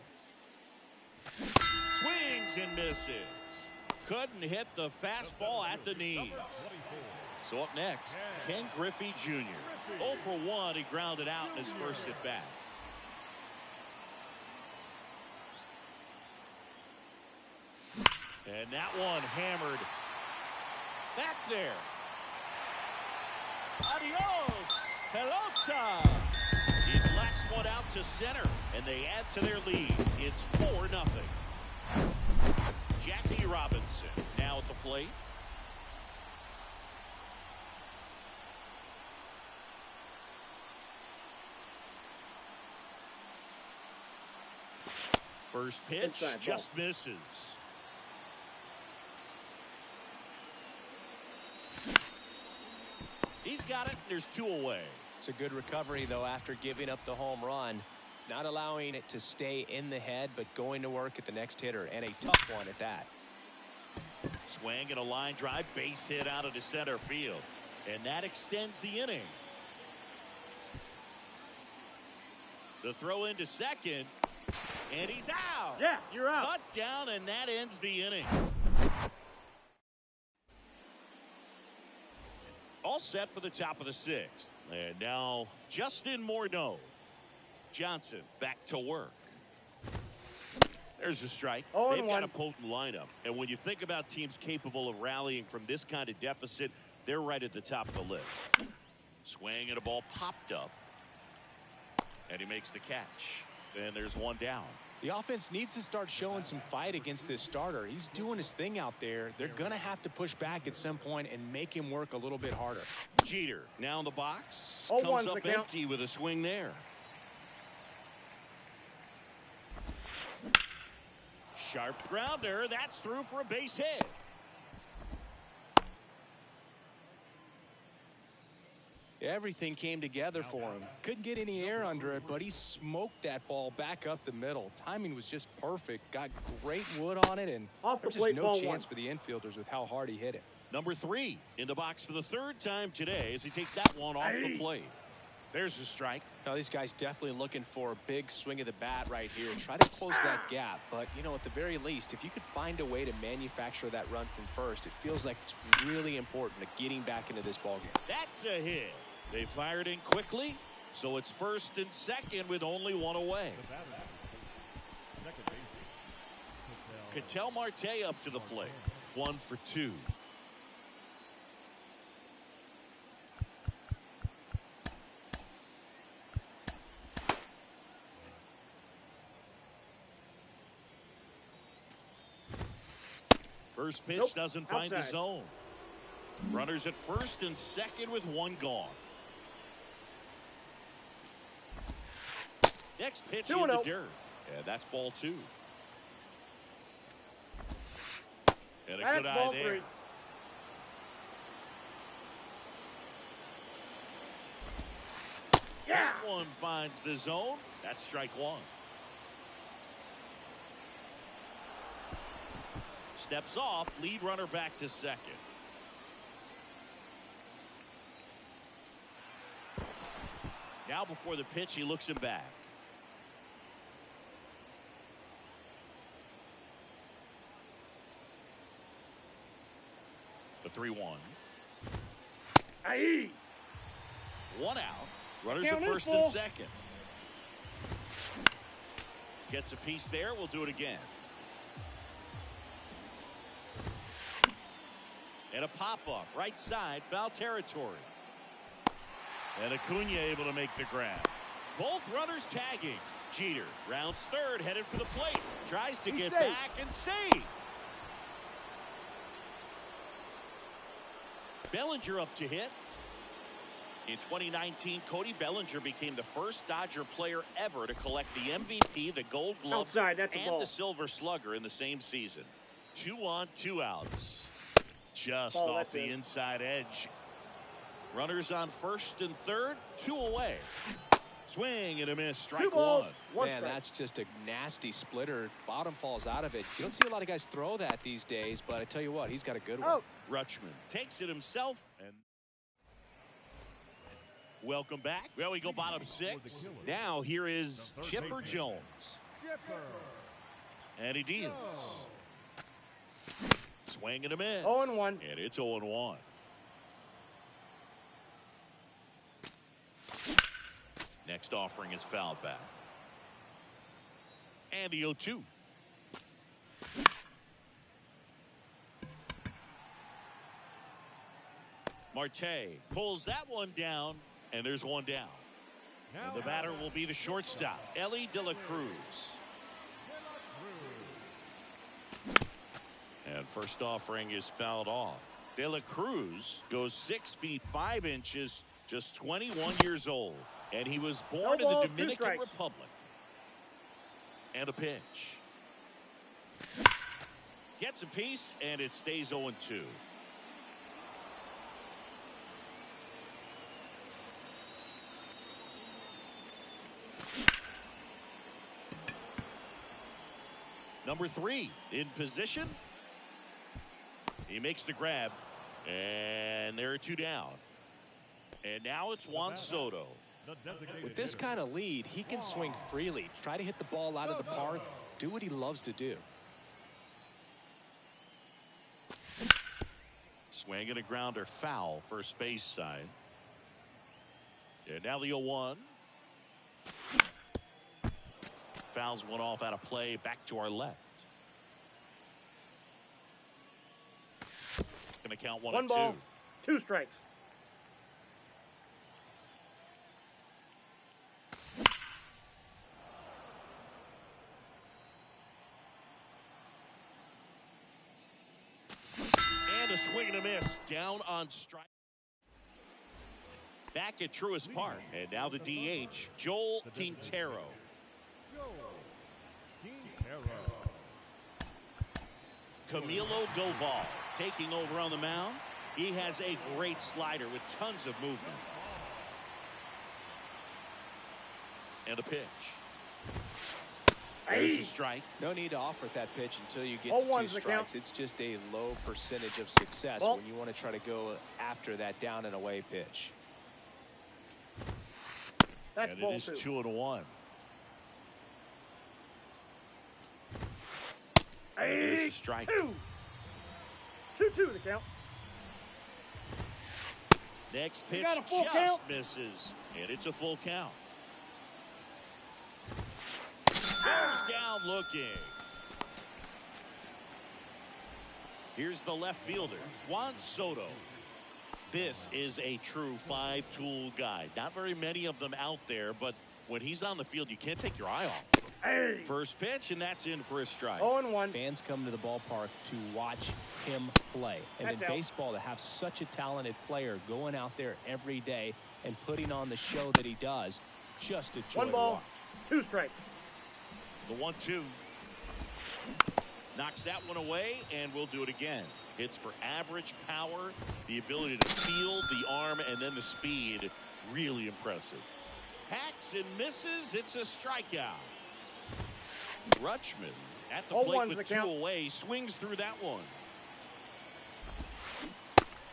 Swings and misses. Couldn't hit the fastball at the knees. So up next, Ken Griffey Jr. 0 for 1. He grounded out in his first at bat. And that one hammered back there. Adios, pelota. He blasts one out to center, and they add to their lead. It's 4-0. Jackie Robinson now at the plate. First pitch Inside just ball. misses. He's got it. There's 2 away. It's a good recovery, though, after giving up the home run. Not allowing it to stay in the head, but going to work at the next hitter, and a tough one at that. Swing and a line drive, base hit out of the center field. And that extends the inning. The throw into second, and he's out. Yeah, you're out. Cut down, and that ends the inning. All set for the top of the 6th. And now Justin Morneau. Johnson back to work. There's a strike. 0-1. They've got a potent lineup. And when you think about teams capable of rallying from this kind of deficit, they're right at the top of the list. Swing and a ball popped up. And he makes the catch. And there's one down. The offense needs to start showing some fight against this starter. He's doing his thing out there. They're going to have to push back at some point and make him work a little bit harder. Jeter now in the box. 0-1's Comes the up count. empty with a swing there. Sharp grounder. That's through for a base hit. Everything came together for him. Couldn't get any air under it, but he smoked that ball back up the middle. Timing was just perfect. Got great wood on it, and Off the there's just plate, no ball chance one. for the infielders with how hard he hit it. Number 3 in the box for the 3rd time today as he takes that one off the plate. There's a strike. Now, these guys definitely looking for a big swing of the bat right here. Try to close that gap. But, you know, at the very least, if you could find a way to manufacture that run from first, it feels like it's really important to getting back into this ballgame. That's a hit. They fired in quickly, so it's 1st and 2nd with only one away. The batter, second baseman, Ketel Marte up to the plate. 1 for 2. First pitch doesn't find the outside. zone. Runners at 1st and 2nd with one gone. Next pitch in the 2-0. dirt. And that's ball 2. And a That's good eye ball there. 3. Yeah. That one finds the zone. That's strike 1. Steps off, lead runner back to 2nd. Now before the pitch, he looks him back. The 3-1. Aye. 1 out. Runners at Count is 1st full. and 2nd. Gets a piece there. We'll do it again. And a pop-up. Right side. Foul territory. And Acuna able to make the grab. Both runners tagging. Jeter rounds 3rd. Headed for the plate. Tries to He's get safe. back and save. Bellinger up to hit. In 2019, Cody Bellinger became the first Dodger player ever to collect the MVP, the Gold Glove, Outside, that's a and ball. the Silver Slugger in the same season. 2 on, 2 outs. Just Ball, off that's the it. inside edge. Runners on 1st and 3rd, 2 away. Swing and a miss, 2 strike balls, 1. 1 Man, strike. that's just a nasty splitter. Bottom falls out of it. You don't see a lot of guys throw that these days, but I tell you what, he's got a good one. Out. Rutschman takes it himself and welcome back. Well, we go bottom 6. Now here is Chipper Jones. And he deals. Swing and a miss. 0-1. And it's 0-1. Next offering is fouled back. And the 0-2. Marte pulls that one down, and there's one down. And the batter will be the shortstop, Ellie De La Cruz. And first offering is fouled off. De La Cruz goes 6 feet 5 inches, just 21 years old. And he was born No in ball, the 2 Dominican strikes. Republic. And a pitch. Gets a piece, and it stays 0-2. Number 3 in position. He makes the grab, and there are 2 down. And now it's Juan Soto. With this kind of lead, he can swing freely, try to hit the ball out of the park, do what he loves to do. Swing and a grounder foul, first base side. And now the 0-1. Fouls one off out of play, back to our left. Going to count 1 1 and ball, 2. 2 strikes. And a swing and a miss, down on strike. Back at Truist Park, and now the DH, Joel Quintero. Camilo Doval taking over on the mound. He has a great slider with tons of movement. And a pitch. There's a strike. No need to offer that pitch until you get Oh, to 2 one's the count. strikes. It's just a low percentage of success Ball. when you want to try to go after that down and away pitch. That's And ball it is 2. 2-1. Hey, There's a strike. 2-2 the count. Next pitch got a full just count. misses. And it's a full count. Goes down looking. Here's the left fielder, Juan Soto. This is a true 5-tool guy. Not very many of them out there, but when he's on the field, you can't take your eye off. Hey. First pitch, and that's in for a strike. 0-1. Fans come to the ballpark to watch him play. And That's in out. baseball, to have such a talented player going out there every day and putting on the show that he does, just a joy 1 to ball, watch. 2 strikes. The 1-2. Knocks that one away, and we'll do it again. Hits for average power, the ability to feel the arm, and then the speed. Really impressive. Hacks and misses. It's a strikeout. Rutschman at the plate 0-1's with the 2 count. away. Swings through that one.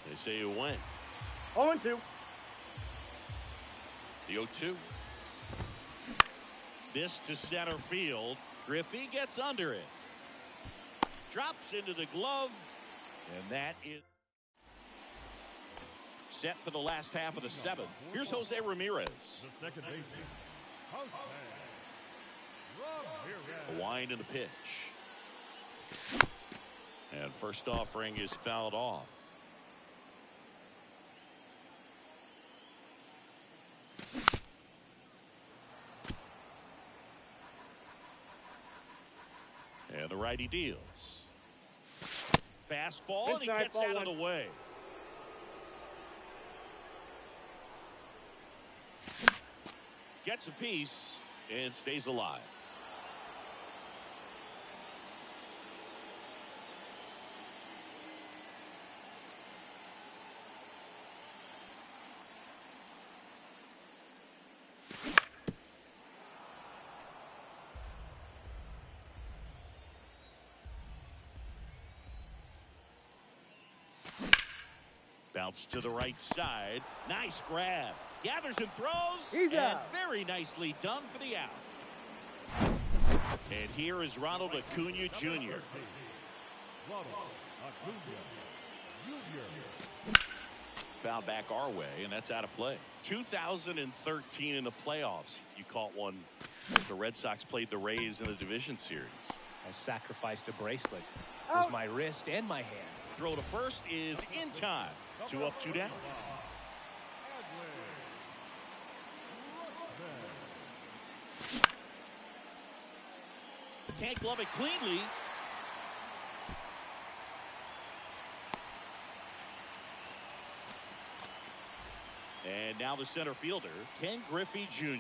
They say it went. 0-2. The 0-2. This to center field. Griffey gets under it. Drops into the glove. And that is set for the last half of the 7th. Here's Jose Ramirez. The second baseman, Jose Ramirez. A wind and a pitch. And first offering is fouled off. And the righty deals. Fastball, and he Inside, gets ball out of 1. the way. Gets a piece and stays alive. Bounce to the right side. Nice grab. Gathers and throws. He's and out. very nicely done for the out. And here is Ronald Acuna Jr. Ronald Acuna Jr. Foul back our way, and that's out of play. 2013 in the playoffs. You caught one as the Red Sox played the Rays in the division series. I sacrificed a bracelet. It was my wrist and my hand. Throw to first is in time. 2 up, 2 down. Can't glove it cleanly. And now the center fielder, Ken Griffey Jr.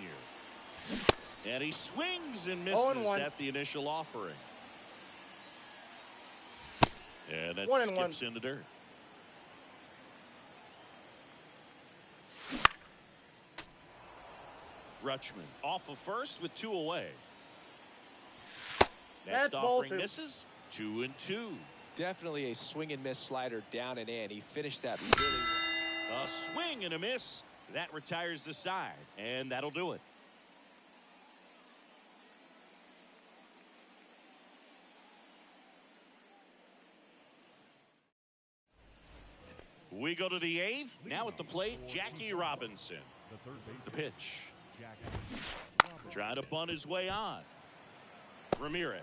And he swings and misses 0-1. at the initial offering. And that 1-1. skips in the dirt. Rutschman off of first with 2 away. Next That's ball offering 2. misses. 2-2. Definitely a swing and miss slider down and in. He finished that really well. A swing and a miss. That retires the side, and that'll do it. We go to the 8th. Now at the plate, Jackie Robinson. The third The baseman, pitch. Jackie. Trying to bunt his way on. Ramirez.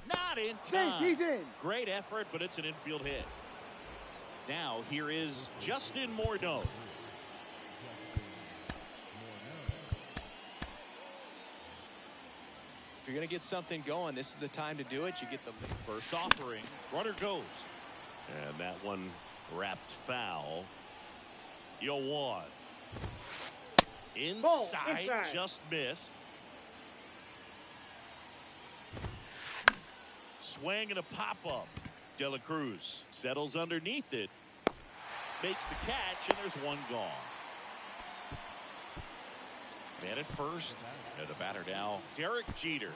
Not in time. He's in. Great effort, but it's an infield hit. Now here is Justin Morneau. If you're going to get something going, this is the time to do it. You get the First offering. Runner goes. And that one wrapped foul. 0-1. Inside, inside. just missed. Swing and a pop-up. De La Cruz settles underneath it, makes the catch, and there's one gone. Man at first, and the batter now, Derek Jeter.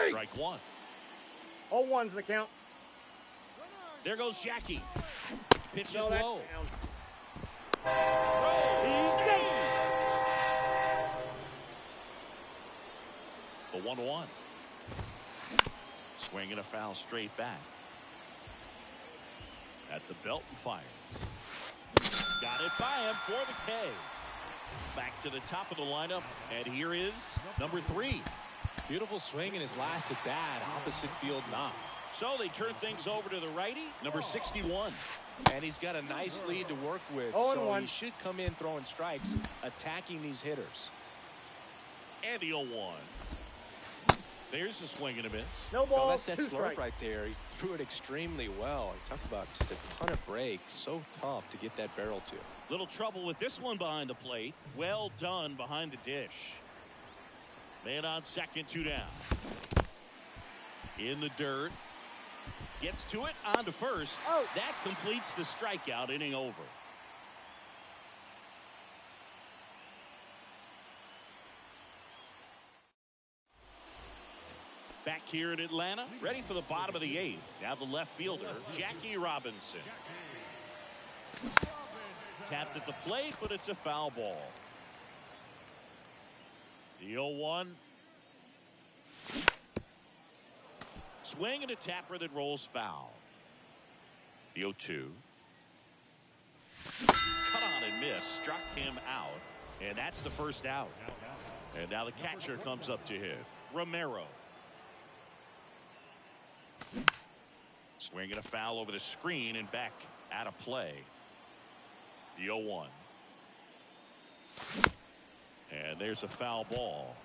Strike one. 0-1's the count. There goes Jackie. Pitch is No, that's low. down. Throw. He's The 1-1. Swing and a foul straight back. At the belt and fires. Got it by him for the K. Back to the top of the lineup, and here is number 3. Beautiful swing in his last at bat. Opposite field knock. So they turn things over to the righty, number 61. And he's got a nice lead to work with. 0-1. So he should come in throwing strikes, attacking these hitters. And the 0-1. There's the swing and a miss. No Oh, ball. that's that 2 slurve strikes. right there. He threw it extremely well. He talked about just a ton of breaks. So tough to get that barrel to. Little trouble with this one behind the plate. Well done behind the dish. Man on second, 2 down. In the dirt. Gets to it, on to first. Out. That completes the strikeout, inning over. Back here in Atlanta, ready for the bottom of the 8th. Now the left fielder, Jackie Robinson. Tapped at the plate, but it's a foul ball. The 0-1. Swing and a tapper that rolls foul. The 0-2. Cut on and miss. Struck him out. And that's the first out. And now the catcher comes up to hit. Romero. Swing and a foul over the screen and back out of play. The 0-1. And there's a foul ball.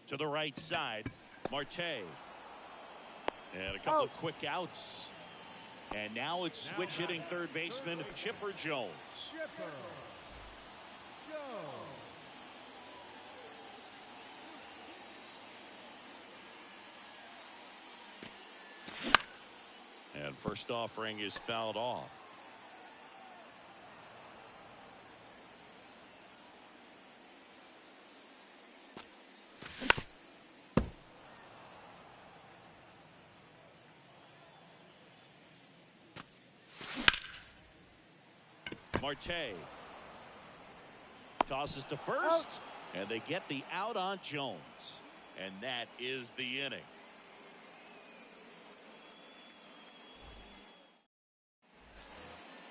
To the right side, Marte. And a couple of quick outs. And now it's switch hitting third baseman Chipper Jones. And first offering is fouled off. Marte tosses to first, and they get the out on Jones. And that is the inning.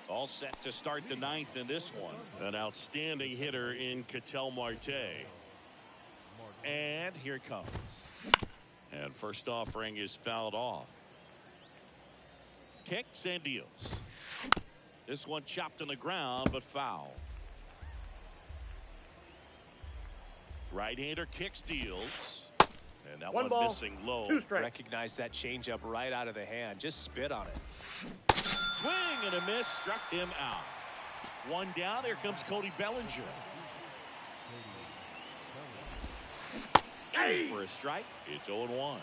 All set to start the 9th in this one. An outstanding hitter in Ketel Marte. And here it comes. And first offering is fouled off. Kicks and deals. This one chopped on the ground, but foul. Right-hander kicks, deals. And that one ball, missing low. 2 strikes. Recognize that changeup right out of the hand. Just spit on it. Swing and a miss, struck him out. One down, here comes Cody Bellinger. Hey! For a strike, it's 0-1.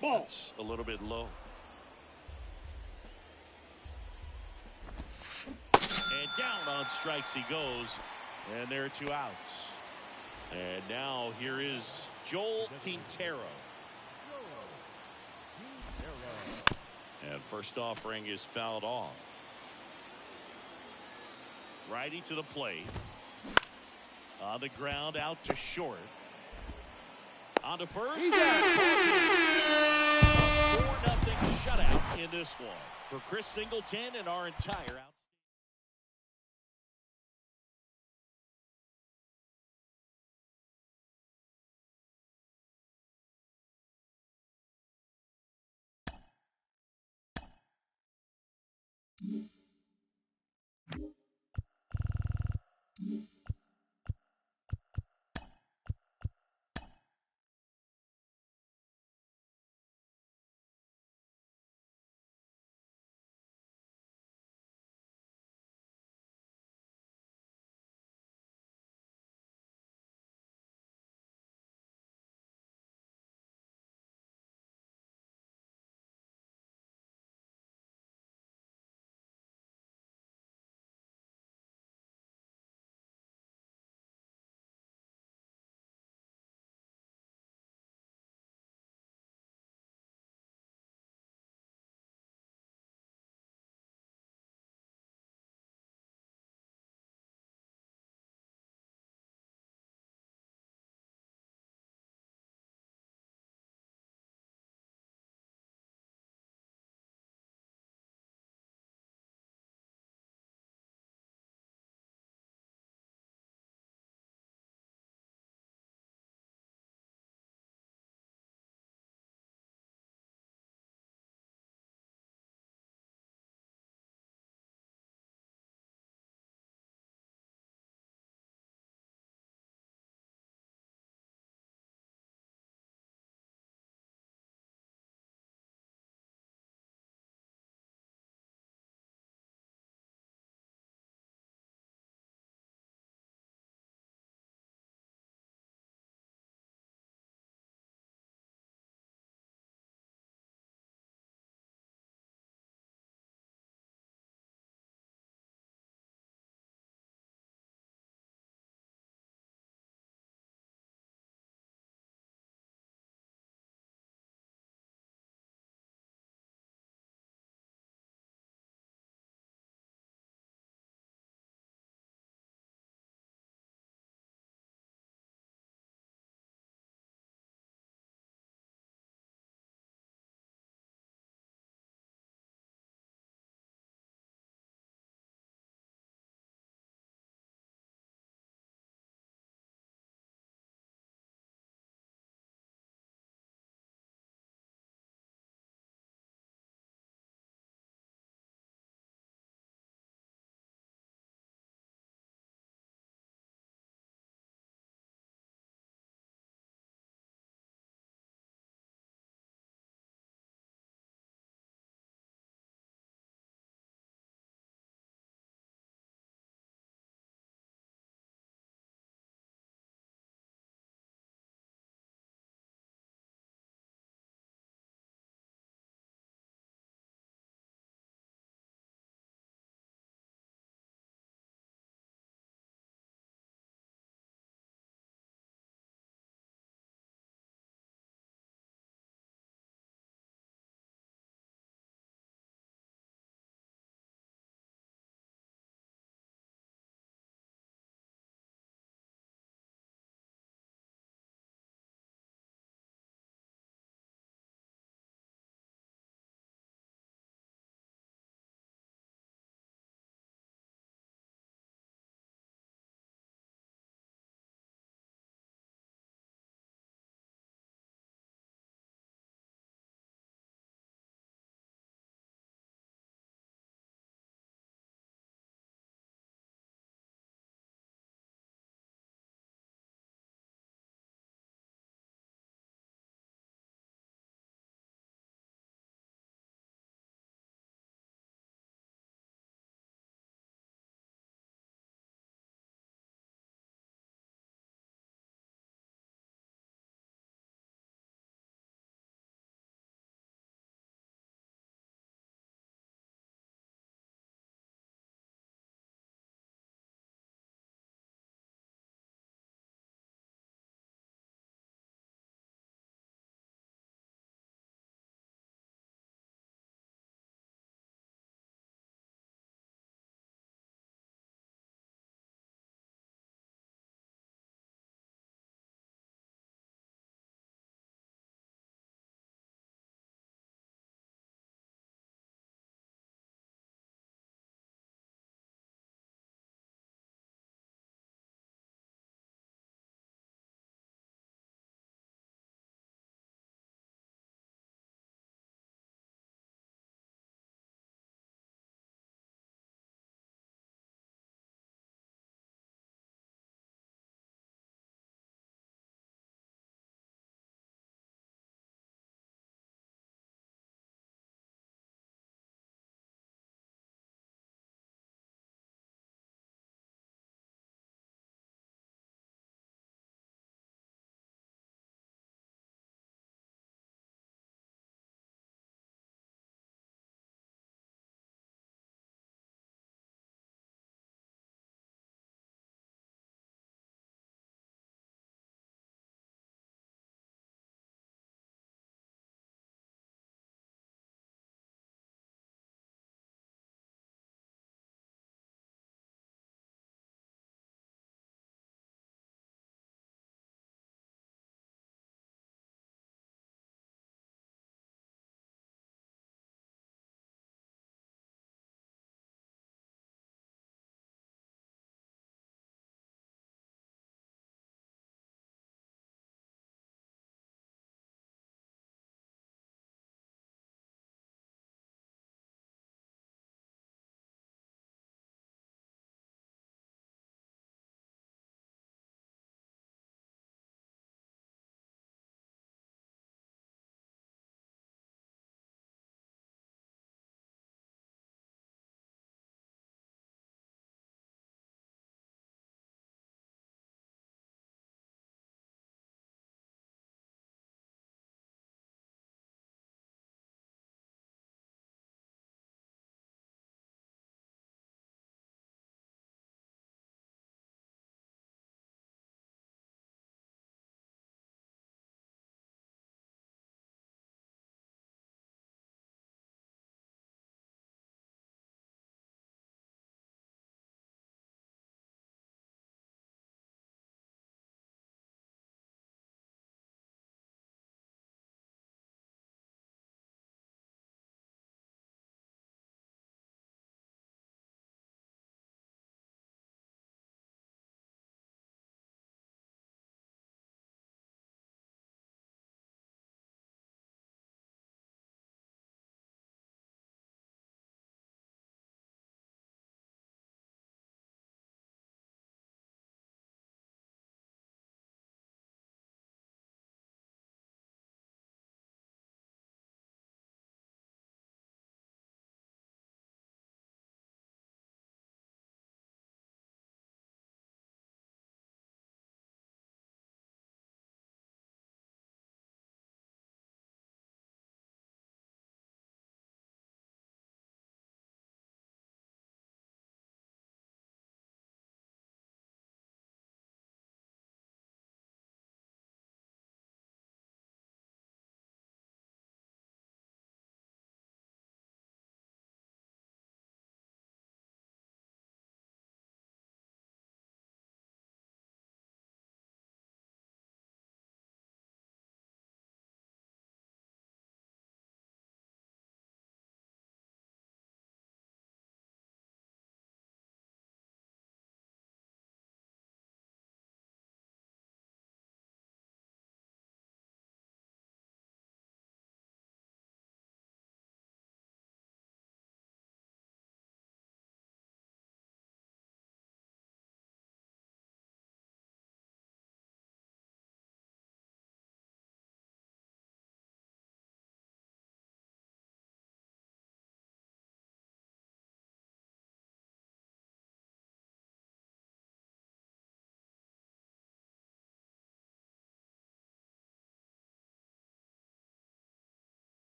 Ball. That's a little bit low. And down on strikes he goes. And there are 2 outs. And now here is Joel Quintero. And first offering is fouled off. Righty to the plate. On the ground, out to short. On to first. 4-0 shutout in this one. For Chris Singleton and our entire out.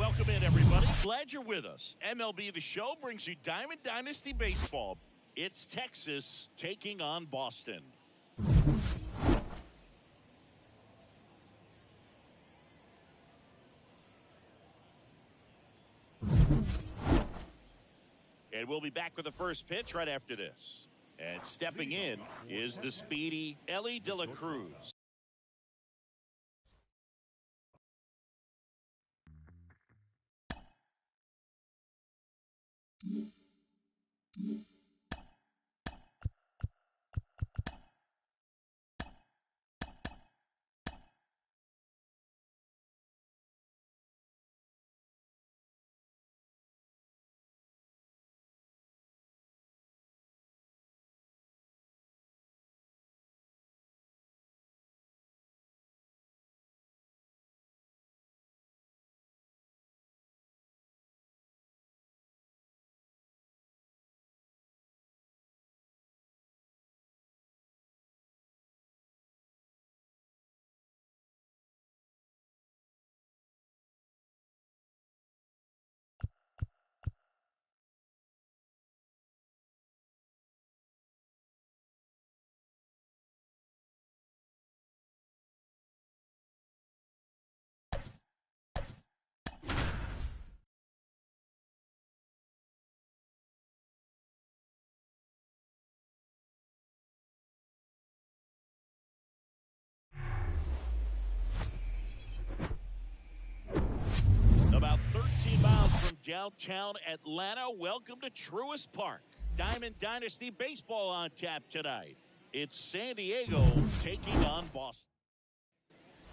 Welcome in, everybody. Glad you're with us. MLB The Show brings you Diamond Dynasty Baseball. It's Texas taking on Boston. And we'll be back with the first pitch right after this. And stepping in is the speedy Ellie De La Cruz. 13 miles from downtown Atlanta. Welcome to Truist Park. Diamond Dynasty Baseball on tap tonight. It's San Diego taking on Boston.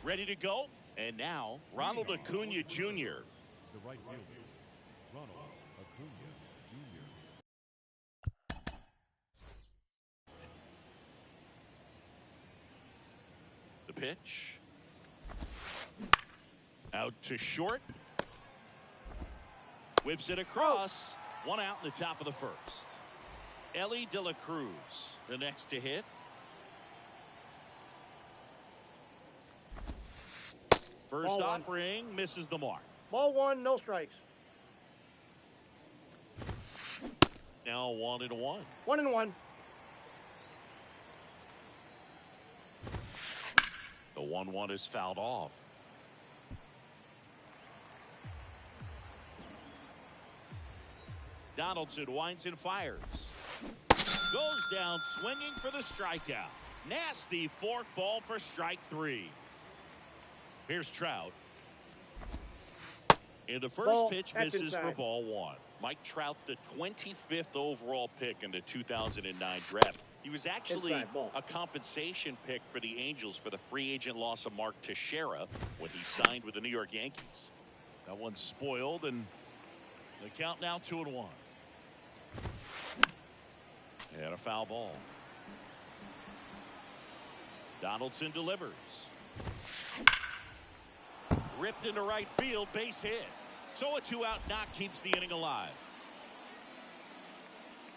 Ready to go? And now, Ronald Acuna Jr. The right fielder, Ronald Acuna Jr. The pitch. Out to short. Whips it across. One out in the top of the first. Ellie De La Cruz, the next to hit. First Ball one. offering misses the mark. Ball one, no strikes. Now 1-1. 1-1. The 1-1 is fouled off. Donaldson winds and fires. Goes down swinging for the strikeout. Nasty fork ball for strike 3. Here's Trout. And the first Ball, pitch that's misses for inside. ball 1. Mike Trout, the 25th overall pick in the 2009 draft. He was actually Inside ball. a compensation pick for the Angels for the free agent loss of Mark Teixeira when he signed with the New York Yankees. That one's spoiled, and the count now 2-1. And a foul ball. Donaldson delivers. Ripped into right field, base hit. So a 2-out knock keeps the inning alive.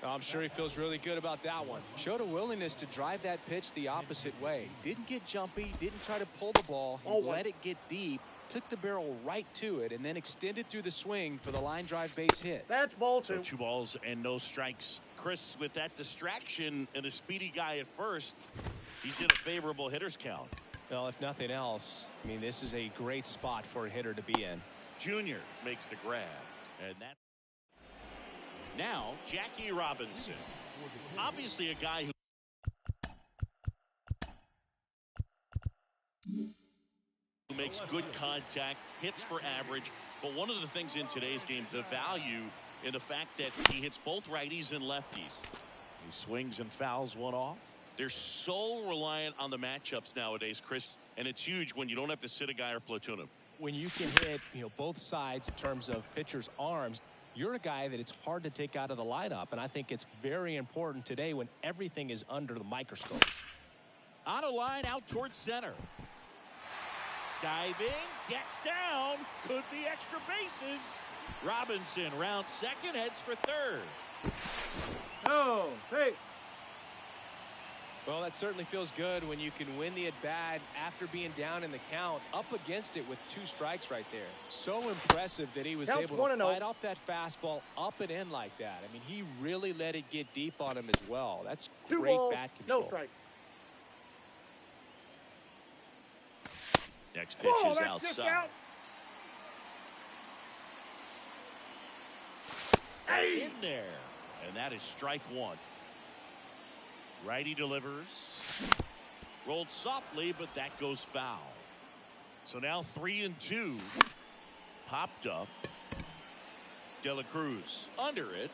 I'm sure he feels really good about that one. Showed a willingness to drive that pitch the opposite way. Didn't get jumpy, didn't try to pull the ball. He let it get deep, took the barrel right to it, and then extended through the swing for the line drive base hit. That's ball So 2. 2 balls and no strikes. Chris, with that distraction and a speedy guy at first, he's in a favorable hitter's count. Well, if nothing else, I mean, this is a great spot for a hitter to be in. Junior makes the grab. And that. Now, Jackie Robinson. Obviously a guy who makes good contact, hits for average. But one of the things in today's game, the value in the fact that he hits both righties and lefties. He swings and fouls one off. They're so reliant on the matchups nowadays, Chris, and it's huge when you don't have to sit a guy or platoon him. When you can hit, both sides in terms of pitchers' arms, you're a guy that it's hard to take out of the lineup, and I think it's very important today when everything is under the microscope. On a line out towards center. Diving, gets down, could be extra bases. Robinson rounds second, heads for third. No, hey. Well, that certainly feels good when you can win the at-bat after being down in the count, up against it with 2 strikes right there. So impressive that he was Counts able to 1-0. fight off that fastball up and in like that. I mean, he really let it get deep on him as well. That's 2 great balls, bat control. no strike. Next pitch is that's just outside. out. It's in there. And that is strike 1. Righty delivers. Rolled softly, but that goes foul. So now 3-2. Popped up. De La Cruz under it.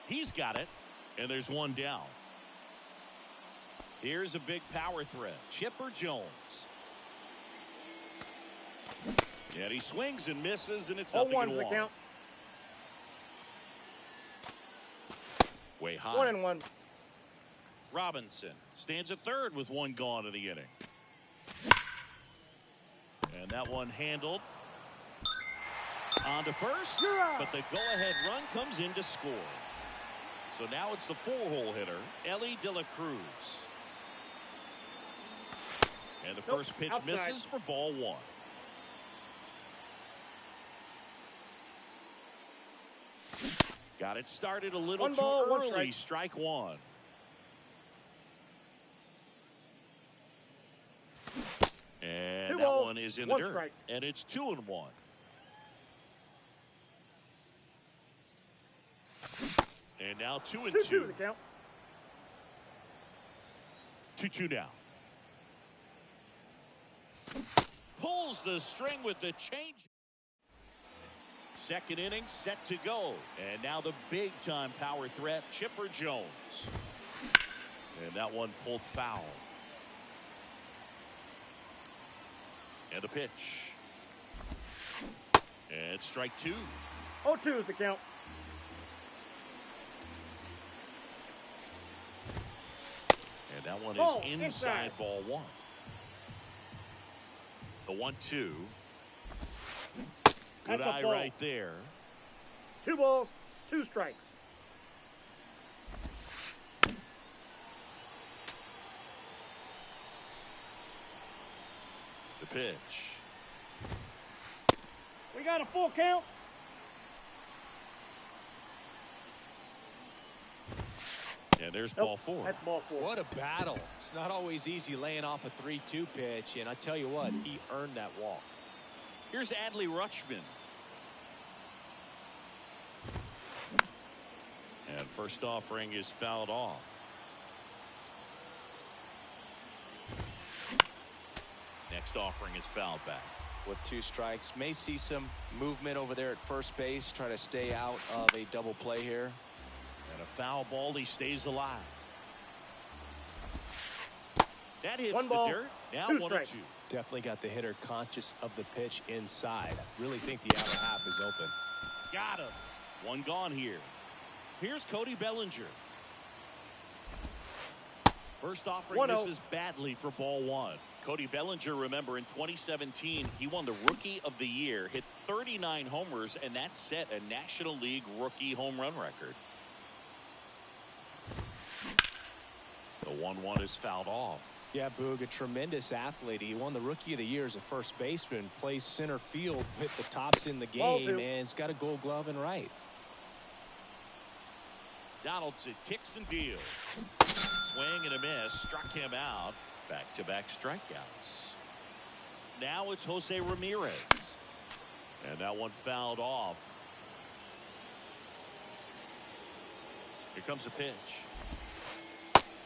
He's got it. And there's one down. Here's a big power threat. Chipper Jones. And he swings and misses, and it's 0-1's the 0-1. count. Way high. 1-1. Robinson stands at third with 1 gone in the inning. And that one handled. On to first, but the go-ahead run comes in to score. So now it's the 4-hole hitter, Ellie De La Cruz. And the first pitch outside. misses for ball 1. Got it started a little 1 too ball, 1 early. strike. Strike 1. And 2 that balls, one is in the 1 dirt. strike. And it's 2-1. And now 2-2. 2-2 the count. 2-2 now. Pulls the string with the change. Second inning set to go. And now the big-time power threat, Chipper Jones. And that one pulled foul. And a pitch. And strike two. 0-2 is the count. And that one Ball, is inside inside. ball one. The 1-2. Good That's a eye ball. right there. 2 balls, 2 strikes. The pitch. We got a full count. And there's Nope, ball 4. That's ball 4. What a battle. It's not always easy laying off a 3-2 pitch, and I tell you what, he earned that walk. Here's Adley Rutschman. And first offering is fouled off. Next offering is fouled back. With 2 strikes, may see some movement over there at first base, try to stay out of a double play here. And a foul ball, he stays alive. That hits 1 the ball, dirt. Now 2 1-2. strikes. Definitely got the hitter conscious of the pitch inside. Really think the outer half is open. Got him. 1 gone here. Here's Cody Bellinger. First offering 1-0. misses badly for ball 1. Cody Bellinger, remember, in 2017, he won the Rookie of the Year, hit 39 homers, and that set a National League rookie home run record. The 1-1 is fouled off. Yeah, Boog, a tremendous athlete. He won the Rookie of the Year as a first baseman, plays center field, hit the tops in the Ball game, 2. and has got a Gold Glove in right. Donaldson kicks and deals. Swing and a miss. Struck him out. Back-to-back strikeouts. Now it's Jose Ramirez. And that one fouled off. Here comes the pitch.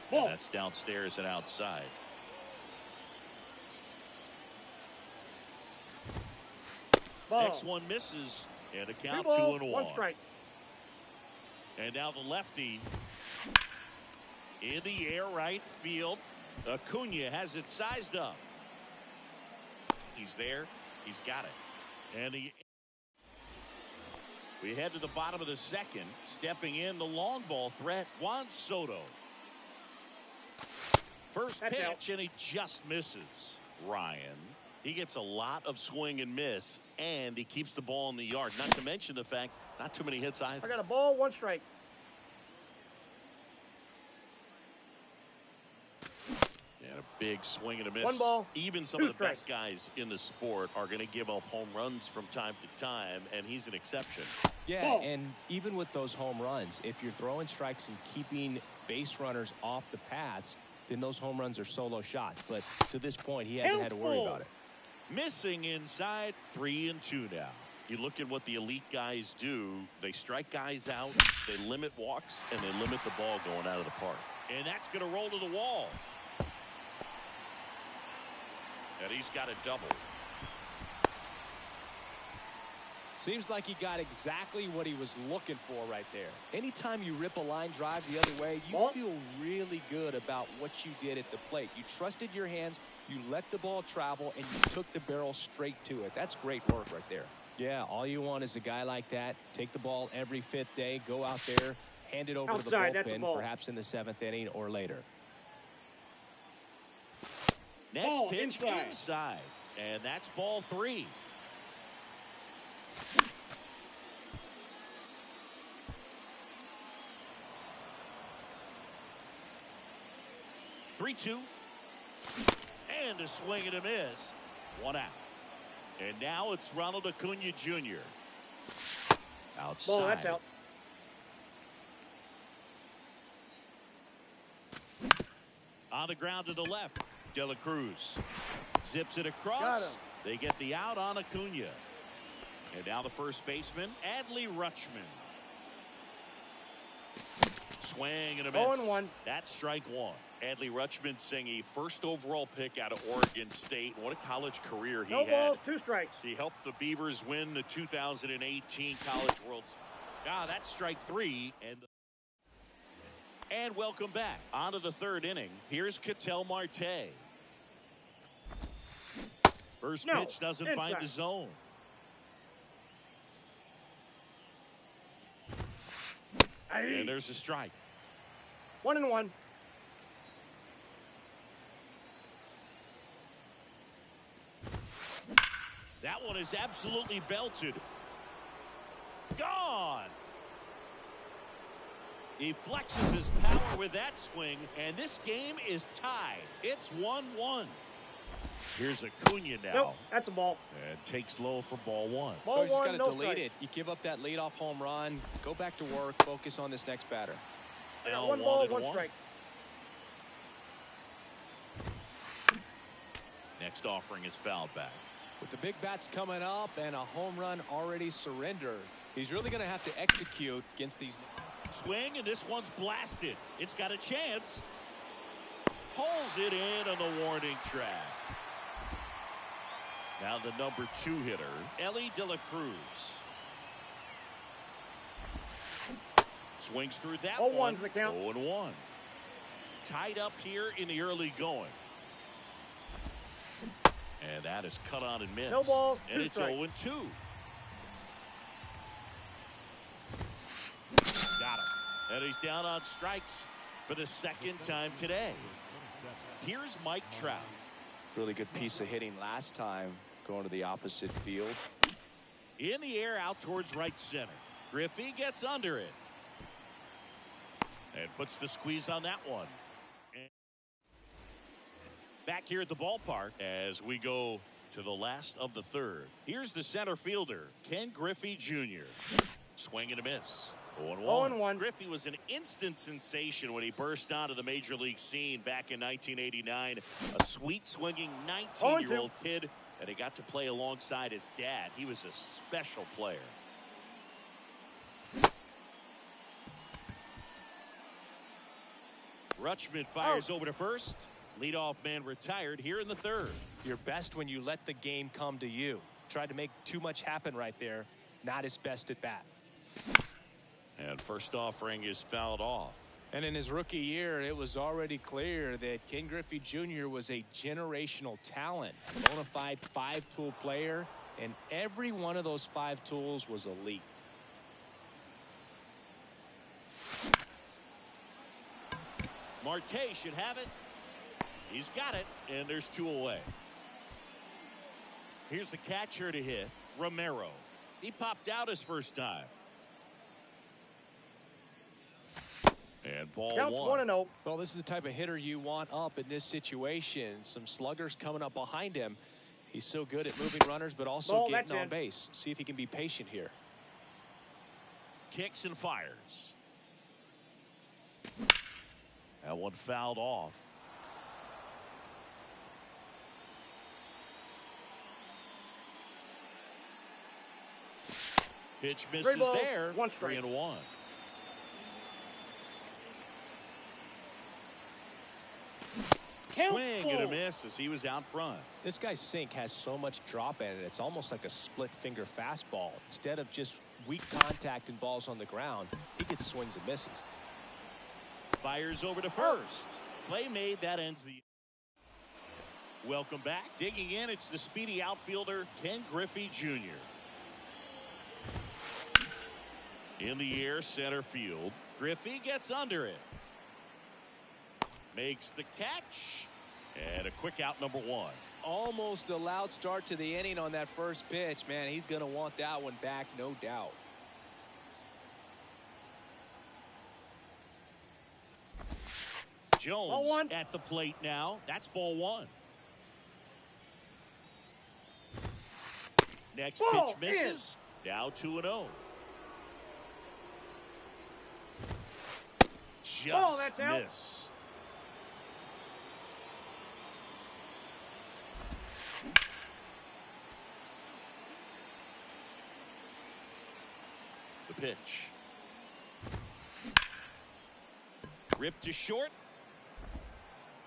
Ball. And that's downstairs and outside. Ball. Next one misses. And a 3 count balls, 2-1. 1 strike. And now the lefty in the air right field. Acuna has it sized up. He's there. He's got it. And we head to the bottom of the second. Stepping in the long ball threat, Juan Soto. First That's pitch, out. and he just misses. Ryan. He gets a lot of swing and miss, and he keeps the ball in the yard. Not to mention the fact, not too many hits either. I got a ball, 1 strike. And a big swing and a miss. 1 ball, Even some 2 of the strikes. best guys in the sport are going to give up home runs from time to time, and he's an exception. Yeah, Ball. and even with those home runs, if you're throwing strikes and keeping base runners off the paths, then those home runs are solo shots. But to this point, he hasn't had to worry about it. Missing inside, 3-2 now. You look at what the elite guys do. They strike guys out, they limit walks, and they limit the ball going out of the park. And that's going to roll to the wall. And he's got a double. Seems like he got exactly what he was looking for right there. Anytime you rip a line drive the other way, you Ball. feel really good about what you did at the plate. You trusted your hands, you let the ball travel, and you took the barrel straight to it. That's great work right there. Yeah, all you want is a guy like that. Take the ball every 5th day, go out there, hand it over Outside, to that's the a bullpen, ball. perhaps in the 7th inning or later. Next Ball, pitch inside. inside. And that's ball 3. Three-two. And a swing and a miss. 1 out. And now it's Ronald Acuna Jr. Outside. Ball, that's out. On the ground to the left. De La Cruz zips it Got across. him. They get the out on Acuna. And now the first baseman, Adley Rutschman. Swing and a Ball miss. and one. That's strike one. Adley Rutschman saying a first overall pick out of Oregon State. What a college career he No had. balls, 2 strikes. He helped the Beavers win the 2018 College World. That's strike 3. And welcome back. On to the third inning. Here's Ketel Marte. First pitch doesn't find the zone. And there's a strike. 1-1. That one is absolutely belted. Gone. He flexes his power with that swing, and this game is tied. It's 1-1. Here's Acuna now. Nope, that's a ball. And takes low for ball one. Ball You just got one, to no delete strike. it. You give up that leadoff home run, go back to work, focus on this next batter. Now 1 ball, 1-1. 1 strike. Next offering is fouled back. With the big bats coming up and a home run already surrendered, he's really going to have to execute against these. Swing, and this one's blasted. It's got a chance. Pulls it in on the warning track. Now the number 2 hitter, Ellie De La Cruz. Swings through that 0-1's one. the count. 0-1. Tied up here in the early going. And that is cut on and missed. No balls, and 2 it's strikes. 0-2. Got him. And he's down on strikes for the second time today. Here's Mike Trout. Really good piece of hitting last time, going to the opposite field. In the air out towards right center. Griffey gets under it. And puts the squeeze on that one. And back here at the ballpark as we go to the last of the third. Here's the center fielder, Ken Griffey Jr. Swing and a miss. 0-1. 0-1. Griffey was an instant sensation when he burst onto the major league scene back in 1989. A sweet swinging 19-year-old kid, and he got to play alongside his dad. He was a special player. Rutschman fires over to first. Leadoff man retired here in the third. You're best when you let the game come to you. Tried to make too much happen right there. Not his best at bat. And first offering is fouled off. And in his rookie year, it was already clear that Ken Griffey Jr. was a generational talent, a bona fide 5-tool player, and every one of those 5 tools was elite. Marte should have it. He's got it, and there's 2 away. Here's the catcher to hit, Romero. He popped out his first time. And ball Counts 1. 1-0. Well, this is the type of hitter you want up in this situation. Some sluggers coming up behind him. He's so good at moving runners, but also Ball, getting that's on in. base. See if he can be patient here. Kicks and fires. That one fouled off. Pitch misses 3 balls, there. 1 strike. 3-1. Swing and a miss as he was out front. This guy's sink has so much drop in it. It's almost like a split finger fastball. Instead of just weak contact and balls on the ground, he gets swings and misses. Fires over to first. Play made. That ends the. Welcome back. Digging in, it's the speedy outfielder, Ken Griffey Jr. In the air, center field. Griffey gets under it. Makes the catch. And a quick out, number 1. Almost a loud start to the inning on that first pitch. Man, he's going to want that one back, no doubt. Jones Ball 1. at the plate now. That's ball 1. Next Ball pitch misses. Now 2-0. Just Ball, that's out. missed. The pitch. Ripped to short.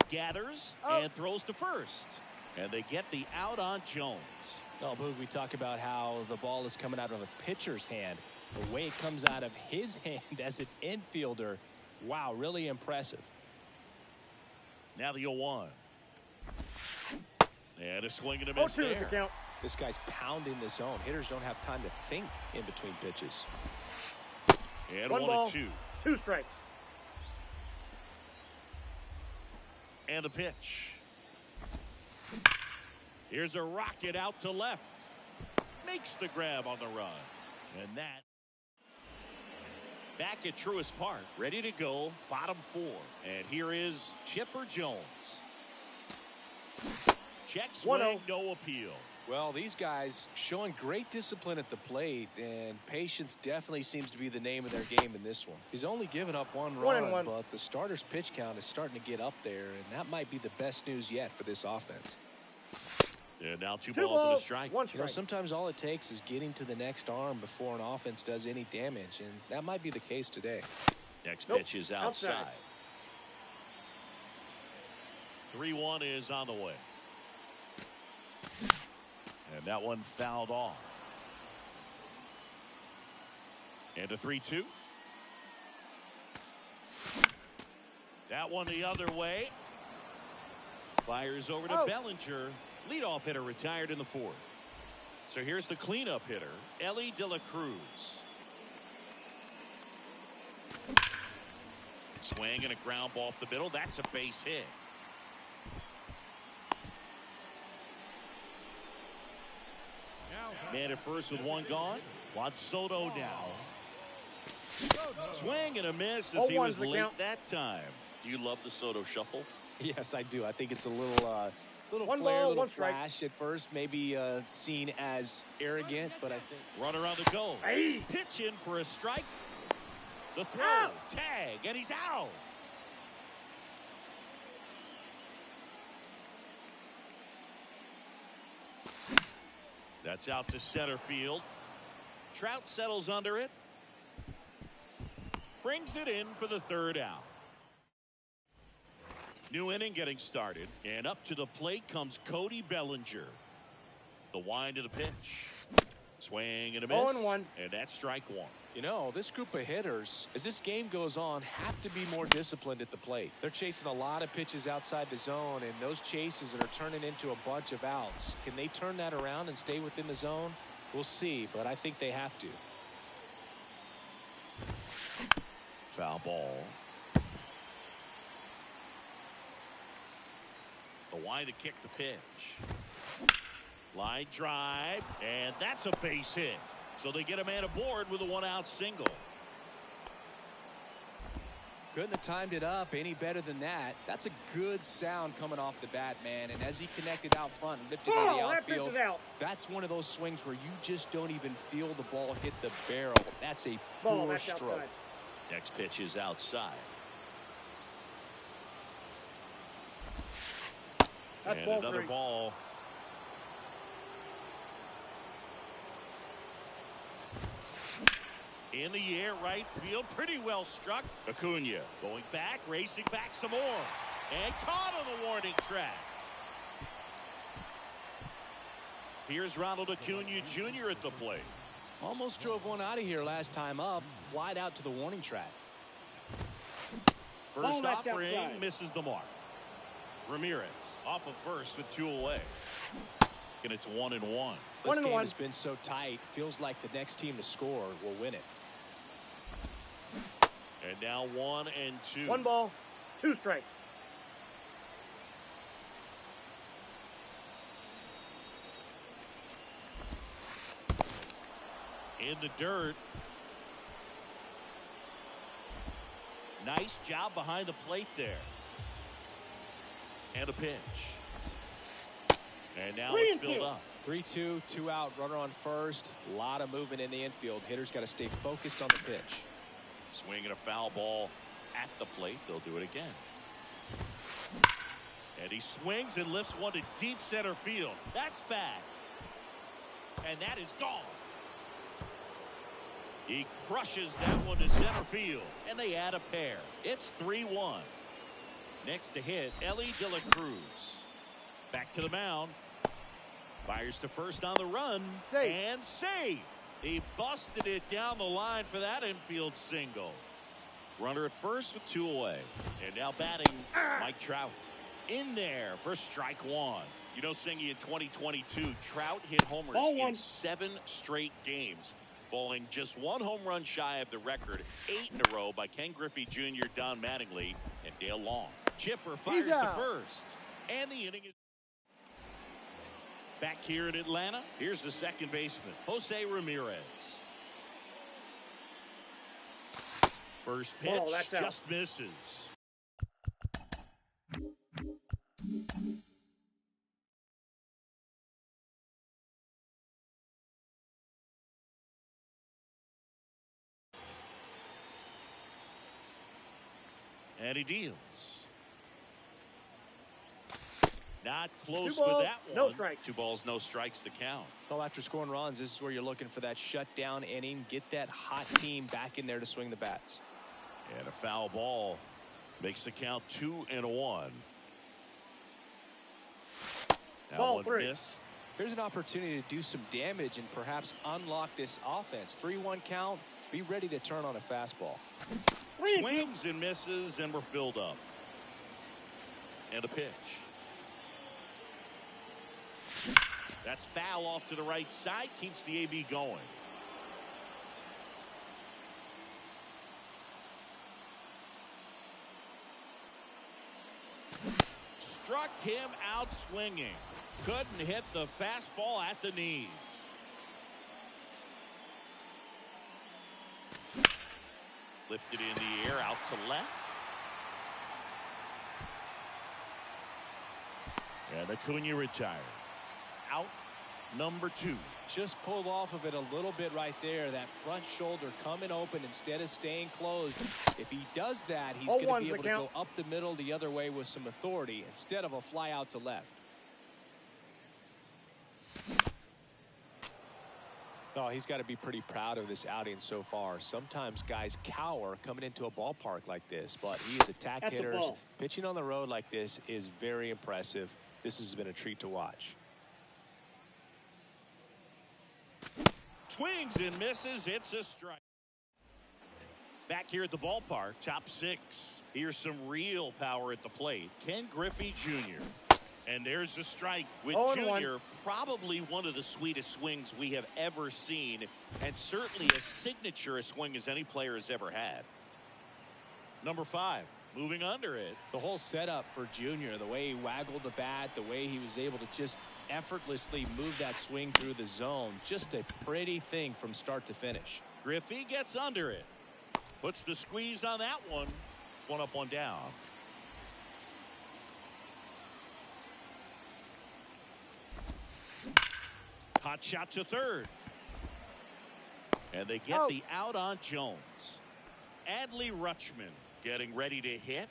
Gathers Oh. and throws to first. And they get the out on Jones. Oh, Boog, we talk about how the ball is coming out of a pitcher's hand. The way it comes out of his hand as an infielder, wow, really impressive. Now the 0-1. And a swing and a miss 0-2 is the there. count. This guy's pounding the zone. Hitters don't have time to think in between pitches. And 1 ball, 1-2. 2 strikes. And a pitch. Here's a rocket out to left. Makes the grab on the run. And that. Back at Truist Park, ready to go, bottom 4. And here is Chipper Jones. Check swing, 1-0. no appeal. Well, these guys showing great discipline at the plate, and patience definitely seems to be the name of their game in this one. He's only given up 1 run, 1-1. but the starter's pitch count is starting to get up there, and that might be the best news yet for this offense. And now 2 2 balls and a balls, strike. 1 You know, strike. sometimes all it takes is getting to the next arm before an offense does any damage, and that might be the case today. Next Nope, pitch is outside. outside. 3-1 is on the way. And that one fouled off. And a 3-2. That one the other way. Fires over to Oh. Bellinger. Leadoff hitter retired in the 4th. So here's the cleanup hitter, Ellie De La Cruz. Swing and a ground ball up the middle. That's a base hit. Man at first with 1 gone. Juan Soto now. Swing and a miss as he 0-1 was the late count. that time. Do you love the Soto shuffle? Yes, I do. I think it's a little 1 flair, ball, little 1 strike. flash at first, maybe seen as arrogant, but I think Runner on the go. Hey. Pitch in for a strike. The throw. Out. Tag. And he's out. That's out to center field. Trout settles under it. Brings it in for the 3rd out. New inning getting started. And up to the plate comes Cody Bellinger. The wind of the pitch. Swing and a miss. 0-1. And that's strike 1. you know, this group of hitters, as this game goes on, have to be more disciplined at the plate. They're chasing a lot of pitches outside the zone, and those chases are turning into a bunch of outs. Can they turn that around and stay within the zone? We'll see, but I think they have to. Foul ball. The wind to kick the pitch. Line drive, and that's a base hit. So they get a man aboard with a one-out single. Couldn't have timed it up any better than that. That's a good sound coming off the bat, man. And as he connected out front and lifted into the That pitch outfield, is out. that's one of those swings where you just don't even feel the ball hit the barrel. That's a Ball, poor that's stroke. outside. Next pitch is outside. That's And ball another 3. ball. In the air, right field, pretty well struck. Acuna going back, racing back some more. And caught on the warning track. Here's Ronald Acuna Jr. at the plate. Almost drove one out of here last time up, wide out to the warning track. First Ball, that's offering outside. misses the mark. Ramirez off of first with 2 away. And it's 1-1. This 1-1. game has been so tight, feels like the next team to score will win it. And now 1-2. 1 ball, 2 strikes. In the dirt. Nice job behind the plate there. And a pitch. And now Three it's filled infield. up. 3-2, 2 out, runner on first. A lot of movement in the infield. Hitters got to stay focused on the pitch. Swinging a foul ball at the plate. They'll do it again. And he swings and lifts one to deep center field. That's bad. And that is gone. He crushes that one to center field, and they add a pair. It's 3-1. Next to hit, Ellie De La Cruz. Back to the mound. Fires to first on the run. Safe. And safe. He busted it down the line for that infield single. Runner at first with 2 away. And now batting Mike Trout. In there for strike 1. You know, Singy, in 2022, Trout hit homers in 7 straight games, falling just 1 home run shy of the record 8 in a row by Ken Griffey Jr., Don Mattingly, and Dale Long. Chipper fires to first, and the inning is back here in Atlanta. Here's the second baseman, Jose Ramirez. First pitch just misses. And he deals. Not close with that one. No strike. 2 balls, no strikes to count. Well, after scoring runs, this is where you're looking for that shutdown inning. Get that hot team back in there to swing the bats. And a foul ball makes the count 2-1. That one missed. Here's an opportunity to do some damage and perhaps unlock this offense. 3-1 count. Be ready to turn on a fastball. Swings and misses, and we're filled up. And a pitch. That's foul off to the right side. Keeps the AB going. Struck him out swinging. Couldn't hit the fastball at the knees. Lifted in the air, out to left. And Acuna retired. Out number 2. Just pulled off of it a little bit right there. That front shoulder coming open instead of staying closed. If he does that, he's going to be able to go up the middle the other way with some authority instead of a fly out to left. Oh, he's got to be pretty proud of this outing so far. Sometimes guys cower coming into a ballpark like this, but he is attack hitters. Pitching on the road like this is very impressive. This has been a treat to watch. Swings and misses. It's a strike. Back here at the ballpark, top 6. Here's some real power at the plate. Ken Griffey Jr. And there's a strike with Jr. Probably one of the sweetest swings we have ever seen, and certainly as signature a swing as any player has ever had. Number 5, moving under it. The whole setup for Jr., the way he waggled the bat, the way he was able to just effortlessly move that swing through the zone, just a pretty thing from start to finish. Griffey gets under it. Puts the squeeze on that one. 1 up, 1 down. Hot shot to third. And they get the out on Jones. Adley Rutschman getting ready to hit.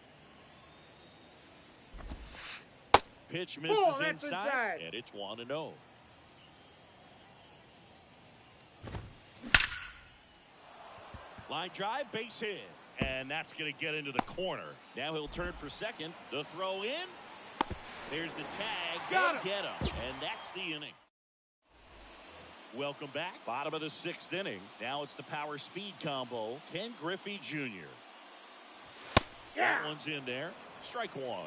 Pitch misses inside, and it's 1-0. Line drive, base hit. And that's going to get into the corner. Now he'll turn for second. The throw in. There's the tag. Got him. Get him. And that's the inning. Welcome back. Bottom of the 6th inning. Now it's the power speed combo. Ken Griffey Jr. That one's in there. Strike 1.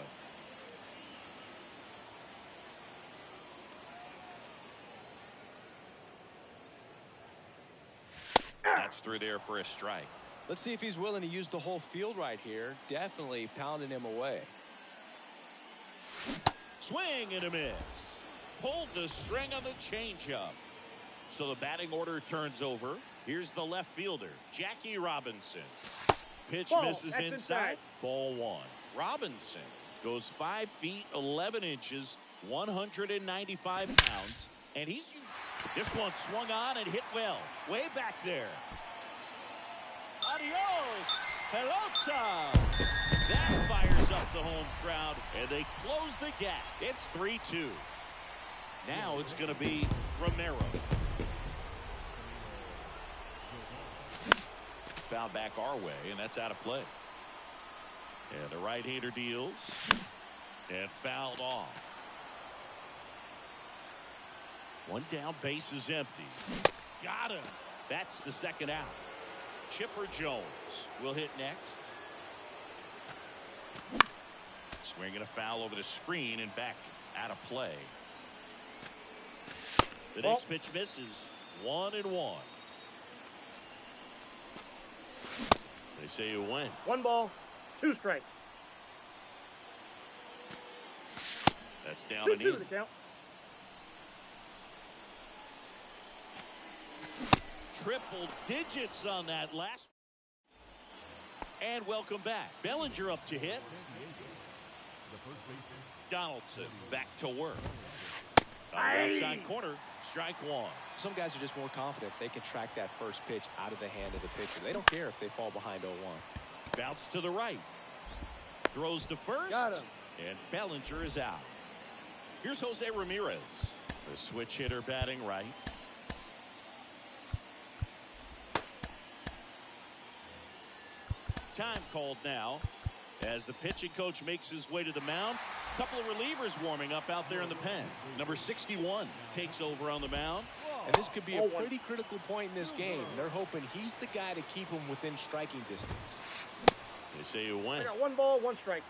That's through there for a strike. Let's see if he's willing to use the whole field right here. Definitely pounding him away. Swing and a miss. Pulled the string on the changeup. So the batting order turns over. Here's the left fielder, Jackie Robinson. Pitch misses inside. Ball 1. Robinson goes 5 feet 11 inches, 195 pounds, and this one swung on and hit well, way back there. Adios, pelota. That fires up the home crowd, and they close the gap. It's 3-2. Now it's going to be Romero. Foul back our way, and that's out of play. And the right-hander deals. And fouled off. One down, base is empty. Got him. That's the second out. Chipper Jones will hit next. Swinging a foul over the screen and back out of play. The next pitch misses. 1-1. They say you win. 1 ball, 2 strikes. That's down 2-2 and in. the count. Triple digits on that last. And welcome back. Bellinger up to hit. Donaldson back to work. On the outside corner, strike one. Some guys are just more confident they can track that first pitch out of the hand of the pitcher. They don't care if they fall behind 0-1. Bounce to the right. Throws to first. Got him. And Bellinger is out. Here's Jose Ramirez. The switch hitter batting right. Time called now as the pitching coach makes his way to the mound. A couple of relievers warming up out there in the pen. Number 61 takes over on the mound. And this could be a pretty critical point in this game. They're hoping he's the guy to keep them within striking distance. They say you win. I got 1 ball, 1 strike.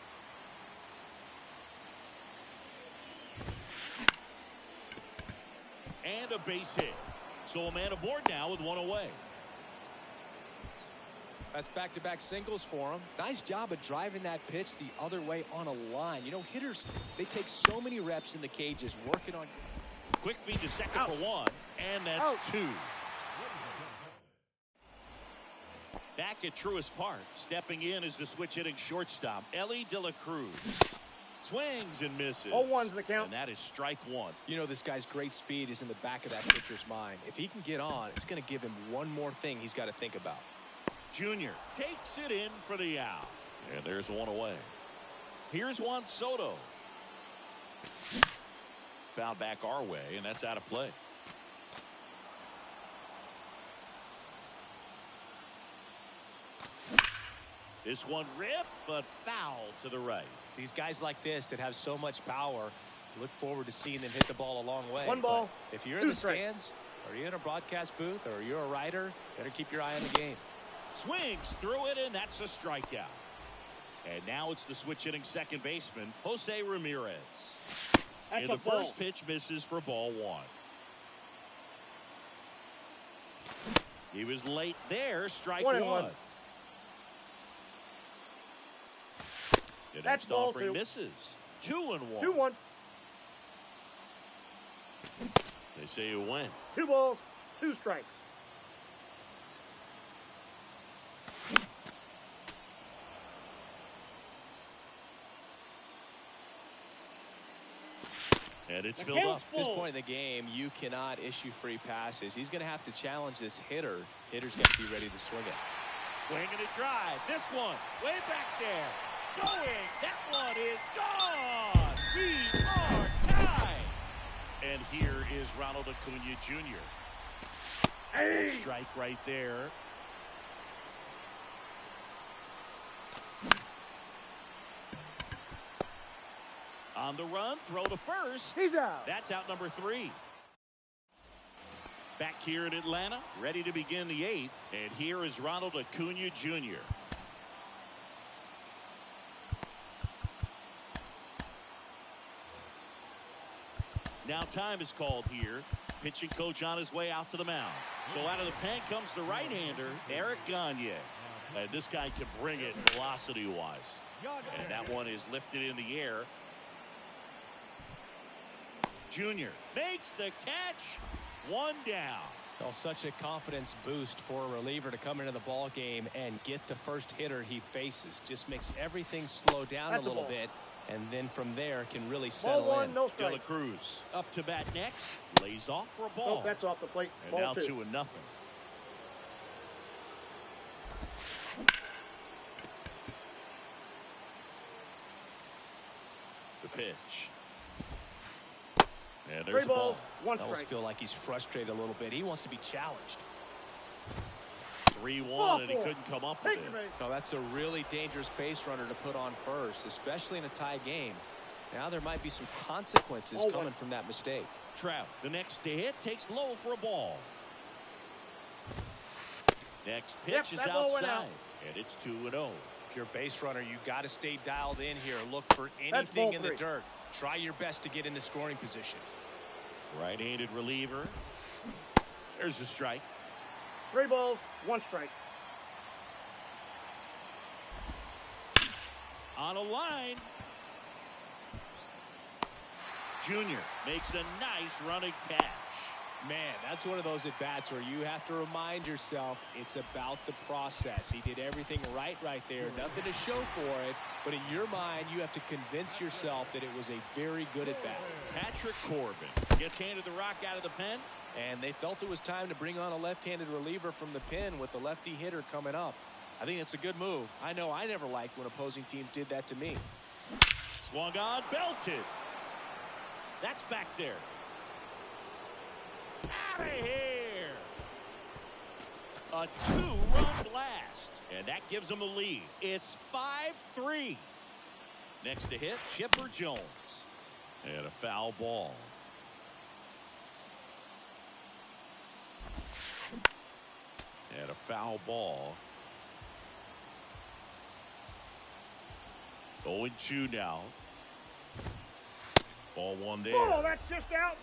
And a base hit. So a man aboard now with 1 away. That's back-to-back singles for him. Nice job of driving that pitch the other way on a line. You know, hitters, they take so many reps in the cages working on. Quick feed to second for 1, and that's 2. Back at Truist Park, stepping in is the switch-hitting shortstop, Ellie De La Cruz. Swings and misses. 0-1's the count. And that is strike 1. You know, this guy's great speed is in the back of that pitcher's mind. If he can get on, it's going to give him one more thing he's got to think about. Junior takes it in for the out. And there's 1 away. Here's Juan Soto. Foul back our way, and that's out of play. This one ripped, but foul to the right. These guys like this that have so much power, look forward to seeing them hit the ball a long way. 1 ball, But if you're 2 in the strikes. stands, or you're in a broadcast booth, or you're a writer, better keep your eye on the game. Swings through it, and that's a strikeout. And now it's the switch-hitting second baseman, Jose Ramirez. That's And a the first ball. pitch misses for ball 1. He was late there, strike 1. 1-1. The That's next ball offering 2. misses. 2-1. 2-1. They say you win. 2 balls, 2 strikes. And it's The filled up. count's At this full. point in the game, you cannot issue free passes. He's going to have to challenge this hitter. Hitter's got to be ready to swing it. Swinging a drive. This one way back there. Going. That one is gone. We are tied. And here is Ronald Acuna Jr. Hey. Strike right there. On the run, throw to first. He's out. That's out number 3. Back here in Atlanta, ready to begin the 8th. And here is Ronald Acuna Jr. Now time is called here. Pitching coach on his way out to the mound. So out of the pen comes the right-hander, Eric Gagne. And this guy can bring it velocity-wise. And that one is lifted in the air. Junior makes the catch. 1 down. Well, such a confidence boost for a reliever to come into the ball game and get the first hitter he faces. Just makes everything slow down That's a a little ball. bit, and then from there can really Ball settle 1, in. no De La strike. Cruz up to bat next. Lays off for a Oh, ball. that's off the plate. And Ball now 2. 2-0. The pitch. And there's 3 the ball. balls, 1 I almost strike. feel like he's frustrated a little bit. He wants to be challenged. 3-1, and he couldn't come up with it. So that's a really dangerous base runner to put on first, especially in a tie game. Now there might be some consequences coming from that mistake. Trout, the next to hit, takes low for a ball. Next pitch is outside, and it's 2-0. If you're a base runner, you got to stay dialed in here. Look for anything in the dirt. Try your best to get into scoring position. Right-handed reliever. There's a strike. 3 balls, 1 strike. On a line. Junior makes a nice running catch. Man, that's one of those at-bats where you have to remind yourself it's about the process. He did everything right there. Nothing to show for it. But in your mind, you have to convince yourself that it was a very good at-bat. Patrick Corbin gets handed the rock out of the pen. And they felt it was time to bring on a left-handed reliever from the pen with the lefty hitter coming up. I think it's a good move. I know I never liked when opposing teams did that to me. Swung on, belted. That's back there. Out of here. A 2-run blast. And that gives them a lead. It's 5-3. Next to hit, Chipper Jones. And a foul ball. And a foul ball. 0-2 now. Ball 1 there. Oh, that's just out.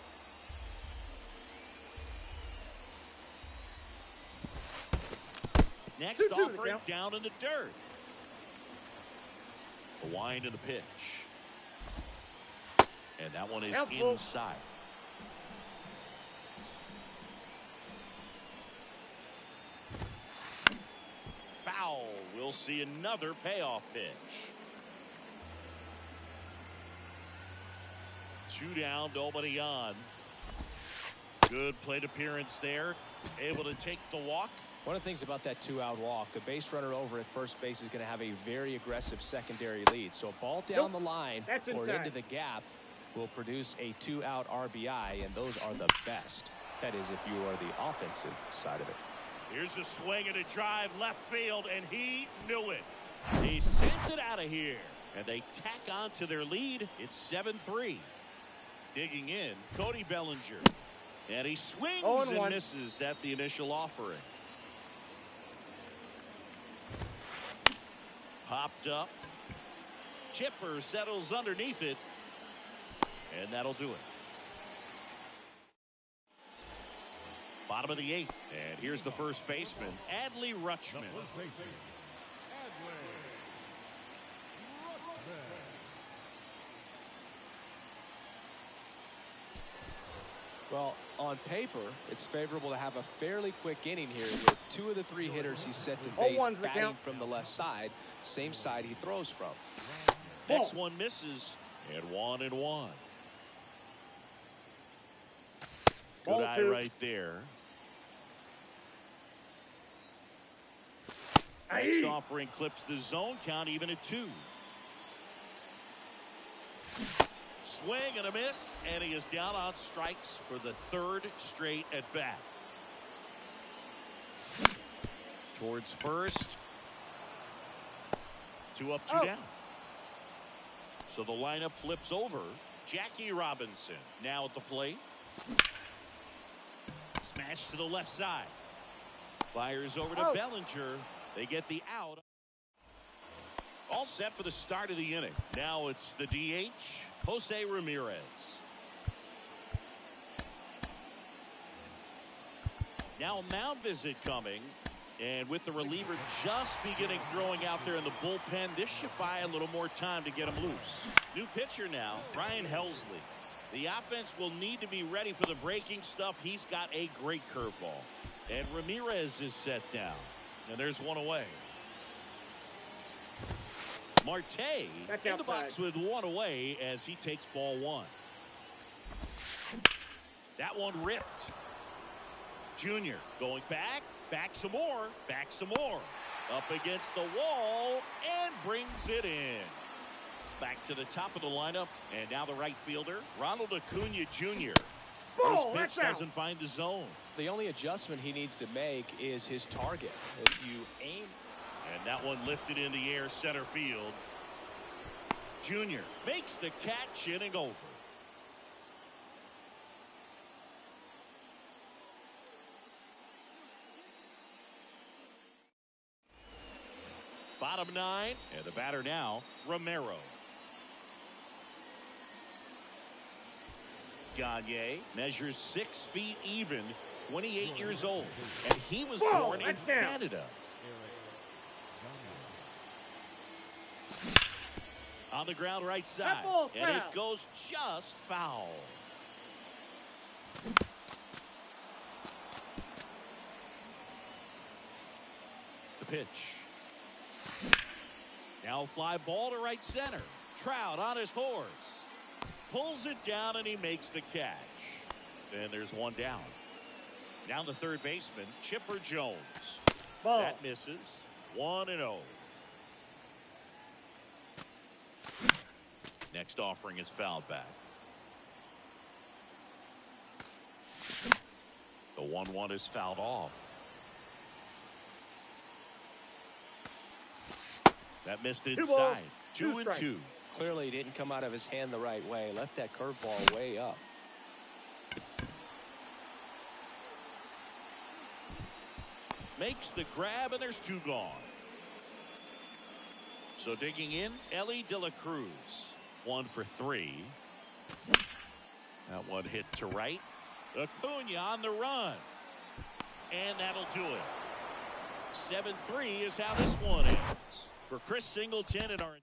Next offering down in the dirt. The wind of the pitch. And that one is inside. Foul. We'll see another payoff pitch. 2 down, nobody on. Good plate appearance there. Able to take the walk. One of the things about that 2-out walk, the base runner over at first base is going to have a very aggressive secondary lead. So a ball down the line or into the gap will produce a 2-out RBI, and those are the best. That is, if you are the offensive side of it. Here's a swing and a drive left field, and he knew it. He sends it out of here, and they tack on to their lead. It's 7-3. Digging in, Cody Bellinger. And he swings and misses at the initial offering. Popped up. Chipper settles underneath it. And that'll do it. Bottom of the 8th. And here's the first baseman, Adley Rutschman. Well, on paper, it's favorable to have a fairly quick inning here with 2 of the 3 hitters he's set to face batting from the left side, same side he throws from. Next one misses, and 1-1. Good eye right there. Next offering clips the zone count even at 2. Swing and a miss, and he is down on strikes for the 3rd straight at bat. Towards first. 2 up, 2 down. So the lineup flips over. Jackie Robinson now at the plate. Smash to the left side. Fires over to Bellinger. They get the out. All set for the start of the inning. Now it's the DH, Jose Ramirez. Now a mound visit coming. And with the reliever just beginning throwing out there in the bullpen, this should buy a little more time to get him loose. New pitcher now, Ryan Helsley. The offense will need to be ready for the breaking stuff. He's got a great curveball. And Ramirez is set down. And there's one away. Marte in the box with one away as he takes ball 1. That one ripped. Junior going back some more, up against the wall and brings it in. Back to the top of the lineup, and now the right fielder, Ronald Acuna Jr. This Ball, pitch that's out. doesn't find the zone. The only adjustment he needs to make is his target. If you aim. And that one lifted in the air center field. Junior makes the catch, inning over. Bottom 9, and the batter now, Romero. Gagne measures 6 feet even, 28 years old, and he was Ball, born in that's down. Canada. On the ground right side, ball's and it foul. goes just foul. The pitch. Now fly ball to right center. Trout on his horse. Pulls it down and he makes the catch. And there's one down. Down the third baseman, Chipper Jones. Ball. That misses. 1-0. Next offering is fouled back. The 1-1 is fouled off. That missed inside. 2-2. Clearly he didn't come out of his hand the right way. Left that curveball way up. Makes the grab, and there's 2 gone. So digging in, Ellie De La Cruz. 1 for 3. That one hit to right. Acuna on the run. And that'll do it. 7-3 is how this one ends. For Chris Singleton and our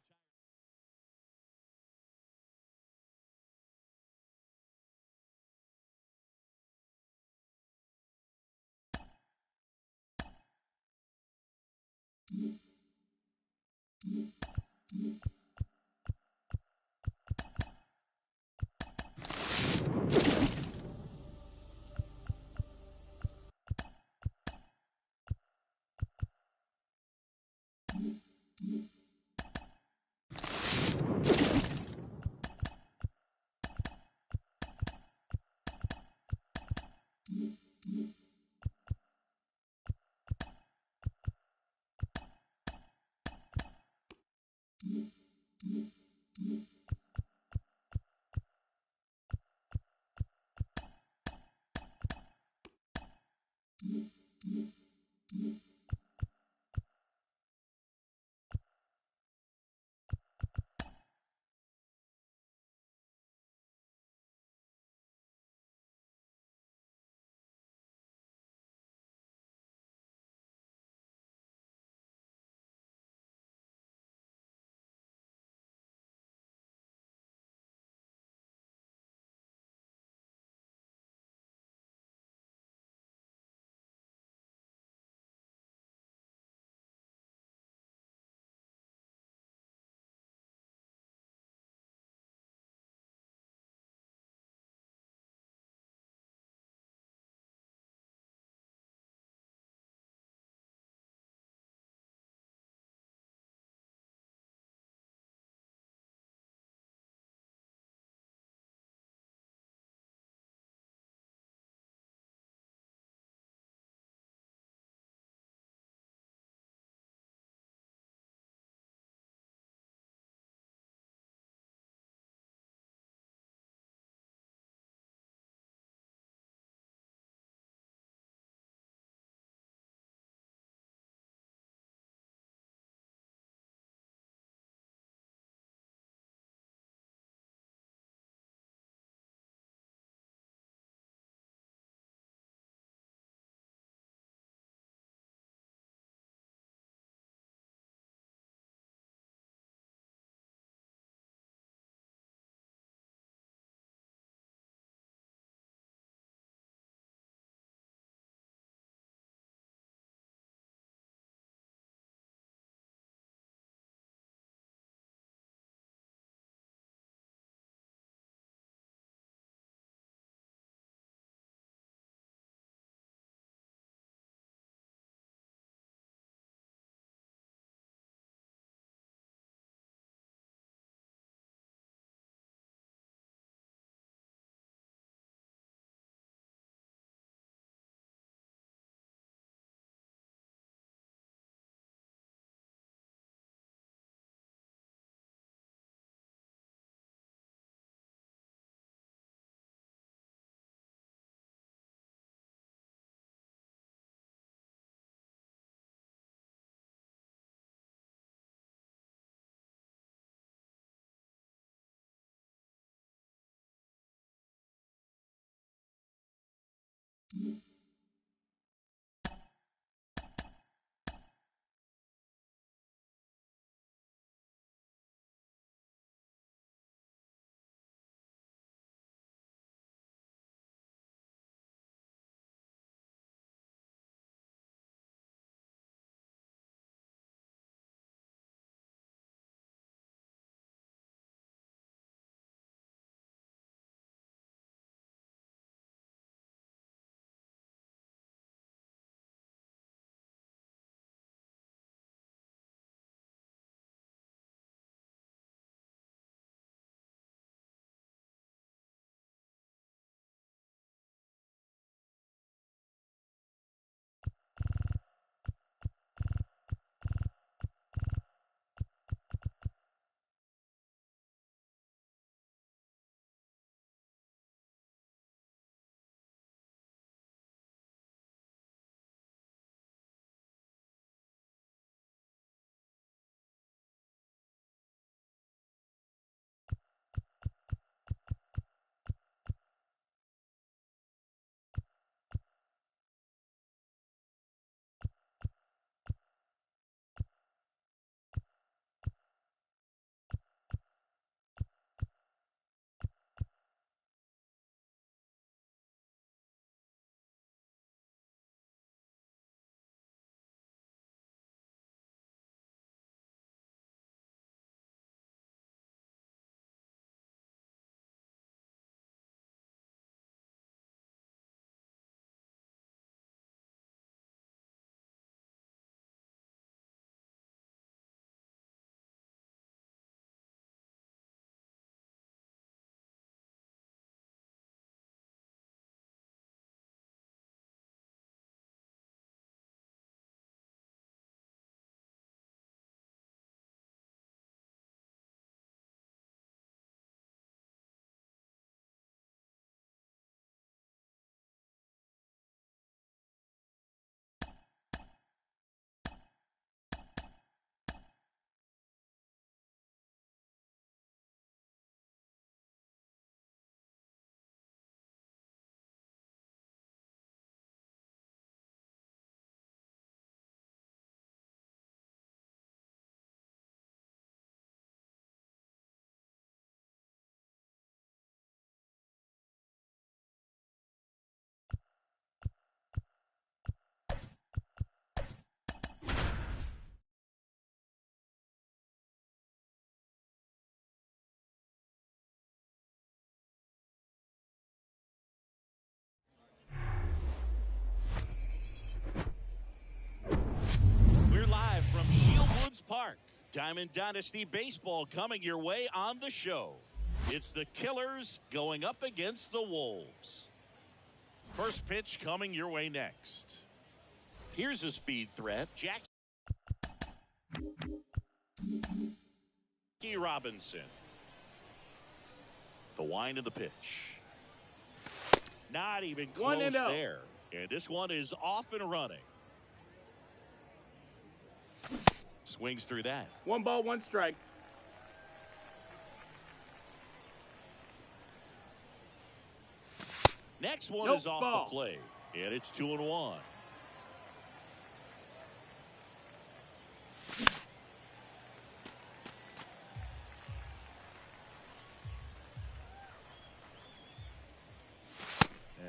We're live from Shieldwoods Park. Diamond Dynasty Baseball coming your way on the show. It's the Killers going up against the Wolves. First pitch coming your way next. Here's a speed threat. Jackie Robinson. The wind of the pitch. Not even close there. And this one is off and running. Swings through that. 1 ball, 1 strike. Next one is off the plate. And it's 2-1.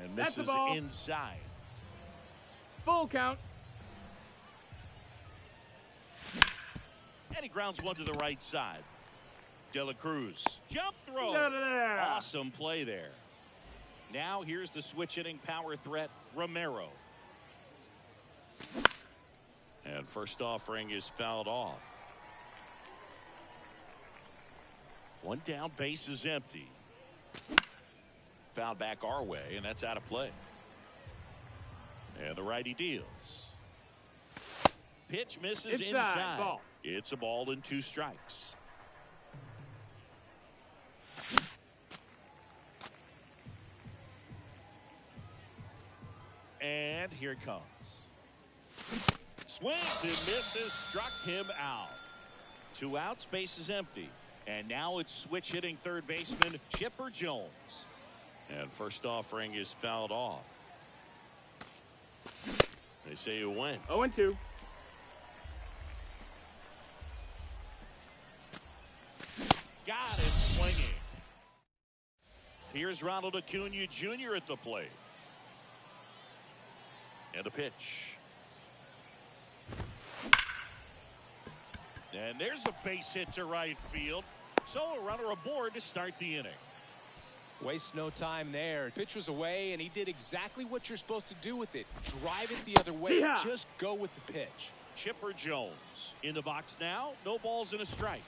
And misses inside. Full count. And he grounds one to the right side. De La Cruz. Jump throw. Awesome play there. Now here's the switch hitting power threat, Romero. And first offering is fouled off. One down, base is empty. Foul back our way, and that's out of play. And the righty deals. Pitch misses inside. Ball. It's a ball and 2 strikes. And here it comes. Swings and misses, struck him out. 2 outs, base is empty. And now it's switch hitting third baseman Chipper Jones. And first offering is fouled off. They say you win. 0-2. Got it swinging. Here's Ronald Acuna Jr. at the plate. And a pitch. And there's a base hit to right field. So a runner aboard to start the inning. Waste no time there. Pitch was away, and he did exactly what you're supposed to do with it. Drive it the other way. Yeah. Just go with the pitch. Chipper Jones in the box now. No balls and a strike.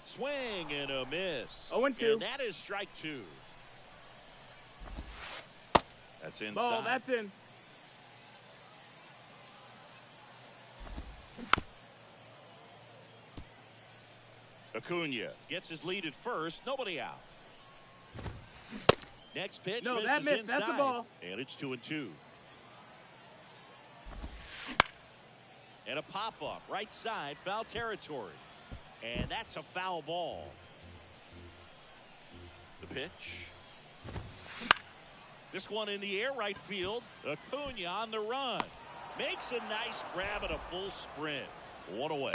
Swing and a miss. 0-2. And that is strike 2. That's inside. Ball, that's in. Acuna gets his lead at first. Nobody out. Next pitch No, misses that missed. inside. That's a ball. And it's 2-2. And a pop-up. Right side. Foul territory. And that's a foul ball. The pitch. This one in the air right field. Acuna on the run. Makes a nice grab at a full sprint. One away.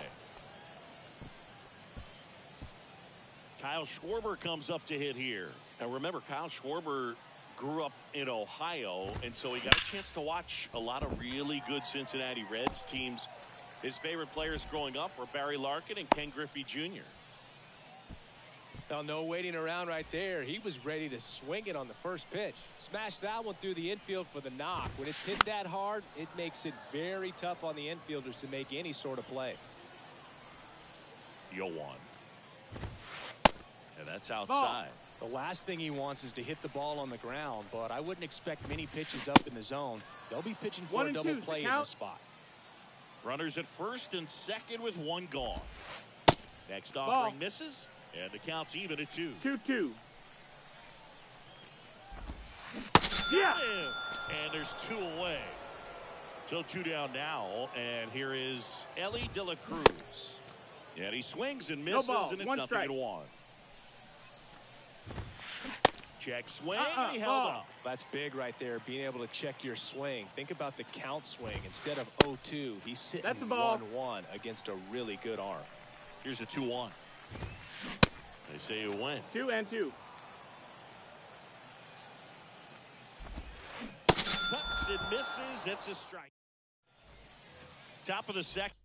Kyle Schwarber comes up to hit here. Now remember, Kyle Schwarber grew up in Ohio, and so he got a chance to watch a lot of really good Cincinnati Reds teams. His favorite players growing up were Barry Larkin and Ken Griffey Jr. Now, no waiting around right there. He was ready to swing it on the first pitch. Smashed that one through the infield for the knock. When it's hit that hard, it makes it very tough on the infielders to make any sort of play. 0-1. And that's outside. The last thing he wants is to hit the ball on the ground, but I wouldn't expect many pitches up in the zone. They'll be pitching for a double 1-2, play in this spot. Runners at first and second with one gone. Next offering misses, and the count's even at 2. 2-2. Yeah. And there's 2 away. So 2 down now, and here is Ellie De La Cruz. And he swings and misses, No ball, and it's 1 nothing strike. to 1. Check swing, and he held ball. up. That's big right there, being able to check your swing. Think about the count swing. Instead of 0-2, he's sitting That's a ball. 1-1 against a really good arm. Here's a 2-1. They say you win. 2-2. Cuts and misses. It's a strike. Top of the second.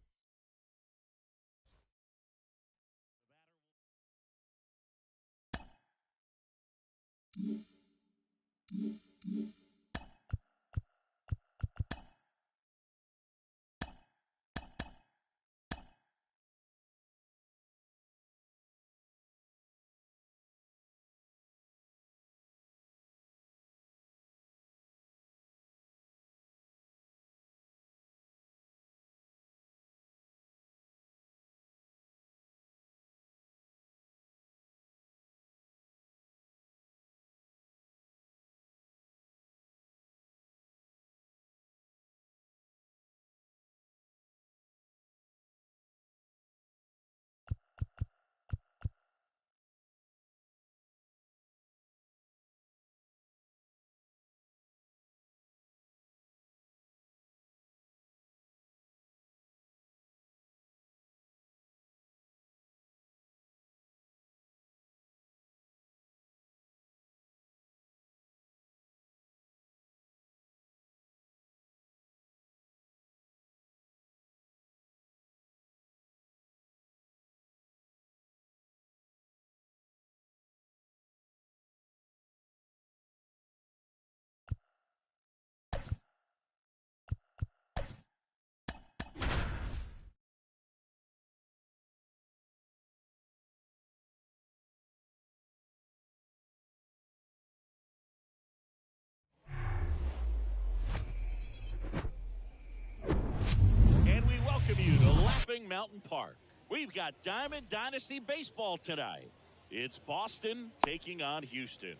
Welcome you to Laughing Mountain Park. We've got Diamond Dynasty Baseball tonight. It's Boston taking on Houston.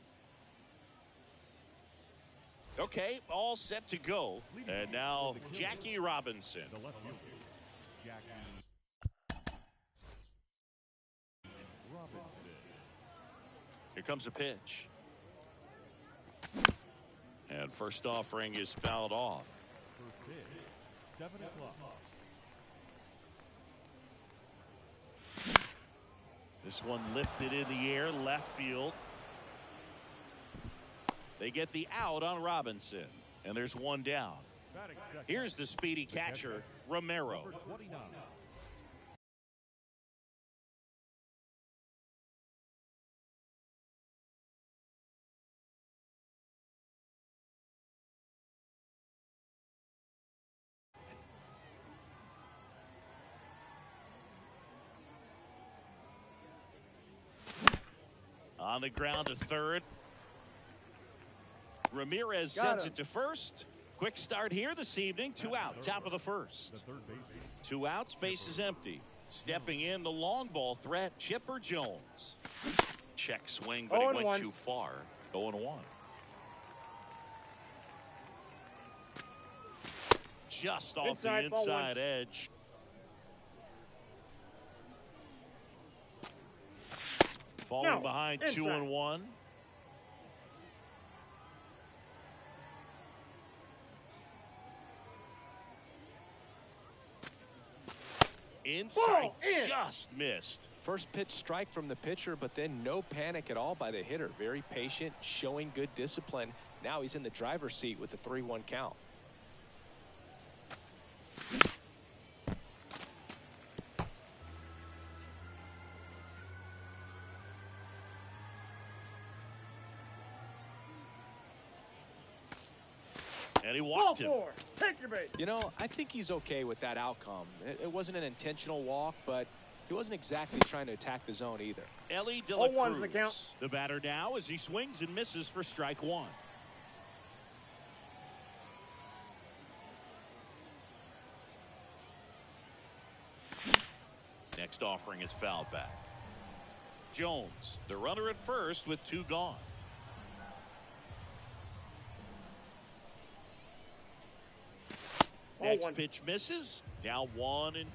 Okay, all set to go. And now Jackie Robinson. The left fielder, Jackie Robinson. Here comes a pitch. And first offering is fouled off. pitch, 7 o'clock. This one lifted in the air, left field. They get the out on Robinson, and there's one down. Here's the speedy catcher, Romero. Number 29. On the ground to third. Ramirez sends it to first. Quick start here this evening. 2 out, top of the first. The third baseman. 2 outs, base is empty. Stepping in, the long ball threat, Chipper Jones. Check swing, but he went too far. 0-1. Just off the inside edge. Falling behind 2-1. Inside, just missed. First pitch strike from the pitcher, but then no panic at all by the hitter. Very patient, showing good discipline. Now he's in the driver's seat with the 3-1 count. And he walked him. Take your bait. You know, I think he's okay with that outcome. It wasn't an intentional walk, but he wasn't exactly trying to attack the zone either. Ellie De La 0-1's the count. Cruz. The batter now as he swings and misses for strike one. Next offering is fouled back. Jones, the runner at first with 2 gone. Next pitch misses. Now 1-2.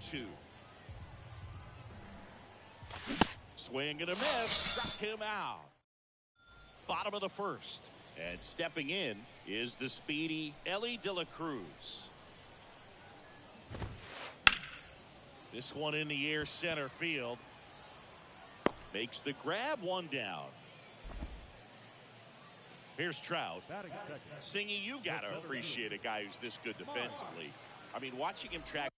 Swing and a miss. Struck him out. Bottom of the first. And stepping in is the speedy Ellie De La Cruz. This one in the air, center field. Makes the grab, 1 down. Here's Trout. Batting second. Singy, you got to appreciate a guy who's this good defensively. I mean, watching him track.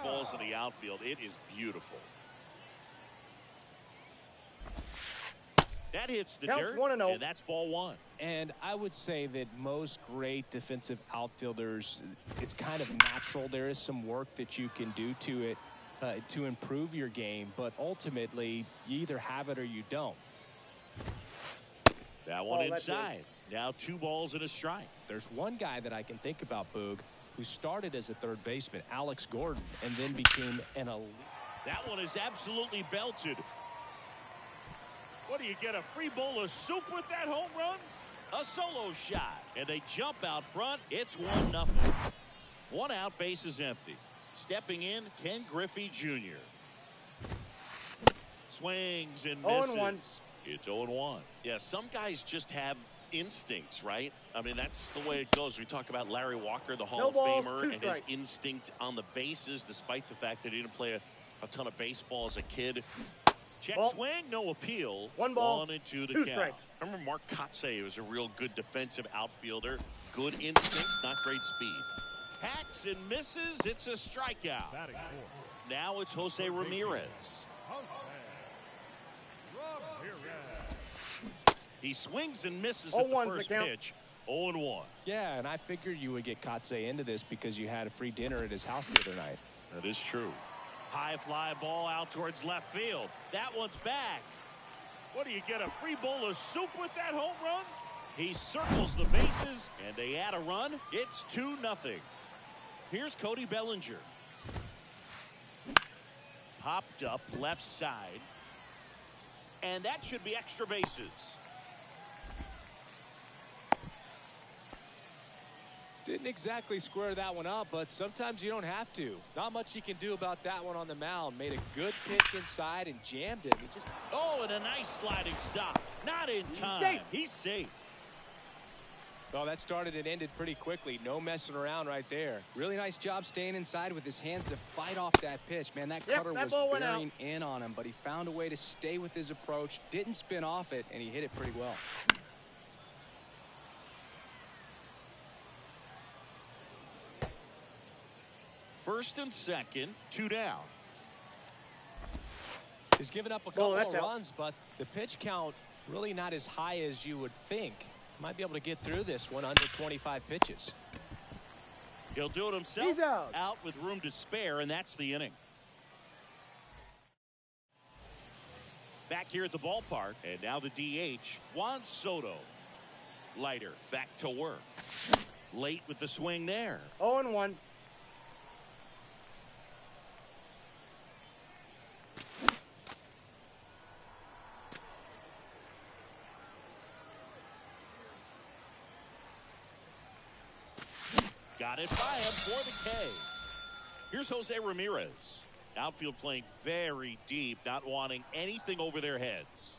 Balls in the outfield. It is beautiful. That hits the dirt, and that's ball 1. And I would say that most great defensive outfielders, it's kind of natural. There is some work that you can do to it to improve your game, but ultimately, you either have it or you don't. That one inside. Now 2 balls and a strike. There's one guy that I can think about, Boog, who started as a third baseman, Alex Gordon, and then became an elite. That one is absolutely belted. What do you get, a free bowl of soup with that home run? A solo shot, and they jump out front. It's 1-0. 1 out, base is empty. Stepping in, Ken Griffey Jr. Swings and misses. It's 0-1. Yeah, some guys just have instincts, right? I mean, that's the way it goes. We talk about Larry Walker, the Hall of Famer, and his instinct on the bases, despite the fact that he didn't play a ton of baseball as a kid. Check swing, no appeal. 1 ball, 1-2 the 2 count. strikes. I remember Mark Kotze was a real good defensive outfielder. Good instinct, not great speed. Hacks and misses. It's a strikeout. Batting fourth. Now it's Jose Ramirez. He swings and misses at the first pitch. 0-1. Yeah, and I figured you would get Kotze into this because you had a free dinner at his house the other night. That is true. High fly ball out towards left field. That one's back. What do you get, a free bowl of soup with that home run? He circles the bases, and they add a run. It's 2-0. Here's Cody Bellinger. Popped up left side. And that should be extra bases. Didn't exactly square that one up, but sometimes you don't have to. Not much you can do about that one on the mound. Made a good pitch inside and jammed it. Oh, and a nice sliding stop. Not in time. safe. He's safe. Well, that started and ended pretty quickly. No messing around right there. Really nice job staying inside with his hands to fight off that pitch. Man, that Yep, cutter that was ball went out. bearing in on him, but he found a way to stay with his approach, didn't spin off it, and he hit it pretty well. First and second, 2 down. He's given up a couple that's of out. runs, but the pitch count really not as high as you would think. Might be able to get through this one under 25 pitches. He'll do it himself. He's out. With room to spare, and that's the inning. Back here at the ballpark, and now the DH, Juan Soto. Leiter back to work. Late with the swing there. 0-1. Got it by him for the K. Here's Jose Ramirez. Outfield playing very deep, not wanting anything over their heads.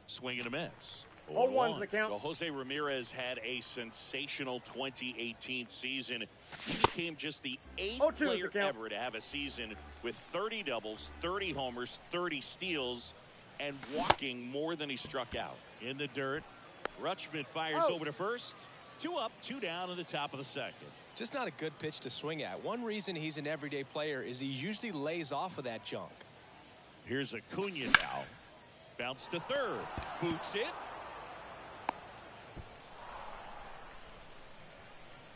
Swing and a miss. 0-1's the count. Well, Jose Ramirez had a sensational 2018 season. He became just the 8th 0-2's the player count. ever to have a season with 30 doubles, 30 homers, 30 steals, and walking more than he struck out. In the dirt, Rutschman fires over to first. 2 up, 2 down in the top of the second. Just not a good pitch to swing at. One reason he's an everyday player is he usually lays off of that junk. Here's Acuna now. Bounce to third. Boots it.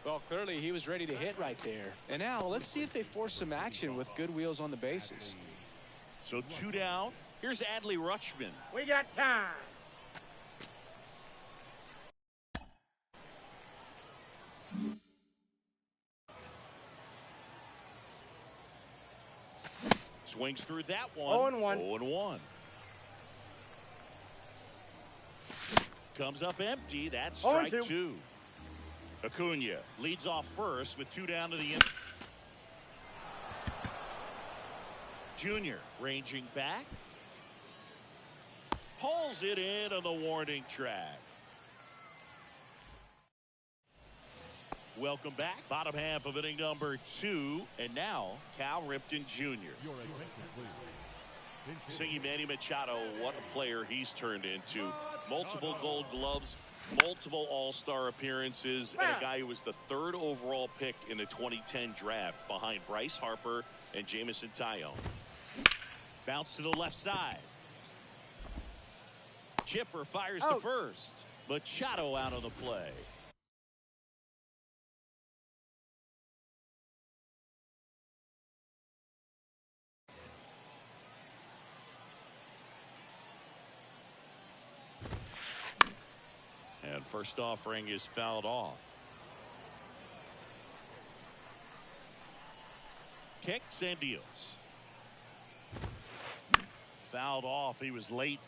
Well, clearly he was ready to hit right there. And now let's see if they force some action with good wheels on the bases. So 2 down. Here's Adley Rutschman. We got time. Swings through that one. 0-1. 0-1. Comes up empty. That's strike 0-2. 2. Acuna leads off first with 2 down to the inning. Junior ranging back. Pulls it in on the warning track. Welcome back. Bottom half of inning number 2. And now Cal Ripken Jr. Your attention, please. Singing Manny Machado, what a player he's turned into. Multiple Gold Gloves, multiple All-Star appearances, and a guy who was the 3rd overall pick in the 2010 draft behind Bryce Harper and Jamison Tyone. Bounce to the left side. Chipper fires to first. Machado out of the play. And first offering is fouled off. Kicks and deals. Fouled off. He was late.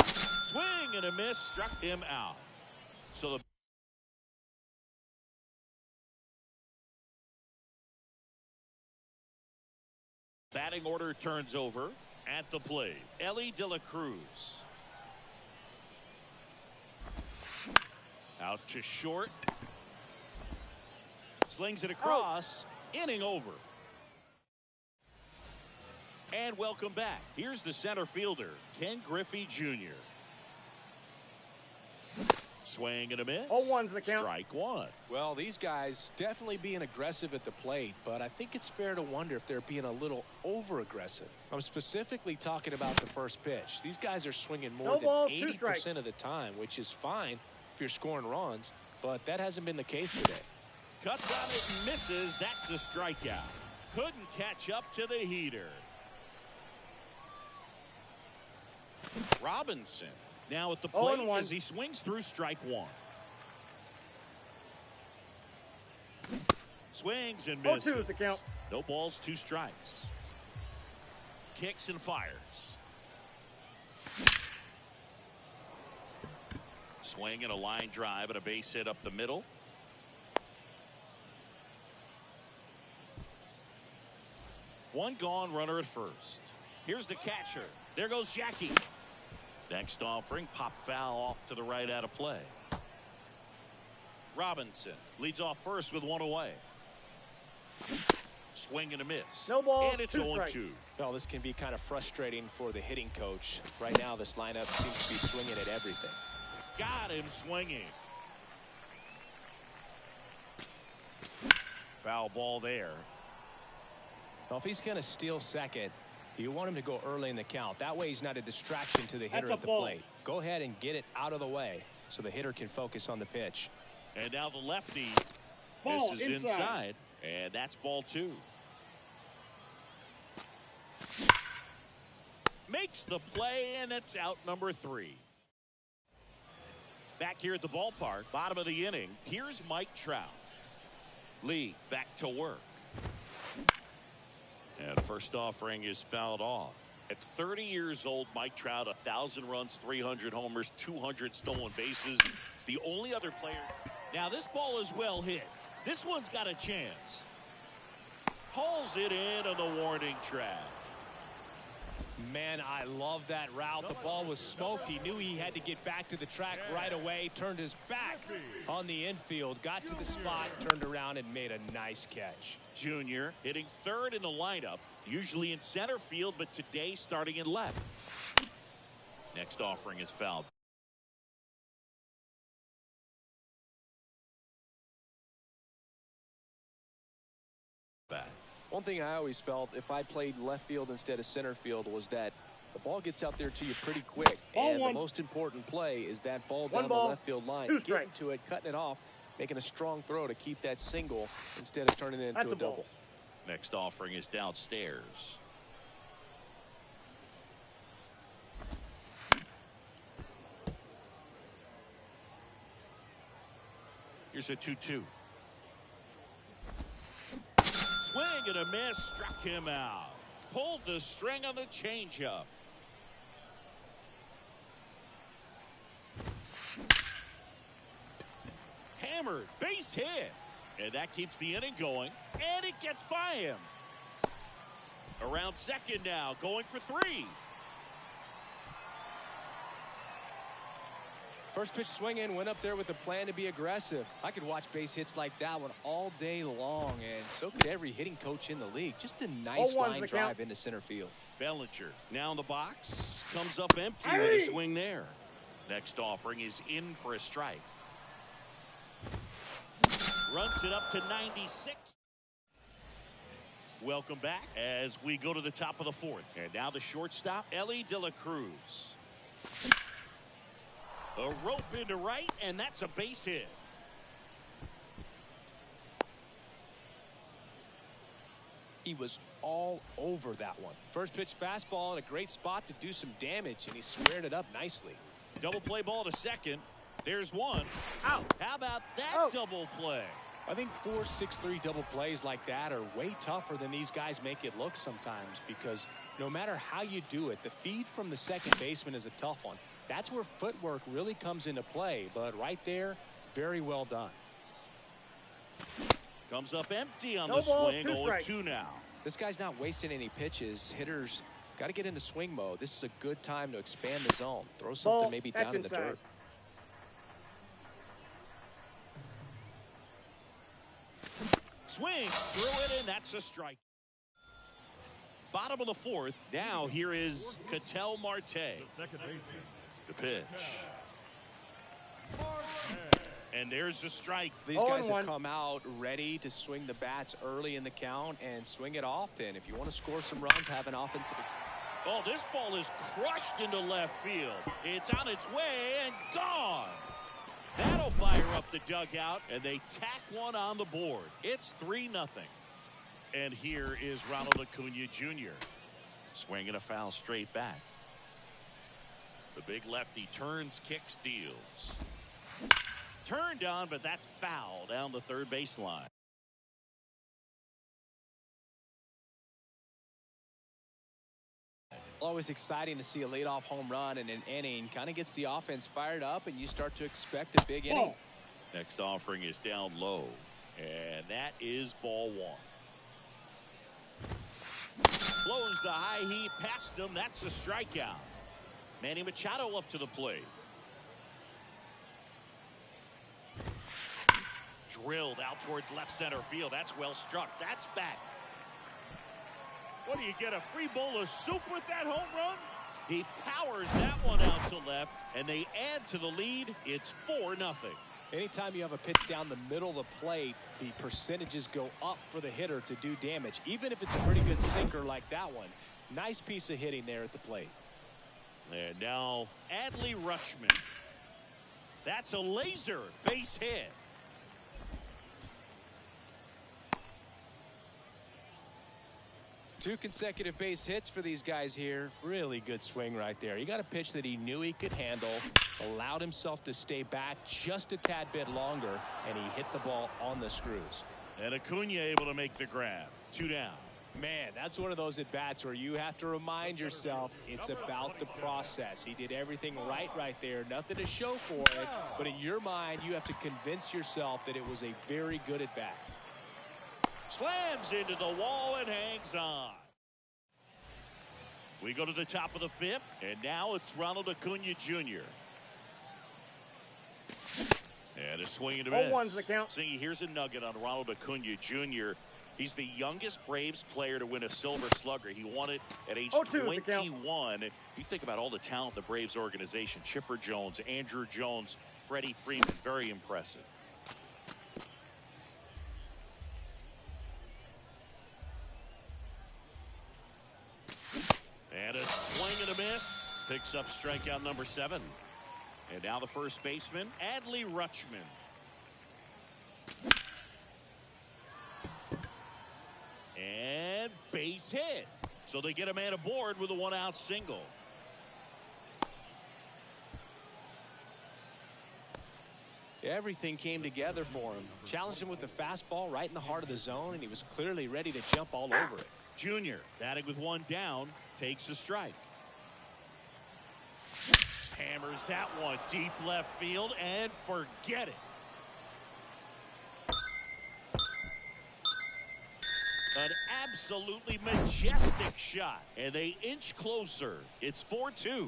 Swing and a miss. Struck him out. So the batting order turns over at the plate. Ellie De La Cruz. Out to short. Slings it across. Inning over. And welcome back. Here's the center fielder, Ken Griffey Jr. Swing and a miss. 0-1's the count. Strike 1. Well, these guys definitely being aggressive at the plate, but I think it's fair to wonder if they're being a little over-aggressive. I'm specifically talking about the first pitch. These guys are swinging more No than balls, 2 strikes. 80% of the time, which is fine if you're scoring runs, but that hasn't been the case today. Cuts on it and misses. That's the strikeout. Couldn't catch up to the heater. Robinson now at the plate 0-1. as he swings through strike 1. Swings and misses. 0-2 is the count. No balls, 2 strikes. Kicks and fires. Swing and a line drive and a base hit up the middle. One gone, runner at first. Here's the catcher. There goes Jackie. Next offering, pop foul off to the right out of play. Robinson leads off first with one away. Swing and a miss. No ball, and it's 0-2. Well, this can be kind of frustrating for the hitting coach. Right now, this lineup seems to be swinging at everything. Got him swinging. Foul ball there. Well, if he's going to steal second, you want him to go early in the count. That way he's not a distraction to the hitter at the plate. Go ahead and get it out of the way so the hitter can focus on the pitch. And now the lefty. Ball this is inside. And that's ball 2. Makes the play, and it's out number 3. Back here at the ballpark, bottom of the inning, here's Mike Trout. Lee back to work. And the first offering is fouled off. At 30 years old, Mike Trout, 1,000 runs, 300 homers, 200 stolen bases. The only other player. Now this ball is well hit. This one's got a chance. Hauls it in on the warning track. Man, I love that route. The ball was smoked. He knew he had to get back to the track right away. Turned his back on the infield. Got to the spot, turned around, and made a nice catch. Junior hitting third in the lineup. Usually in center field, but today starting in left. Next offering is fouled. Back. One thing I always felt if I played left field instead of center field was that the ball gets out there to you pretty quick. And the most important play is that ball down the left field line. Getting to it, cutting it off, making a strong throw to keep that single instead of turning it into a double. Next offering is downstairs. Here's a 2-2. Swing and a miss, struck him out. Pulled the string on the changeup. Hammered, base hit. And that keeps the inning going, and it gets by him. Around second now, going for 3. First pitch swinging, went up there with a plan to be aggressive. I could watch base hits like that one all day long, and so could every hitting coach in the league. Just a nice line drive into center field. Bellinger now in the box, comes up empty with a swing there. Next offering is in for a strike. Runs it up to 96. Welcome back as we go to the top of the 4th. And now the shortstop, Ellie De La Cruz. A rope into right, and that's a base hit. He was all over that one. First pitch fastball in a great spot to do some damage, and he squared it up nicely. Double play ball to second. There's one. Out. How about that double play? I think 4-6-3 double plays like that are way tougher than these guys make it look sometimes, because no matter how you do it, the feed from the second baseman is a tough one. That's where footwork really comes into play, but right there, very well done. Comes up empty on the swing, 0-2 now. This guy's not wasting any pitches. Hitters got to get into swing mode. This is a good time to expand the zone. Throw something maybe down in the dirt. Swings through it, and that's a strike. Bottom of the 4th. Now here is Ketel Marte. Second baseman. The pitch. And there's the strike. These guys have come out ready to swing the bats early in the count and swing it often. If you want to score some runs, have an offensive. Oh, this ball is crushed into left field. It's on its way and gone. That'll fire up the dugout, and they tack one on the board. It's 3-0. And here is Ronald Acuna Jr. Swinging a foul straight back. The big lefty turns, kicks, deals. Turned on, but that's foul down the third baseline. Always exciting to see a leadoff home run in an inning. Kind of gets the offense fired up, and you start to expect a big inning. Next offering is down low, and that is ball one. Blows the high heat past him. That's a strikeout. Manny Machado up to the plate. Drilled out towards left center field. That's well struck. That's back. What do you get, a free bowl of soup with that home run? He powers that one out to left, and they add to the lead. It's 4-0. Anytime you have a pitch down the middle of the plate, the percentages go up for the hitter to do damage, even if it's a pretty good sinker like that one. Nice piece of hitting there at the plate. And now Adley Rutschman. That's a laser base hit. Two consecutive base hits for these guys here. Really good swing right there. He got a pitch that he knew he could handle, allowed himself to stay back just a tad bit longer, and he hit the ball on the screws. And Acuna able to make the grab. 2 down. Man, that's one of those at-bats where you have to remind yourself it's about the process. He did everything right there. Nothing to show for it, but in your mind, you have to convince yourself that it was a very good at-bat. Slams into the wall and hangs on. We go to the top of the 5th, and now it's Ronald Acuna Jr. And a swing and a miss. 0-1's the count. See, here's a nugget on Ronald Acuna Jr. He's the youngest Braves player to win a Silver Slugger. He won it at age 21. You think about all the talent in the Braves organization. Chipper Jones, Andrew Jones, Freddie Freeman. Very impressive. And a swing and a miss. Picks up strikeout number 7. And now the first baseman, Adley Rutschman. And base hit. So they get a man aboard with a 1-out single. Everything came together for him. Challenged him with the fastball right in the heart of the zone, and he was clearly ready to jump all over it. Junior, batting with 1 down, takes a strike. Hammers that one deep left field and forget it. An absolutely majestic shot, and they inch closer. It's 4-2.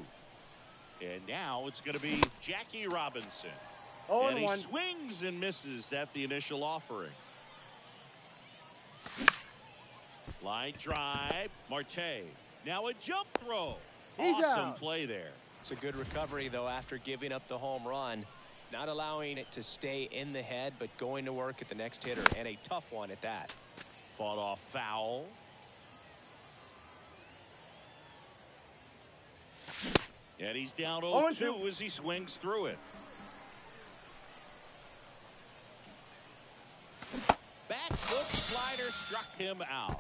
And now it's going to be Jackie Robinson. And he swings and misses at the initial offering. Line drive. Marte. Now a jump throw. Awesome play there. It's a good recovery, though, after giving up the home run. Not allowing it to stay in the head, but going to work at the next hitter, and a tough one at that. Fought off foul. And he's down 0-2 as he swings through it. Back foot slider struck him out.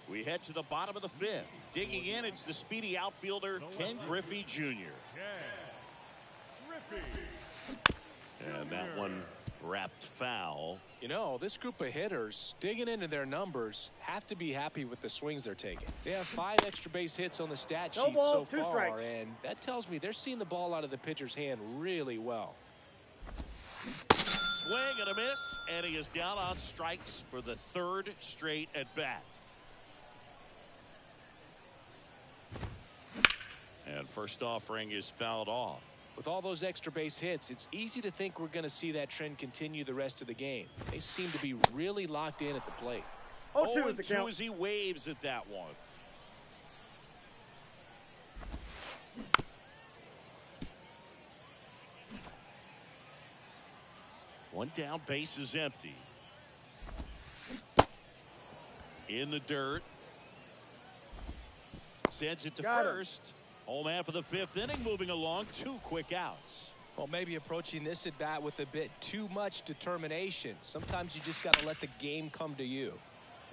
We head to the bottom of the 5th. Digging in, it's the speedy outfielder, Ken Griffey Jr. And that one wrapped foul. You know, this group of hitters, digging into their numbers, have to be happy with the swings they're taking. They have 5 extra base hits on the stat sheet so far, and that tells me they're seeing the ball out of the pitcher's hand really well. Swing and a miss, and he is down on strikes for the 3rd straight at bat. And first offering is fouled off. With all those extra base hits, it's easy to think we're going to see that trend continue the rest of the game. They seem to be really locked in at the plate. 0-2 as he waves at that one. One down, base is empty. In the dirt. Sends it to first. Home man for the 5th inning, moving along, 2 quick outs. Well, maybe approaching this at bat with a bit too much determination. Sometimes you just got to let the game come to you.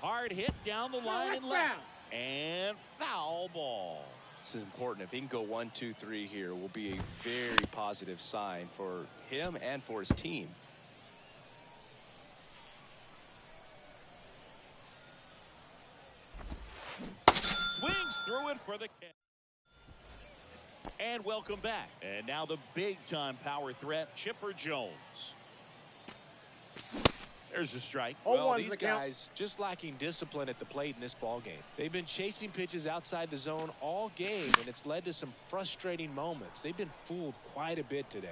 Hard hit down the line and left. And foul ball. This is important. If he can go 1, 2, 3 here, will be a very positive sign for him and for his team. threw it for the catch. And welcome back. And now the big-time power threat, Chipper Jones. There's a strike. Well, these guys just lacking discipline at the plate in this ball game. They've been chasing pitches outside the zone all game, and it's led to some frustrating moments. They've been fooled quite a bit today.